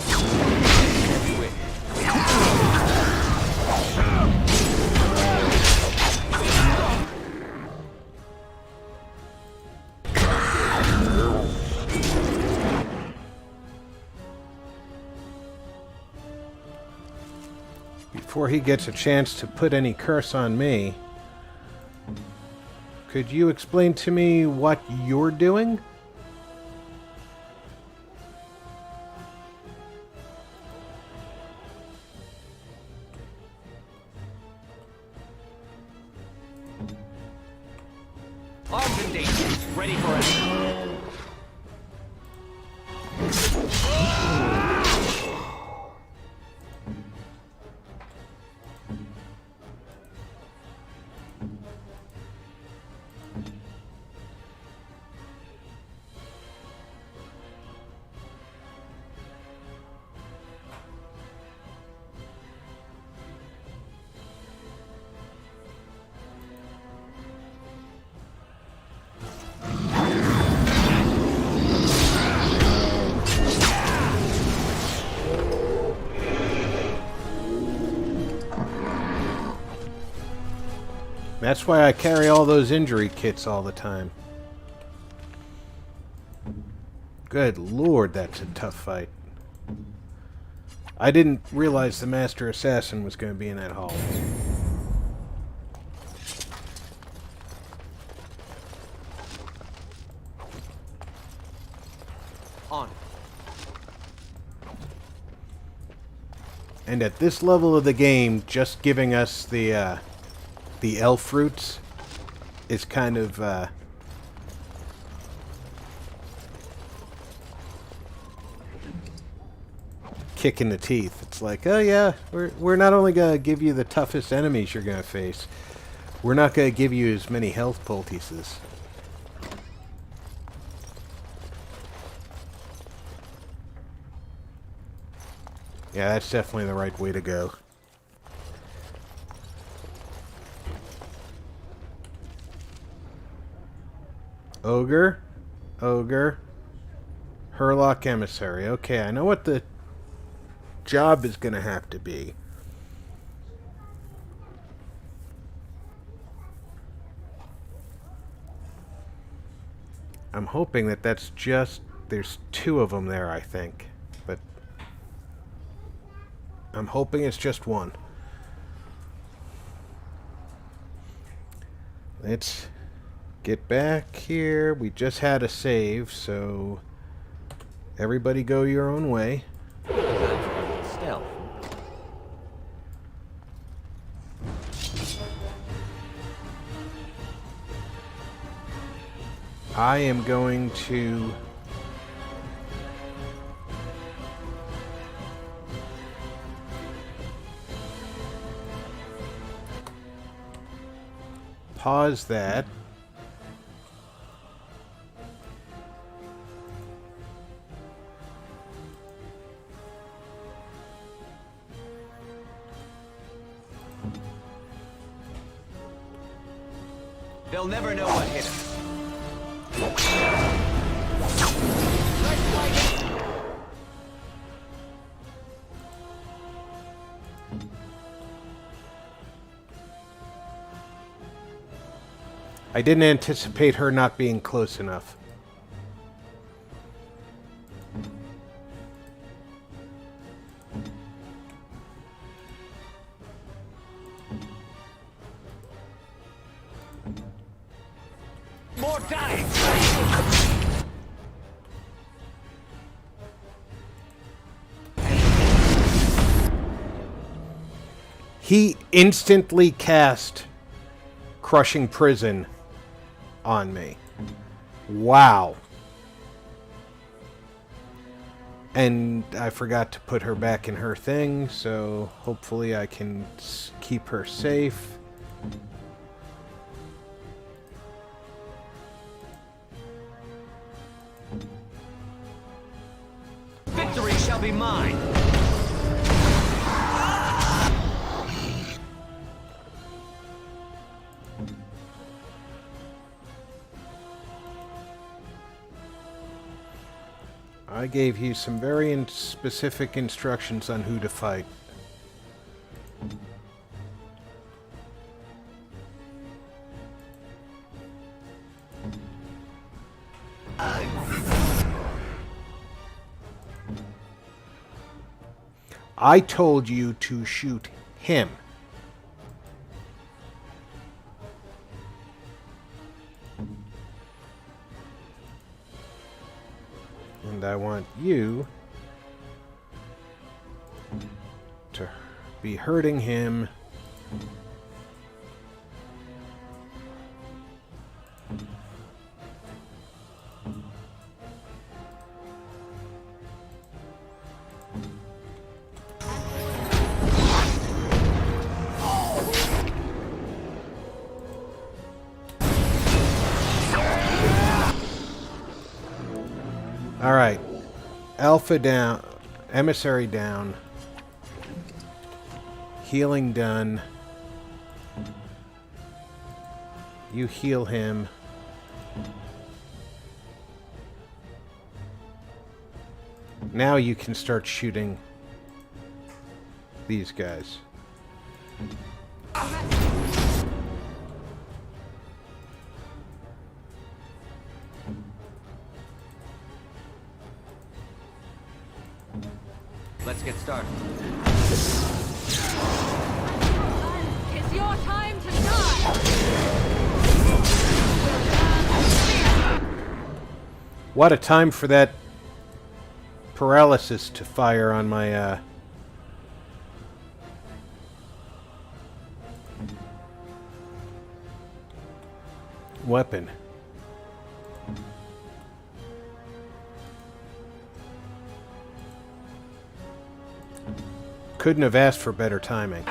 Before he gets a chance to put any curse on me, could you explain to me what you're doing? Armed and dangerous, ready for action. That's why I carry all those injury kits all the time. Good lord, that's a tough fight. I didn't realize the Master Assassin was going to be in that hall. On. And at this level of the game, just giving us the elf fruits is kind of kick in the teeth. It's like, oh yeah, we're not only gonna give you the toughest enemies you're gonna face, we're not gonna give you as many health poultices. Yeah, that's definitely the right way to go. Ogre, Ogre, Hurlock Emissary. Okay, I know what the job is going to have to be. I'm hoping that that's just... There's 2 of them there, I think. But I'm hoping it's just one. Let's get back here. We just had a save, so everybody go your own way. Stealth. I am going to pause that. They'll never know what hit us. I didn't anticipate her not being close enough. More dying! He instantly cast Crushing Prison on me. Wow. And I forgot to put her back in her thing, so hopefully I can keep her safe. Victory shall be mine! I gave you some very specific instructions on who to fight. I told you to shoot him. And I want you to be hurting him. All right, Alpha down, Emissary down, healing done. You heal him. Now you can start shooting these guys. Let's get started. It's your time to die! What a time for that paralysis to fire on my weapon. Couldn't have asked for better timing.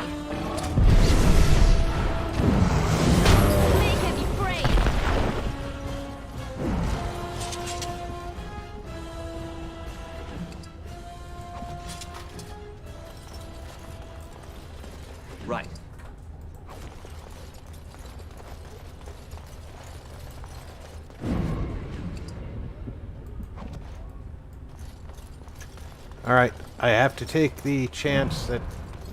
Right. All right, I have to take the chance that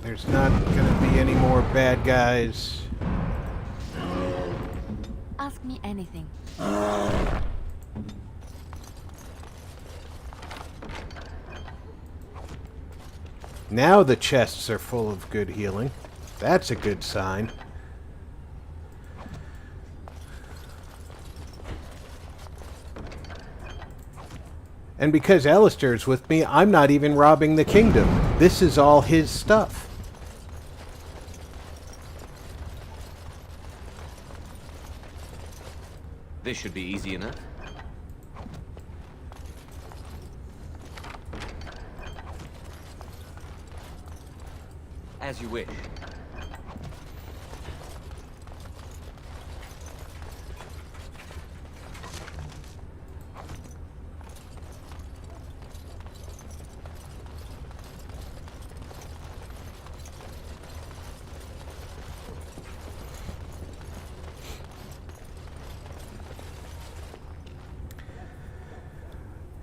there's not going to be any more bad guys. Ask me anything. Now the chests are full of good healing. That's a good sign. And because Alistair's with me, I'm not even robbing the kingdom. This is all his stuff. This should be easy enough. As you wish.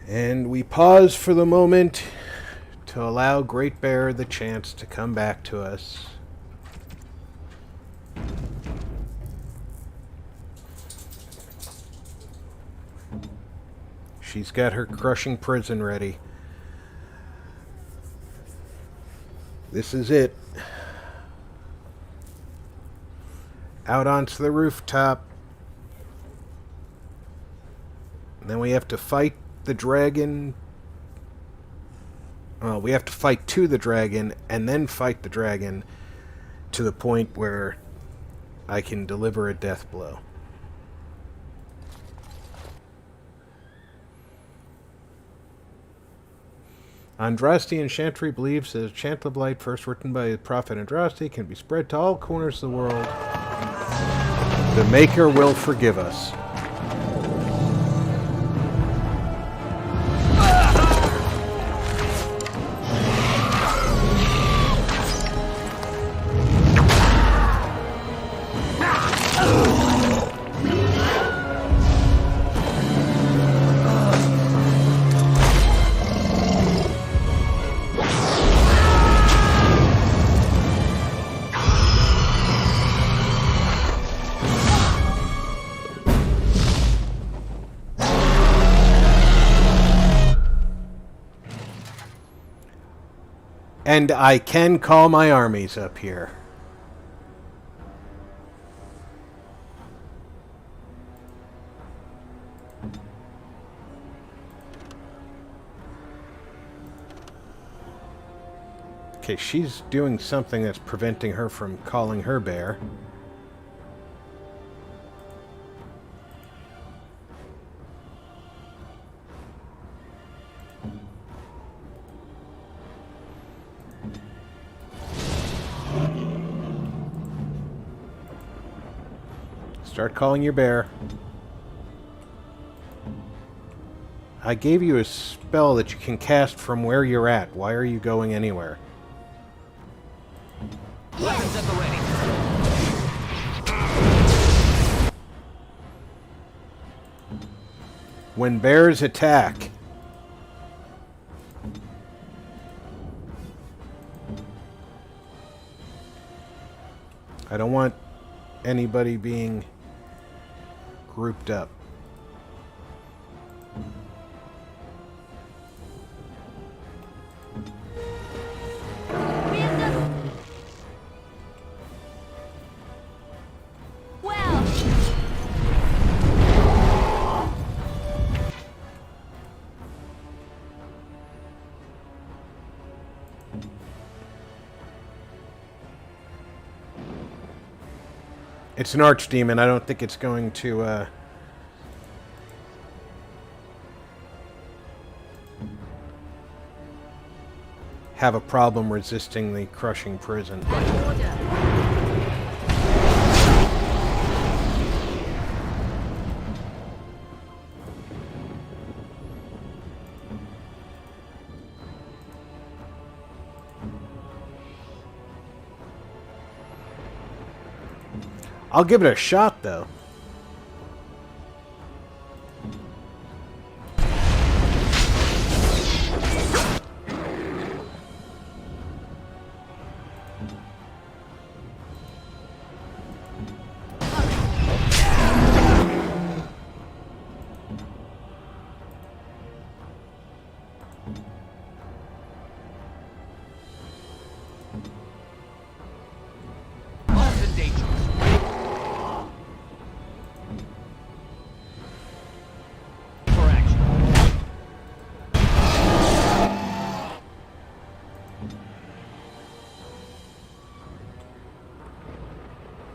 And we pause for the moment to allow Great Bear the chance to come back to us. She's got her crushing prison ready. This is it. Out onto the rooftop. And then we have to fight the dragon. Well, we have to fight to the dragon and then fight the dragon to the point where I can deliver a death blow. Andraste and Chantry believes that a chant of light first written by the prophet Andraste can be spread to all corners of the world. The Maker will forgive us. And I can call my armies up here. Okay, she's doing something that's preventing her from calling her bear. Start calling your bear. I gave you a spell that you can cast from where you're at. Why are you going anywhere? Weapons at the ready. When bears attack, I don't want anybody being grouped up. It's an archdemon. I don't think it's going to have a problem resisting the crushing prison. I'll give it a shot, though.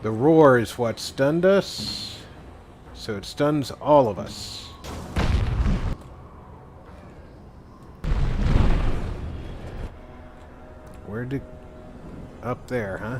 The roar is what stunned us, so it stuns all of us. Where did... up there, huh?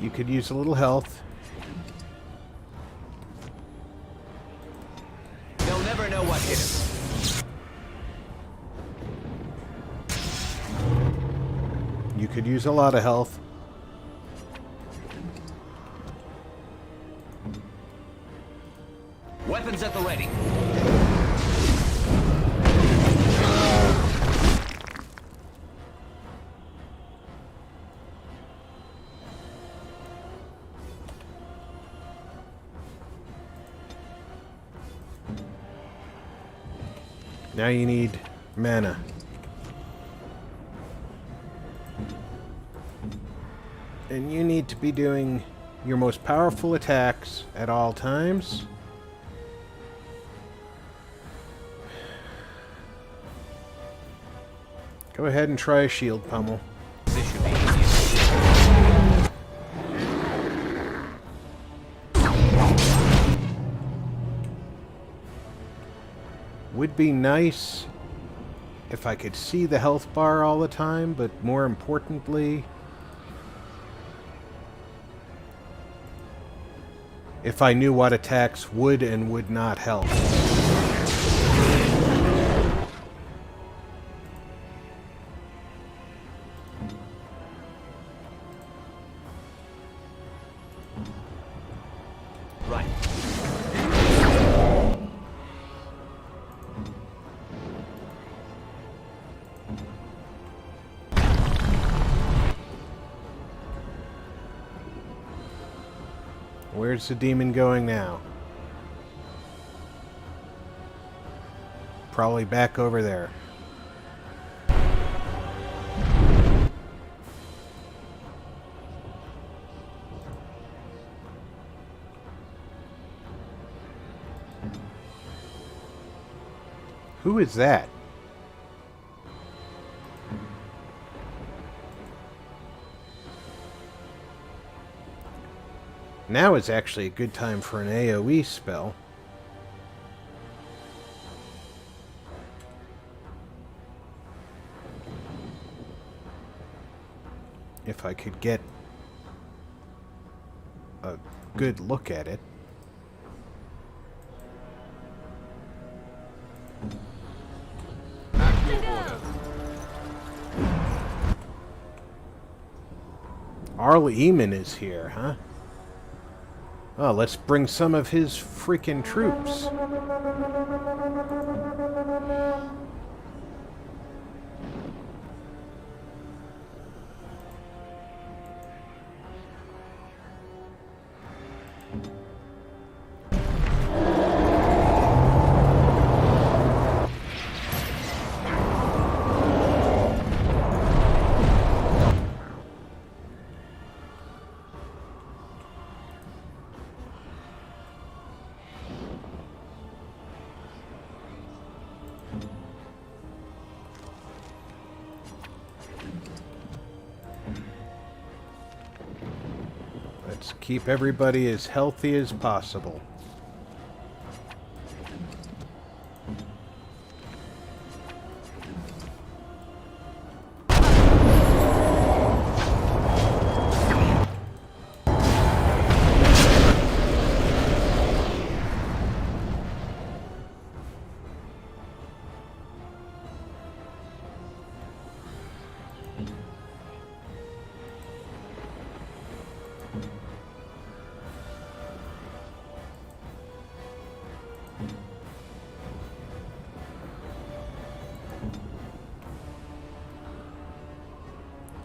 You could use a little health. They'll never know what hit him. You could use a lot of health. Weapons at the ready. Now you need mana. And you need to be doing your most powerful attacks at all times. Go ahead and try a shield pummel. This should be easy. Would be nice if I could see the health bar all the time, but more importantly, if I knew what attacks would and would not help. Where's the demon going now? Probably back over there. Who is that? Now is actually a good time for an AoE spell. If I could get a good look at it. Arl Eamon is here, huh? Oh, let's bring some of his freaking troops. Let's keep everybody as healthy as possible.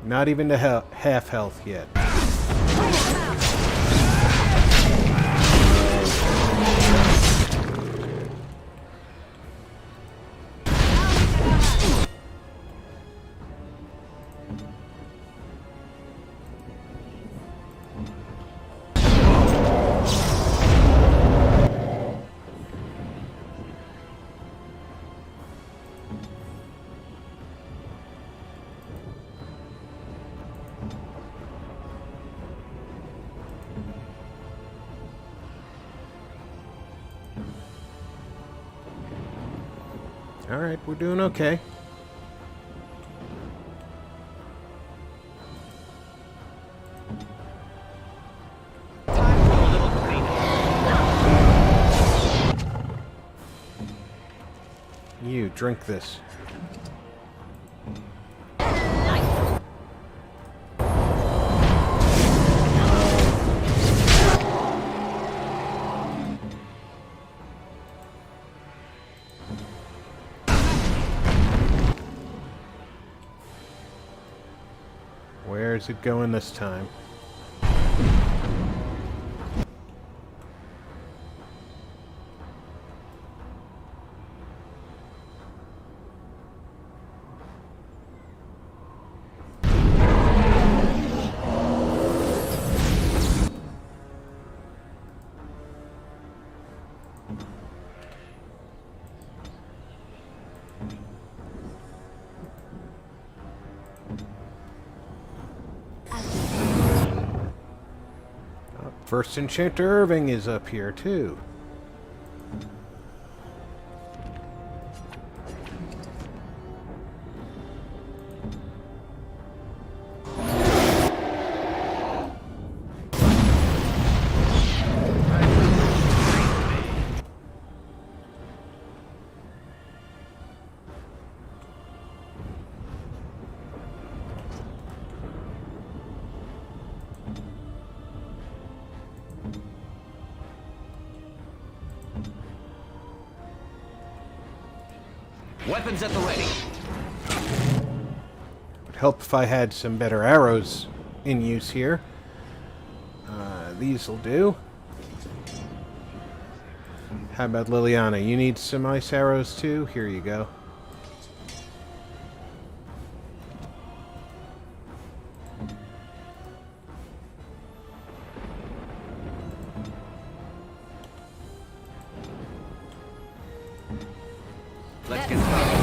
Not even to half health yet. Alright, we're doing okay. You, drink this. Where's it going this time? First Enchanter Irving is up here, too. Weapons at the ready. Would help if I had some better arrows in use here. These'll do. How about Liliana? You need some ice arrows too? Here you go. Let's get started.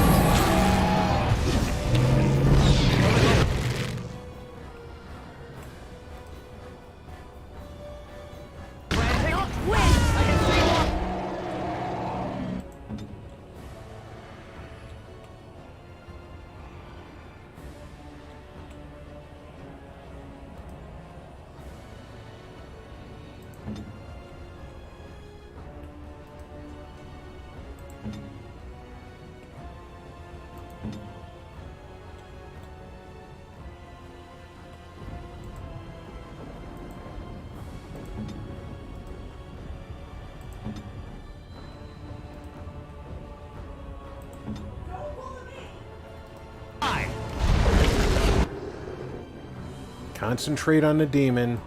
Concentrate on the demon.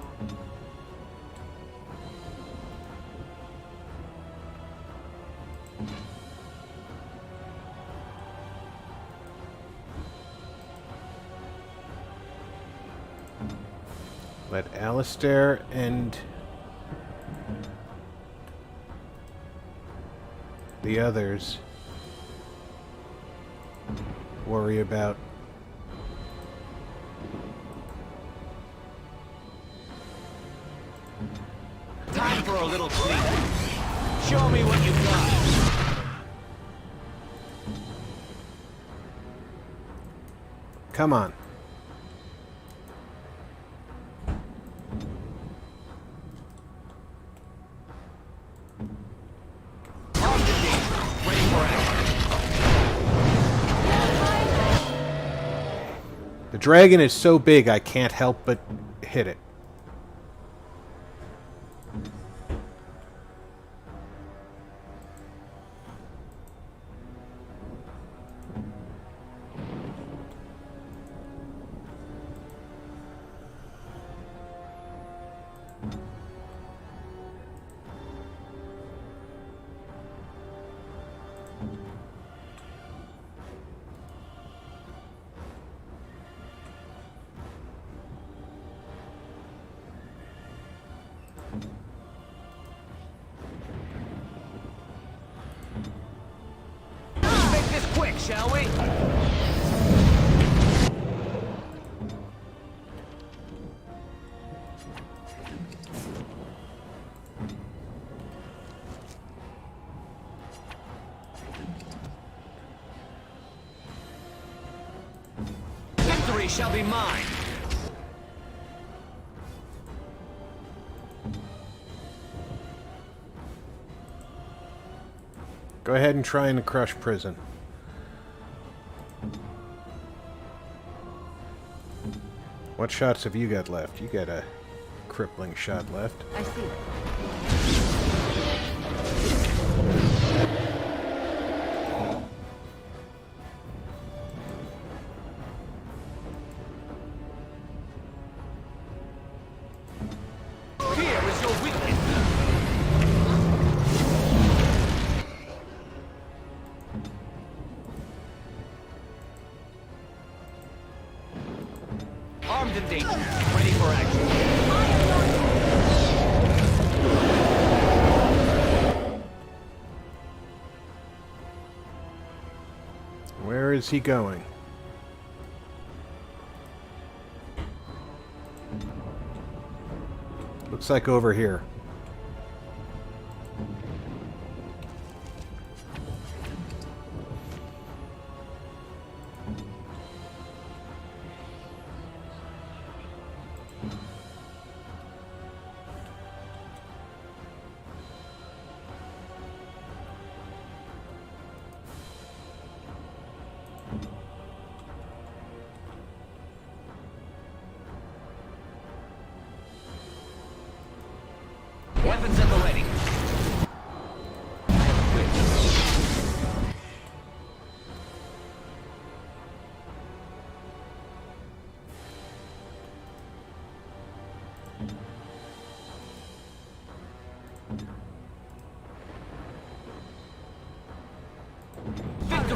Let Alistair and the others worry about Time for a little cleanup. Show me what you've got. Come on. Ready for action. The dragon is so big I can't help but hit it. Let's make this quick, shall we? Victory shall be mine. Go ahead and try and crush prison. What shots have you got left? You got a crippling shot left. I see. Here is your weakness. Armed and dangerous. Ready for action. Where is he going? Looks like over here. Weapons at the ready.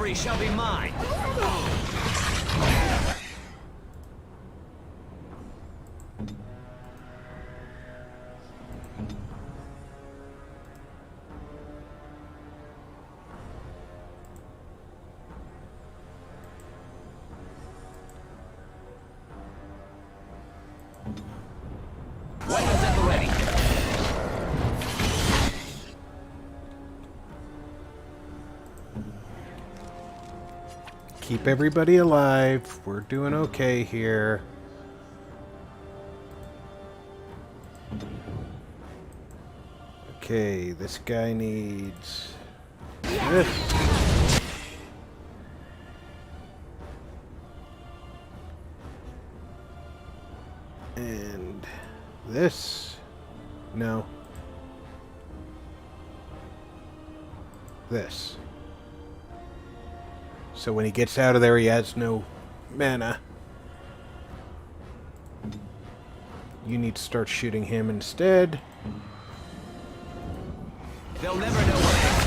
glory shall be mine. Weapons at the ready. Keep everybody alive. We're doing okay here. Okay, this guy needs this. And this. No. This. So when he gets out of there, he has no mana. You need to start shooting him instead. They'll never know what I am.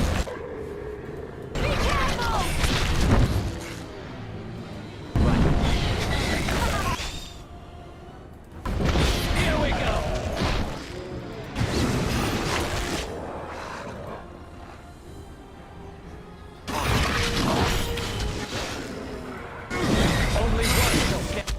Here we go. Only one shall stand.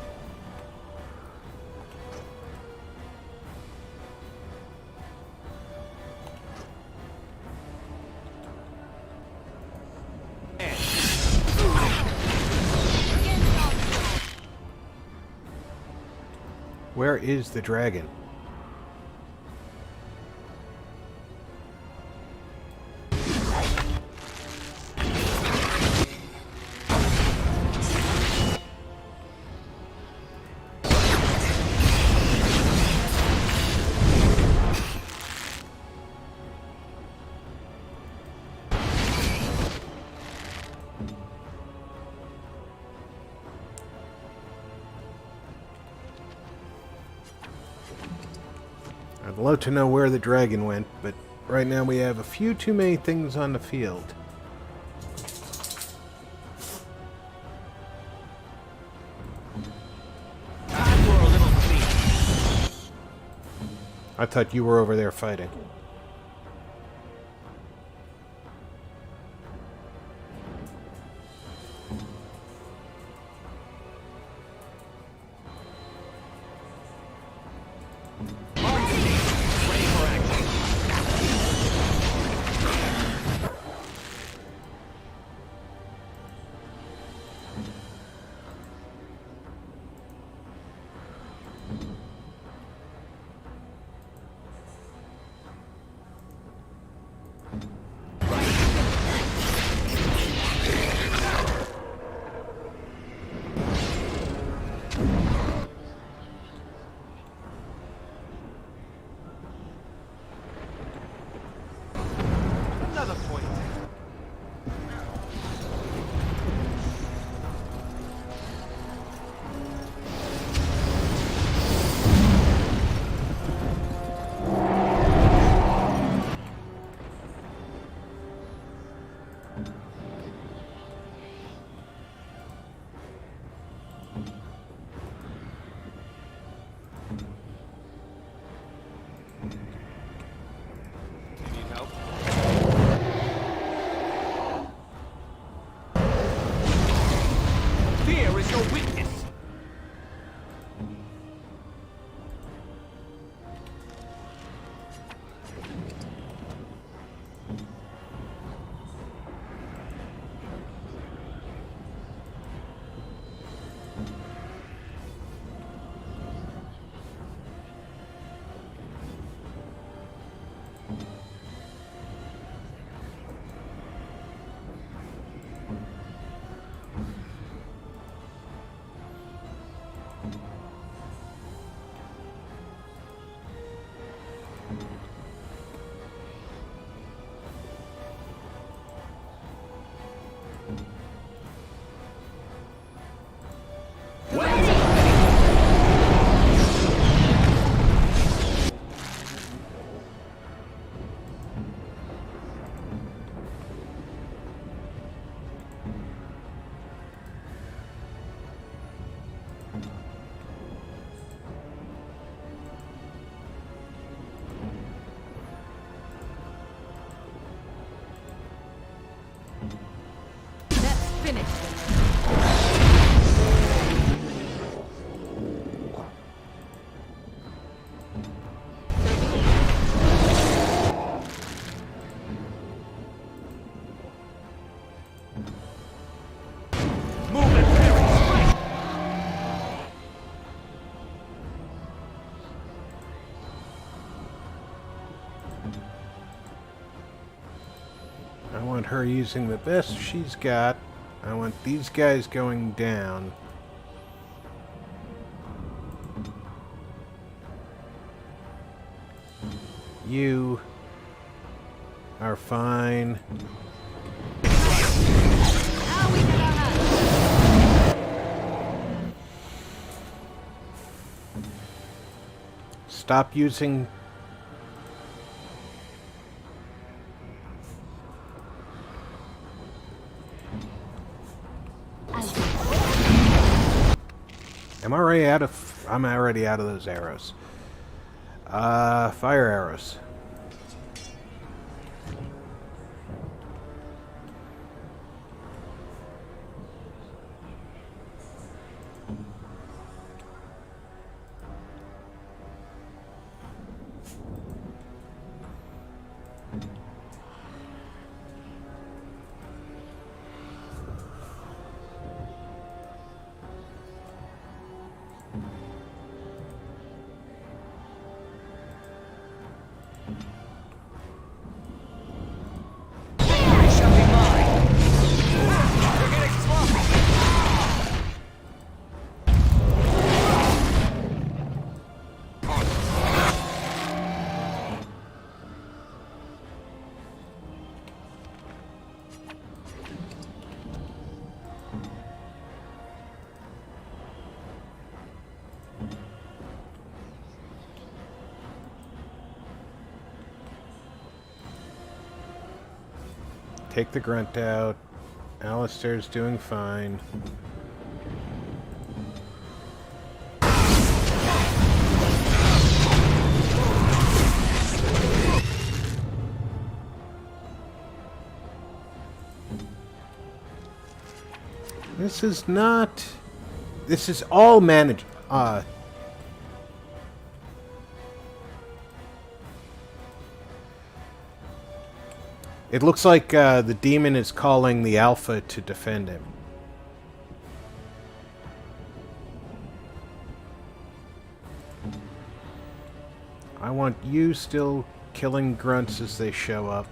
Where is the dragon? I'd love to know where the dragon went, but right now we have a few too many things on the field. I thought you were over there fighting. Another point. You need help? Fear is your weakness. finished. I want her using the best she's got. I want these guys going down. You are fine. Stop using... Am I already out of... I'm already out of those arrows. Fire arrows. Take the grunt out. Alistair's doing fine. This is not... This is all managed. It looks like the demon is calling the Alpha to defend him. I want you still killing grunts as they show up.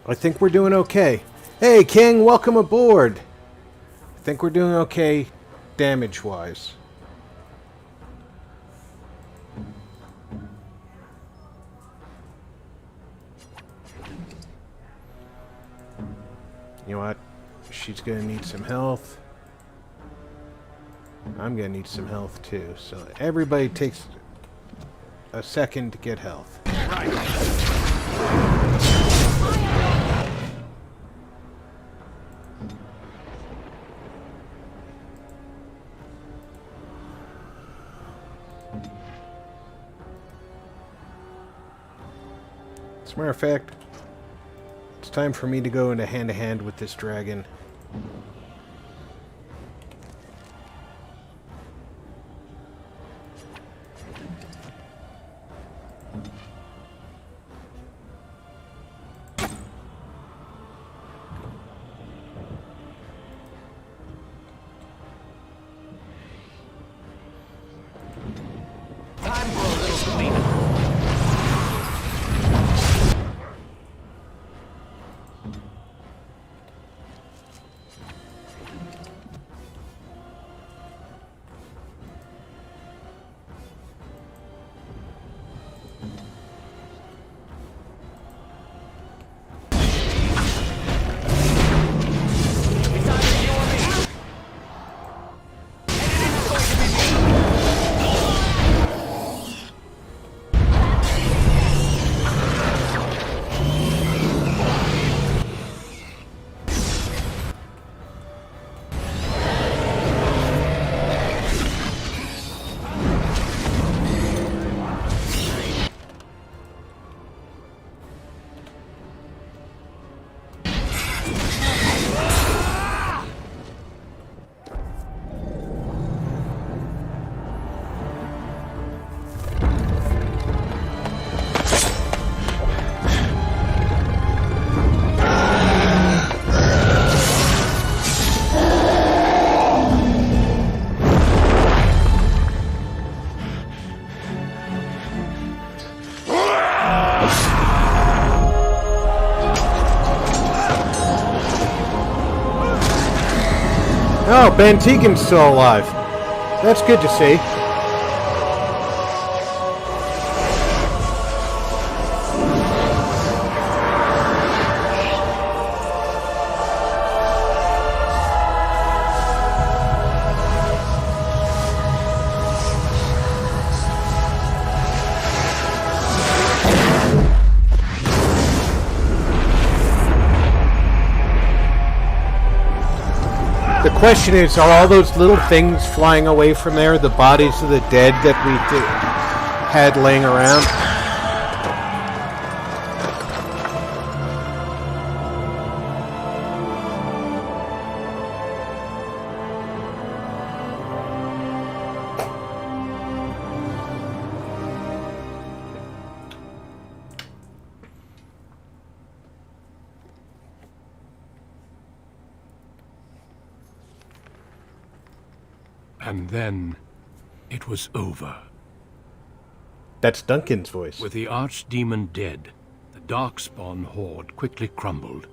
I think we're doing okay. Hey, King, welcome aboard. I think we're doing okay damage-wise. You know what? She's gonna need some health. I'm gonna need some health too. So everybody takes a second to get health. As a matter of fact, it's time for me to go into hand-to-hand with this dragon. Oh, Ben Tegan's still alive. That's good to see. The question is, are all those little things flying away from there the bodies of the dead that we had laying around? And then it was over. That's Duncan's voice. With the Archdemon dead, the Darkspawn horde quickly crumbled.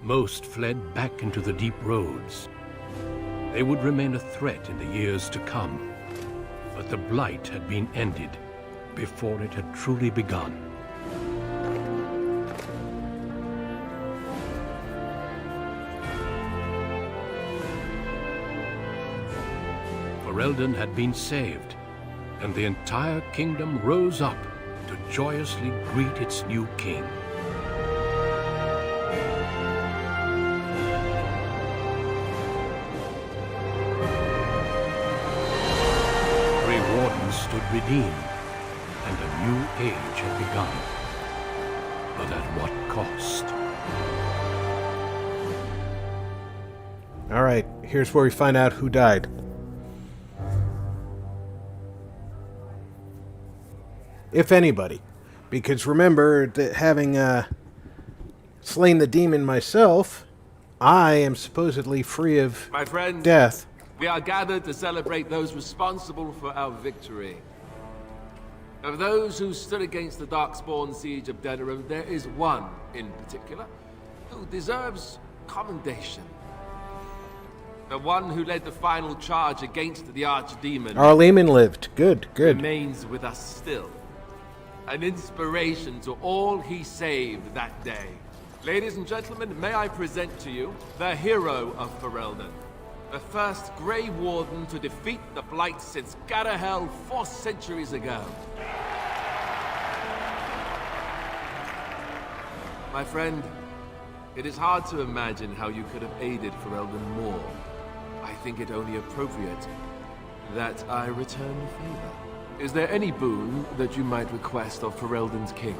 Most fled back into the deep roads. They would remain a threat in the years to come. But the Blight had been ended before it had truly begun. Ferelden had been saved, and the entire kingdom rose up to joyously greet its new king. Grey Wardens stood redeemed, and a new age had begun. But at what cost? All right, here's where we find out who died. If anybody. Because remember that having slain the demon myself, I am supposedly free of My friend, death. we are gathered to celebrate those responsible for our victory. Of those who stood against the Darkspawn siege of Denerim, there is one in particular who deserves commendation. The one who led the final charge against the Archdemon. Our Lehman lived. Good, good. Remains with us still. An inspiration to all he saved that day. Ladies and gentlemen, may I present to you the hero of Ferelden. The first Grey Warden to defeat the Blight since Garahel 4 centuries ago. My friend, it is hard to imagine how you could have aided Ferelden more. I think it only appropriate that I return the favor. Is there any boon that you might request of Ferelden's king?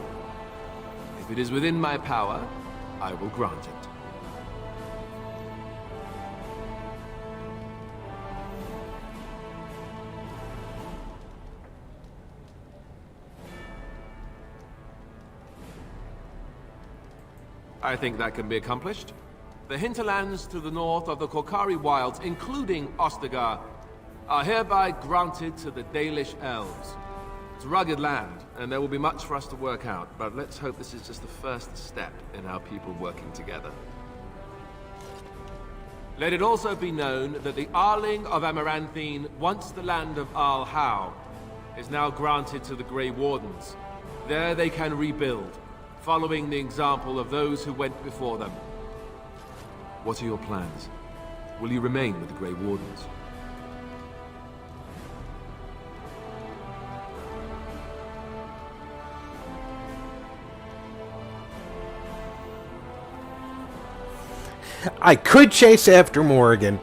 If it is within my power, I will grant it. I think that can be accomplished. The hinterlands to the north of the Korcari Wilds, including Ostagar, are hereby granted to the Dalish elves. It's rugged land, and there will be much for us to work out, but let's hope this is just the first step in our people working together. Let it also be known that the Arling of Amaranthine, once the land of Arl Howe, is now granted to the Grey Wardens. There they can rebuild, following the example of those who went before them. What are your plans? Will you remain with the Grey Wardens? I could chase after Morrigan.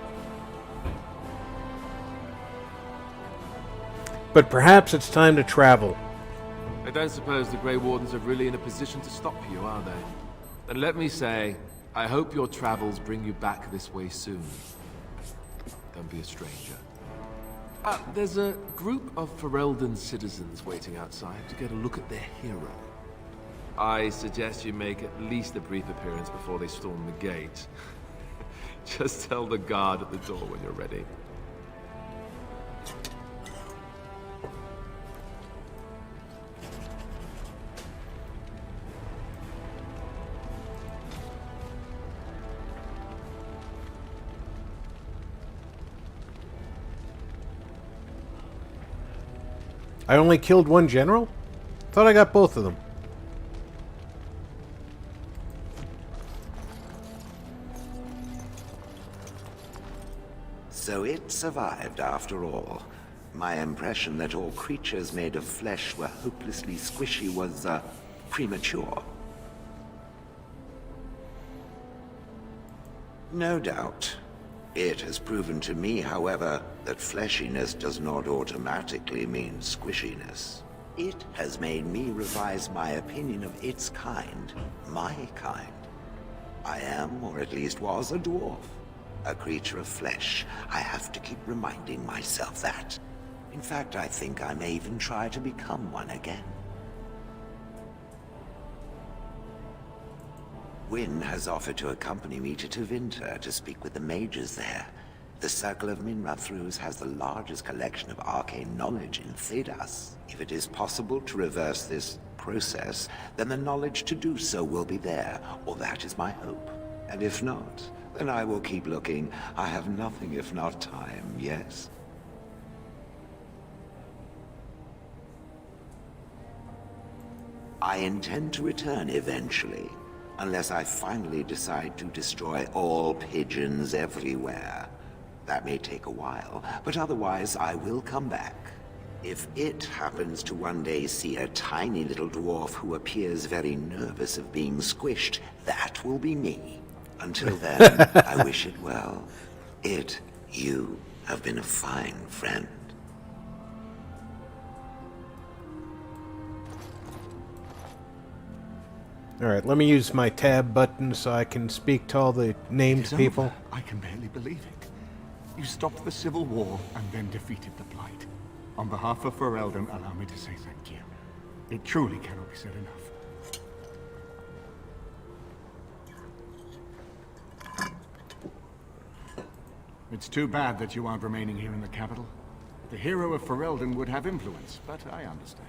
But perhaps it's time to travel. I don't suppose the Grey Wardens are really in a position to stop you, are they? Then let me say, I hope your travels bring you back this way soon. Don't be a stranger. There's a group of Ferelden citizens waiting outside to get a look at their hero. I suggest you make at least a brief appearance before they storm the gate. Just tell the guard at the door when you're ready. I only killed one general? Thought I got both of them. So it survived after all. My impression that all creatures made of flesh were hopelessly squishy was, premature. No doubt. It has proven to me, however, that fleshiness does not automatically mean squishiness. It has made me revise my opinion of its kind, my kind. I am, or at least was, a dwarf. A creature of flesh. I have to keep reminding myself that. In fact, I think I may even try to become one again. Wynne has offered to accompany me to Tevinter to speak with the mages there. The Circle of Minrathrus has the largest collection of arcane knowledge in Thedas. If it is possible to reverse this process, then the knowledge to do so will be there, or that is my hope. And if not, then I will keep looking. I have nothing if not time, yes? I intend to return eventually, unless I finally decide to destroy all pigeons everywhere. That may take a while, but otherwise I will come back. If it happens to one day see a tiny little dwarf who appears very nervous of being squished, that will be me. Until then, I wish it well. You have been a fine friend. Alright, let me use my tab button so I can speak to all the named people. Over. I can barely believe it. You stopped the Civil War and then defeated the Blight. On behalf of Ferelden, allow me to say thank you. It truly cannot be said enough. It's too bad that you aren't remaining here in the capital. The hero of Ferelden would have influence, but I understand.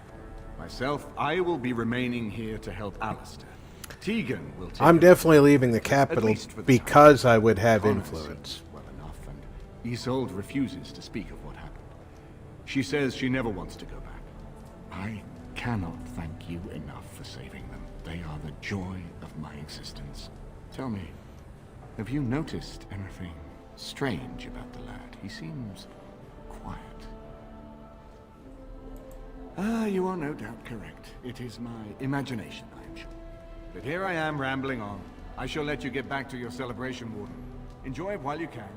Myself, I will be remaining here to help Alistair. Tegan will take I'm definitely leaving the capital the because I would have Connor influence. seems well enough, and Isolde refuses to speak of what happened. She says she never wants to go back. I cannot thank you enough for saving them. They are the joy of my existence. Tell me, have you noticed anything strange about the lad? He seems quiet. You are no doubt correct. It is my imagination, I am sure. But here I am rambling on. I shall let you get back to your celebration, Warden. Enjoy it while you can.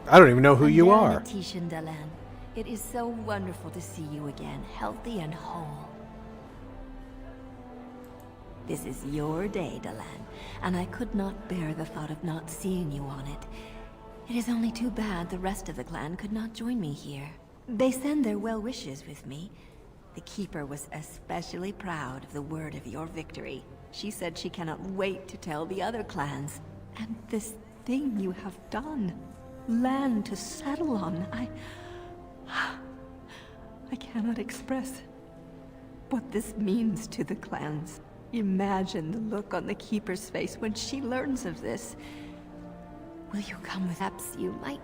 I don't even know who you are. Tishan Dalan. It is so wonderful to see you again, healthy and whole. This is your day, Dalan, and I could not bear the thought of not seeing you on it. It is only too bad the rest of the clan could not join me here. They send their well wishes with me. The Keeper was especially proud of the word of your victory. She said she cannot wait to tell the other clans. And this thing you have done. Land to settle on. I cannot express what this means to the clans. Imagine the look on the Keeper's face when she learns of this. Will you come with? Perhaps you might.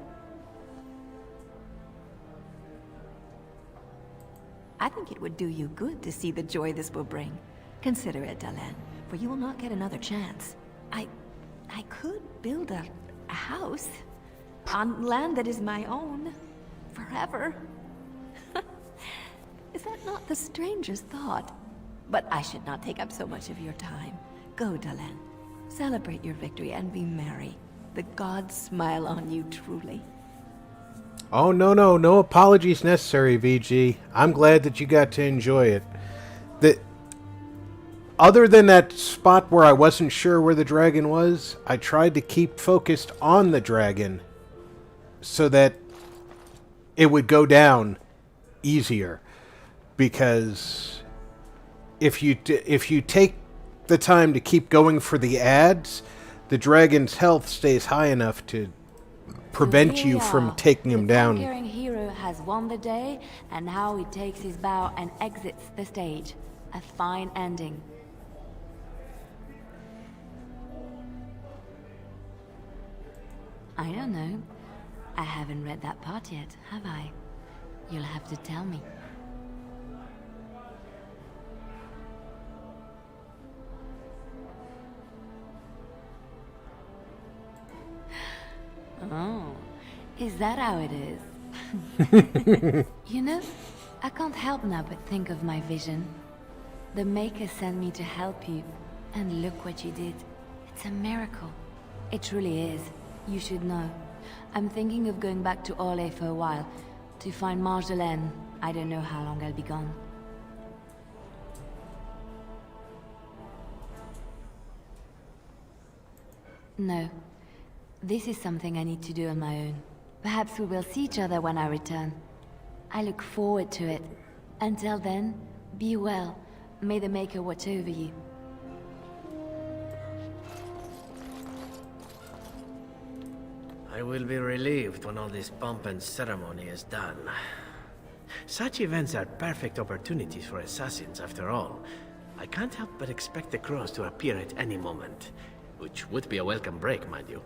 I think it would do you good to see the joy this will bring. Consider it, Dalan, for you will not get another chance. I could build a house on land that is my own forever. Is that not the strangest thought? But I should not take up so much of your time. Go, Dalan. Celebrate your victory and be merry. The gods smile on you truly. Oh, no apologies necessary, VG. I'm glad that you got to enjoy it. Other than that spot where I wasn't sure where the dragon was, I tried to keep focused on the dragon so that it would go down easier. Because if you take the time to keep going for the ads, the dragon's health stays high enough to prevent you from taking him down. The conquering hero has won the day, and now he takes his bow and exits the stage. A fine ending. I don't know. I haven't read that part yet, have I? You'll have to tell me. Oh, is that how it is? You know, I can't help now but think of my vision. The Maker sent me to help you, and look what you did. It's a miracle. It truly is. You should know. I'm thinking of going back to Orlais for a while, to find Marjolaine. I don't know how long I'll be gone. No. This is something I need to do on my own. Perhaps we will see each other when I return. I look forward to it. Until then, be well. May the Maker watch over you. I will be relieved when all this pomp and ceremony is done. Such events are perfect opportunities for assassins, after all. I can't help but expect the crows to appear at any moment, which would be a welcome break, mind you.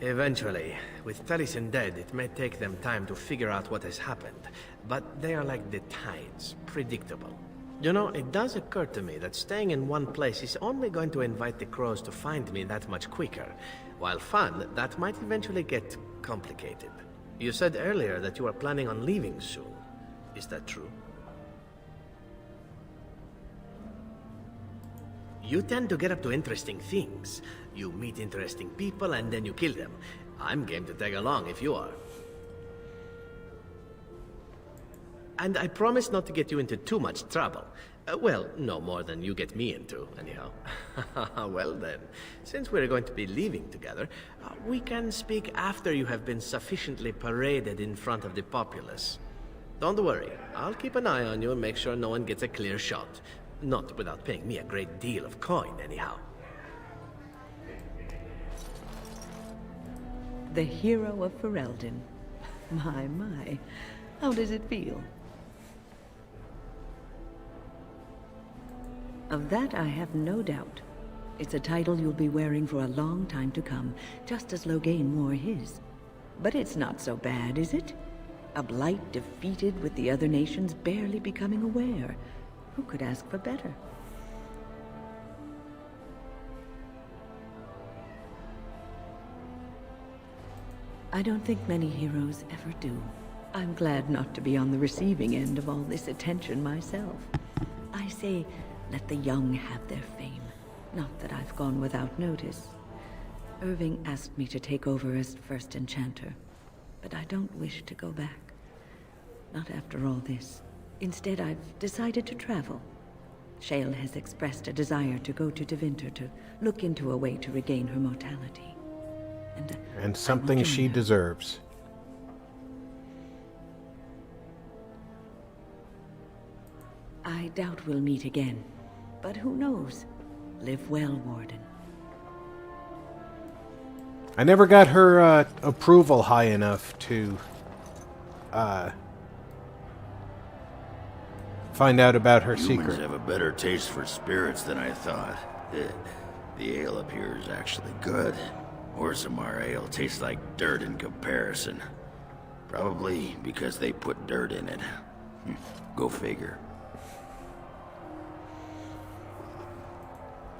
Eventually, with Taliesin dead, it may take them time to figure out what has happened, but they are like the tides, predictable. You know, it does occur to me that staying in one place is only going to invite the crows to find me that much quicker. While fun, that might eventually get complicated. You said earlier that you are planning on leaving soon. Is that true? You tend to get up to interesting things. You meet interesting people and then you kill them. I'm game to tag along if you are. And I promise not to get you into too much trouble. Well, no more than you get me into, anyhow. Well then, since we're going to be leaving together, we can speak after you have been sufficiently paraded in front of the populace. Don't worry, I'll keep an eye on you and make sure no one gets a clear shot. Not without paying me a great deal of coin, anyhow. The hero of Ferelden. My. How does it feel? Of that I have no doubt. It's a title you'll be wearing for a long time to come, just as Loghain wore his. But it's not so bad, is it? A blight defeated with the other nations barely becoming aware. Who could ask for better? I don't think many heroes ever do. I'm glad not to be on the receiving end of all this attention myself. I say, let the young have their fame. Not that I've gone without notice. Irving asked me to take over as first enchanter, but I don't wish to go back. Not after all this. Instead, I've decided to travel. Shale has expressed a desire to go to Tevinter to look into a way to regain her mortality. And something she deserves. I doubt we'll meet again, but who knows? Live well, Warden. I never got her approval high enough to find out about her Humans secret. have a better taste for spirits than I thought. The ale up here is actually good. Orzammar ale tastes like dirt in comparison. Probably because they put dirt in it. Go figure.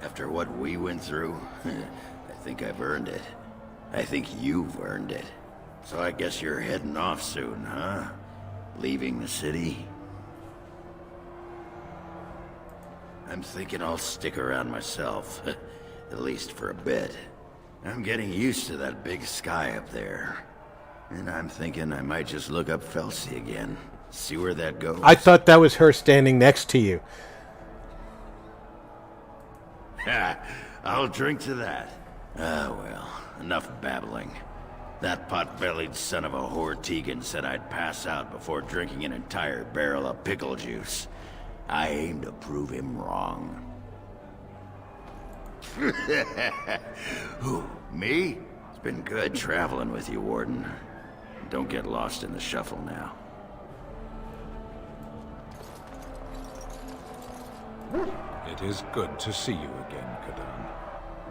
After what we went through, I think I've earned it. I think you've earned it. So I guess you're heading off soon, huh? Leaving the city? I'm thinking I'll stick around myself. At least for a bit. I'm getting used to that big sky up there. And I'm thinking I might just look up Felsi again. See where that goes. I thought that was her standing next to you. I'll drink to that. Ah, well, enough babbling. That pot-bellied son of a whore Tegan said I'd pass out before drinking an entire barrel of pickle juice. I aim to prove him wrong. Who, me? It's been good traveling with you, Warden. Don't get lost in the shuffle now. It is good to see you again, Kadan.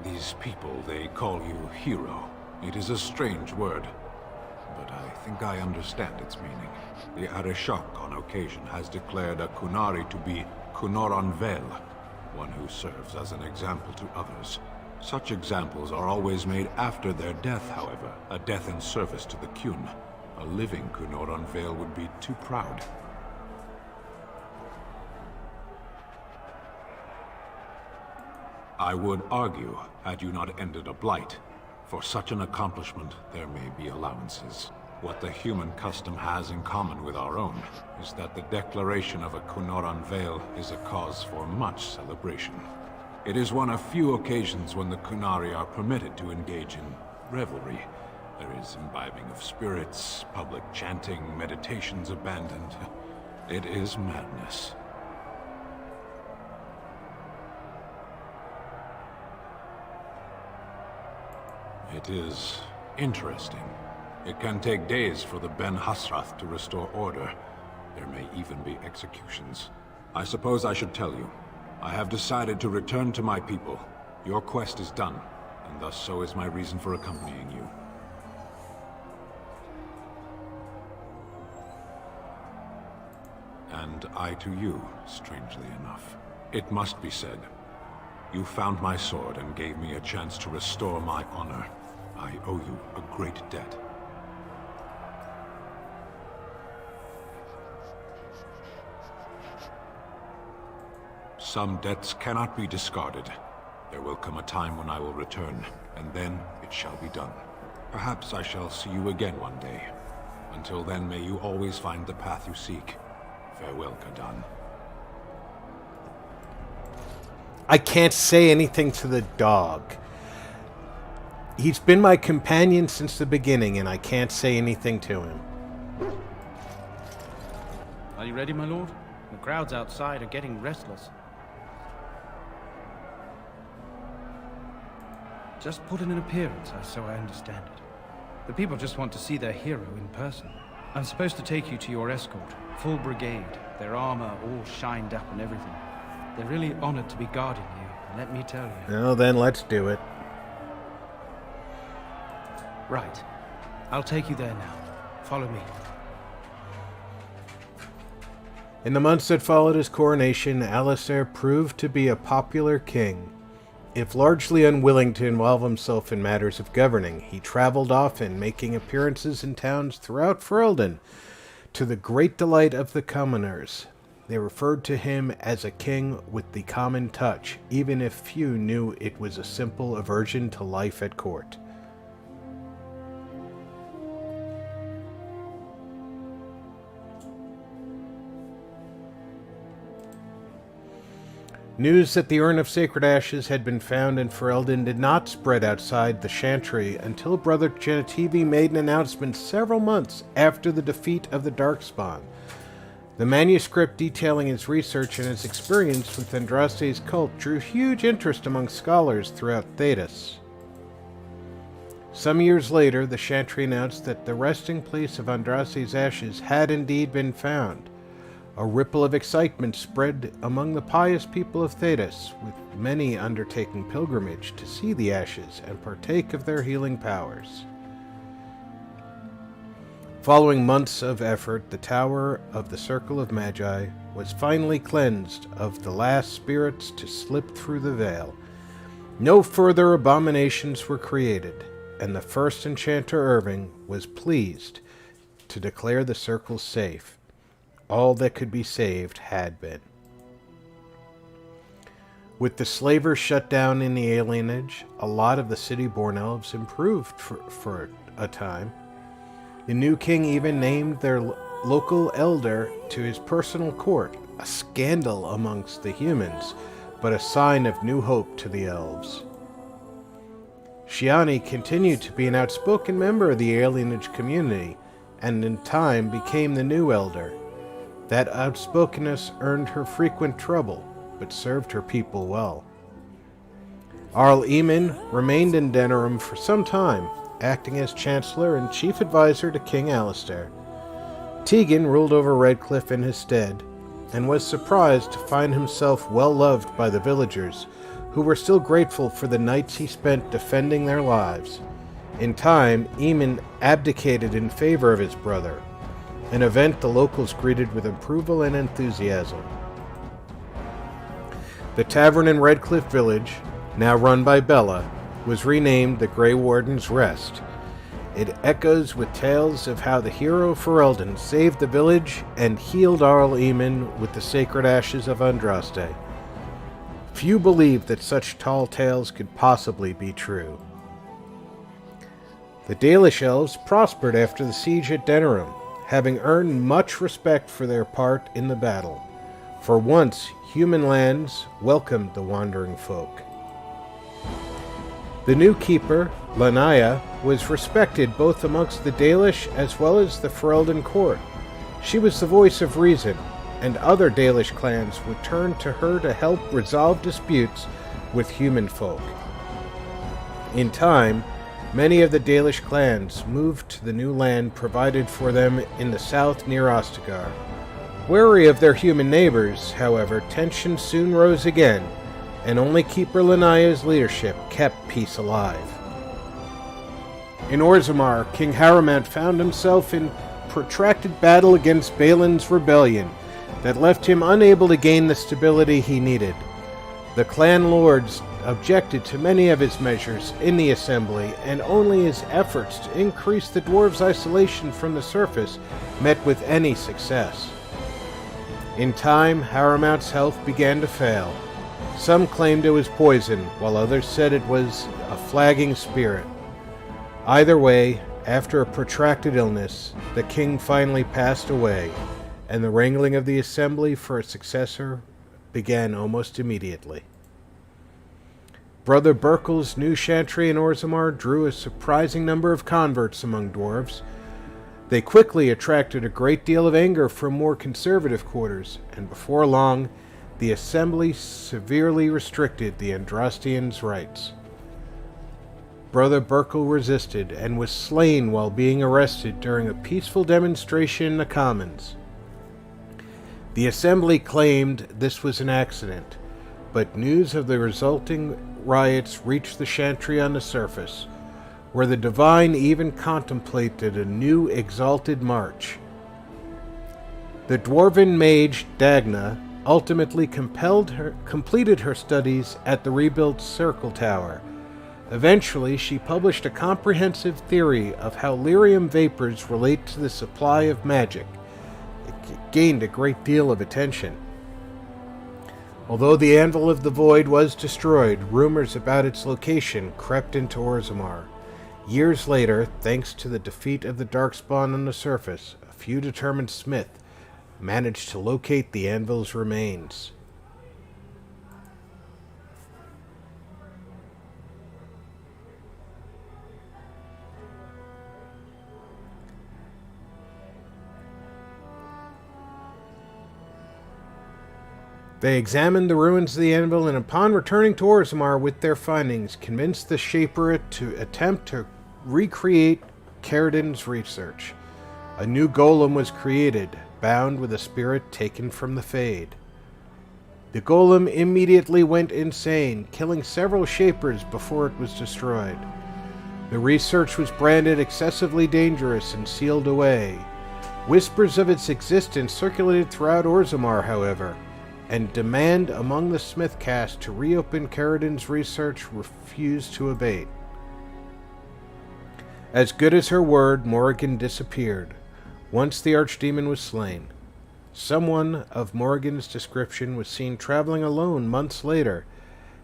These people, they call you hero. It is a strange word, but I think I understand its meaning. The Arishok on occasion has declared a Kunari to be Kunoran Vel, one who serves as an example to others. Such examples are always made after their death, however, a death in service to the Kyun. A living Kunoran Vel would be too proud. I would argue, had you not ended a blight, for such an accomplishment there may be allowances. What the human custom has in common with our own is that the declaration of a Kunoran Vel is a cause for much celebration. It is one of few occasions when the Kunari are permitted to engage in revelry. There is imbibing of spirits, public chanting, meditations abandoned. It is madness. It is interesting. It can take days for the Ben Hasrath to restore order. There may even be executions. I suppose I should tell you. I have decided to return to my people. Your quest is done, and thus so is my reason for accompanying you. And I to you, strangely enough. It must be said. You found my sword and gave me a chance to restore my honor. I owe you a great debt. Some debts cannot be discarded. There will come a time when I will return, and then it shall be done. Perhaps I shall see you again one day. Until then, may you always find the path you seek. Farewell, Kadan. I can't say anything to the dog. He's been my companion since the beginning, and I can't say anything to him. Are you ready, my lord? The crowds outside are getting restless. Just put in an appearance, so I understand it. The people just want to see their hero in person. I'm supposed to take you to your escort, full brigade, their armor all shined up and everything. They're really honored to be guarding you, let me tell you. Well, then let's do it. Right. I'll take you there now. Follow me. In the months that followed his coronation, Alistair proved to be a popular king. If largely unwilling to involve himself in matters of governing, he traveled often, making appearances in towns throughout Ferelden, to the great delight of the commoners. They referred to him as a king with the common touch, even if few knew it was a simple aversion to life at court. News that the Urn of Sacred Ashes had been found in Ferelden did not spread outside the Chantry until Brother Genetivi made an announcement several months after the defeat of the Darkspawn. The manuscript detailing his research and his experience with Andraste's cult drew huge interest among scholars throughout Thedas. Some years later, the Chantry announced that the resting place of Andraste's ashes had indeed been found. A ripple of excitement spread among the pious people of Thedas, with many undertaking pilgrimage to see the ashes and partake of their healing powers. Following months of effort, the Tower of the Circle of Magi was finally cleansed of the last spirits to slip through the veil. No further abominations were created, and the first enchanter Irving was pleased to declare the circle safe. All that could be saved had been. With the slavers shut down in the alienage, a lot of the city-born elves improved for a time. The new king even named their local elder to his personal court, a scandal amongst the humans, but a sign of new hope to the elves. Shiani continued to be an outspoken member of the alienage community, and in time became the new elder. That outspokenness earned her frequent trouble, but served her people well. Arl Eamon remained in Denerim for some time, acting as Chancellor and Chief Advisor to King Alistair. Tegan ruled over Redcliffe in his stead, and was surprised to find himself well loved by the villagers, who were still grateful for the nights he spent defending their lives. In time, Eamon abdicated in favor of his brother, an event the locals greeted with approval and enthusiasm. The tavern in Redcliffe Village, now run by Bella, was renamed the Grey Warden's Rest. It echoes with tales of how the hero Ferelden saved the village and healed Arl Eamon with the sacred ashes of Andraste. Few believed that such tall tales could possibly be true. The Dalish elves prospered after the siege at Denerim, having earned much respect for their part in the battle. For once, human lands welcomed the wandering folk. The new keeper, Lanaya, was respected both amongst the Dalish as well as the Ferelden court. She was the voice of reason, and other Dalish clans would turn to her to help resolve disputes with human folk. In time, many of the Dalish clans moved to the new land provided for them in the south near Ostagar. Wary of their human neighbors, however, tension soon rose again, and only Keeper Lanaya's leadership kept peace alive. In Orzammar, King Harrowmont found himself in protracted battle against Balin's rebellion that left him unable to gain the stability he needed. The clan lords objected to many of his measures in the assembly, and only his efforts to increase the dwarves' isolation from the surface met with any success. In time, Harrowmont's health began to fail. Some claimed it was poison, while others said it was a flagging spirit. Either way, after a protracted illness, the king finally passed away, and the wrangling of the assembly for a successor began almost immediately. Brother Berkel's new chantry in Orzammar drew a surprising number of converts among dwarves. They quickly attracted a great deal of anger from more conservative quarters, and before long, the assembly severely restricted the Andrastians' rights. Brother Berkel resisted and was slain while being arrested during a peaceful demonstration in the Commons. The assembly claimed this was an accident, but news of the resulting riots reached the chantry on the surface, where the divine even contemplated a new exalted march. The dwarven mage Dagna ultimately completed her studies at the rebuilt Circle Tower. Eventually, she published a comprehensive theory of how lyrium vapors relate to the supply of magic. It gained a great deal of attention. Although the Anvil of the Void was destroyed, rumors about its location crept into Orzammar. Years later, thanks to the defeat of the Darkspawn on the surface, a few determined smith managed to locate the Anvil's remains. They examined the ruins of the Anvil, and upon returning to Orzammar with their findings, convinced the Shaper to attempt to recreate Caridin's research. A new golem was created, bound with a spirit taken from the Fade. The golem immediately went insane, killing several Shapers before it was destroyed. The research was branded excessively dangerous and sealed away. Whispers of its existence circulated throughout Orzammar, however, and demand among the Smith caste to reopen Caridin's research refused to abate. As good as her word, Morrigan disappeared. Once the Archdemon was slain, someone of Morrigan's description was seen traveling alone months later,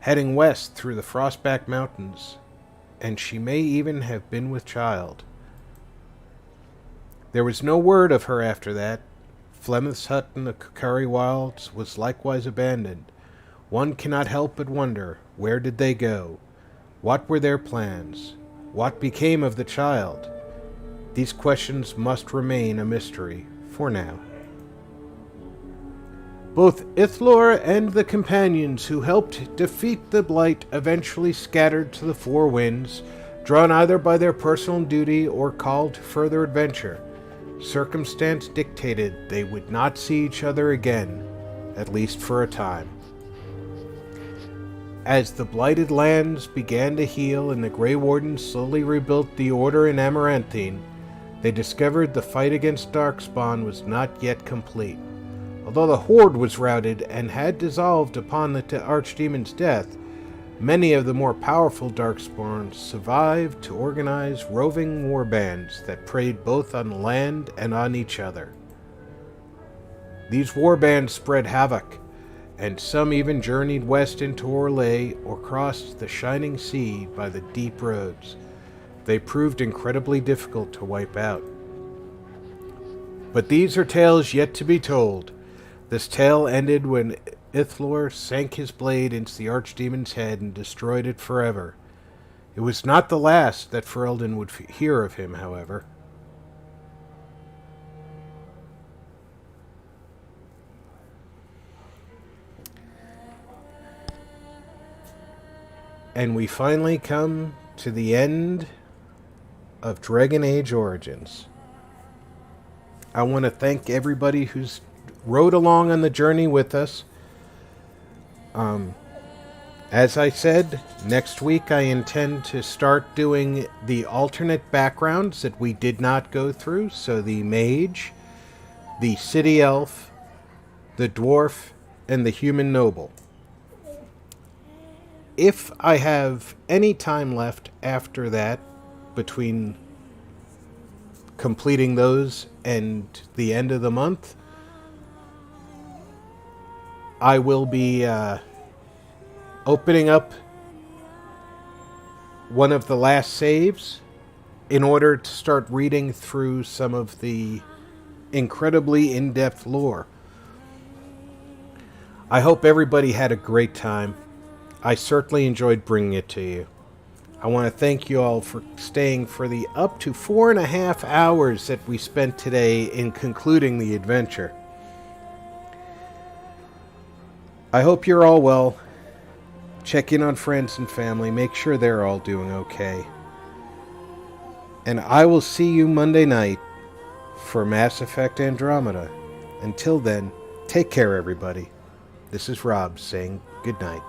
heading west through the Frostback Mountains, and she may even have been with child. There was no word of her after that. Flemeth's hut in the Kukari Wilds was likewise abandoned. One cannot help but wonder, where did they go? What were their plans? What became of the child? These questions must remain a mystery for now. Both Ithlor and the companions who helped defeat the Blight eventually scattered to the four winds, drawn either by their personal duty or called to further adventure. Circumstance dictated they would not see each other again, at least for a time. As the blighted lands began to heal and the Grey Wardens slowly rebuilt the Order in Amaranthine, they discovered the fight against Darkspawn was not yet complete. Although the Horde was routed and had dissolved upon the Archdemon's death, many of the more powerful Darkspawn survived to organize roving warbands that preyed both on land and on each other. These warbands spread havoc, and some even journeyed west into Orlais or crossed the Shining Sea by the deep roads. They proved incredibly difficult to wipe out. But these are tales yet to be told. This tale ended when Ithlor sank his blade into the Archdemon's head and destroyed it forever. It was not the last that Ferelden would hear of him, however. And we finally come to the end of Dragon Age Origins. I want to thank everybody who's rode along on the journey with us. As I said, next week I intend to start doing the alternate backgrounds that we did not go through. So the mage, the city elf, the dwarf, and the human noble. If I have any time left after that, between completing those and the end of the month, I will be opening up one of the last saves in order to start reading through some of the incredibly in-depth lore. I hope everybody had a great time. I certainly enjoyed bringing it to you. I want to thank you all for staying for the up to 4.5 hours that we spent today in concluding the adventure. I hope you're all well. Check in on friends and family. Make sure they're all doing okay. And I will see you Monday night for Mass Effect Andromeda. Until then, take care, everybody. This is Rob saying good night.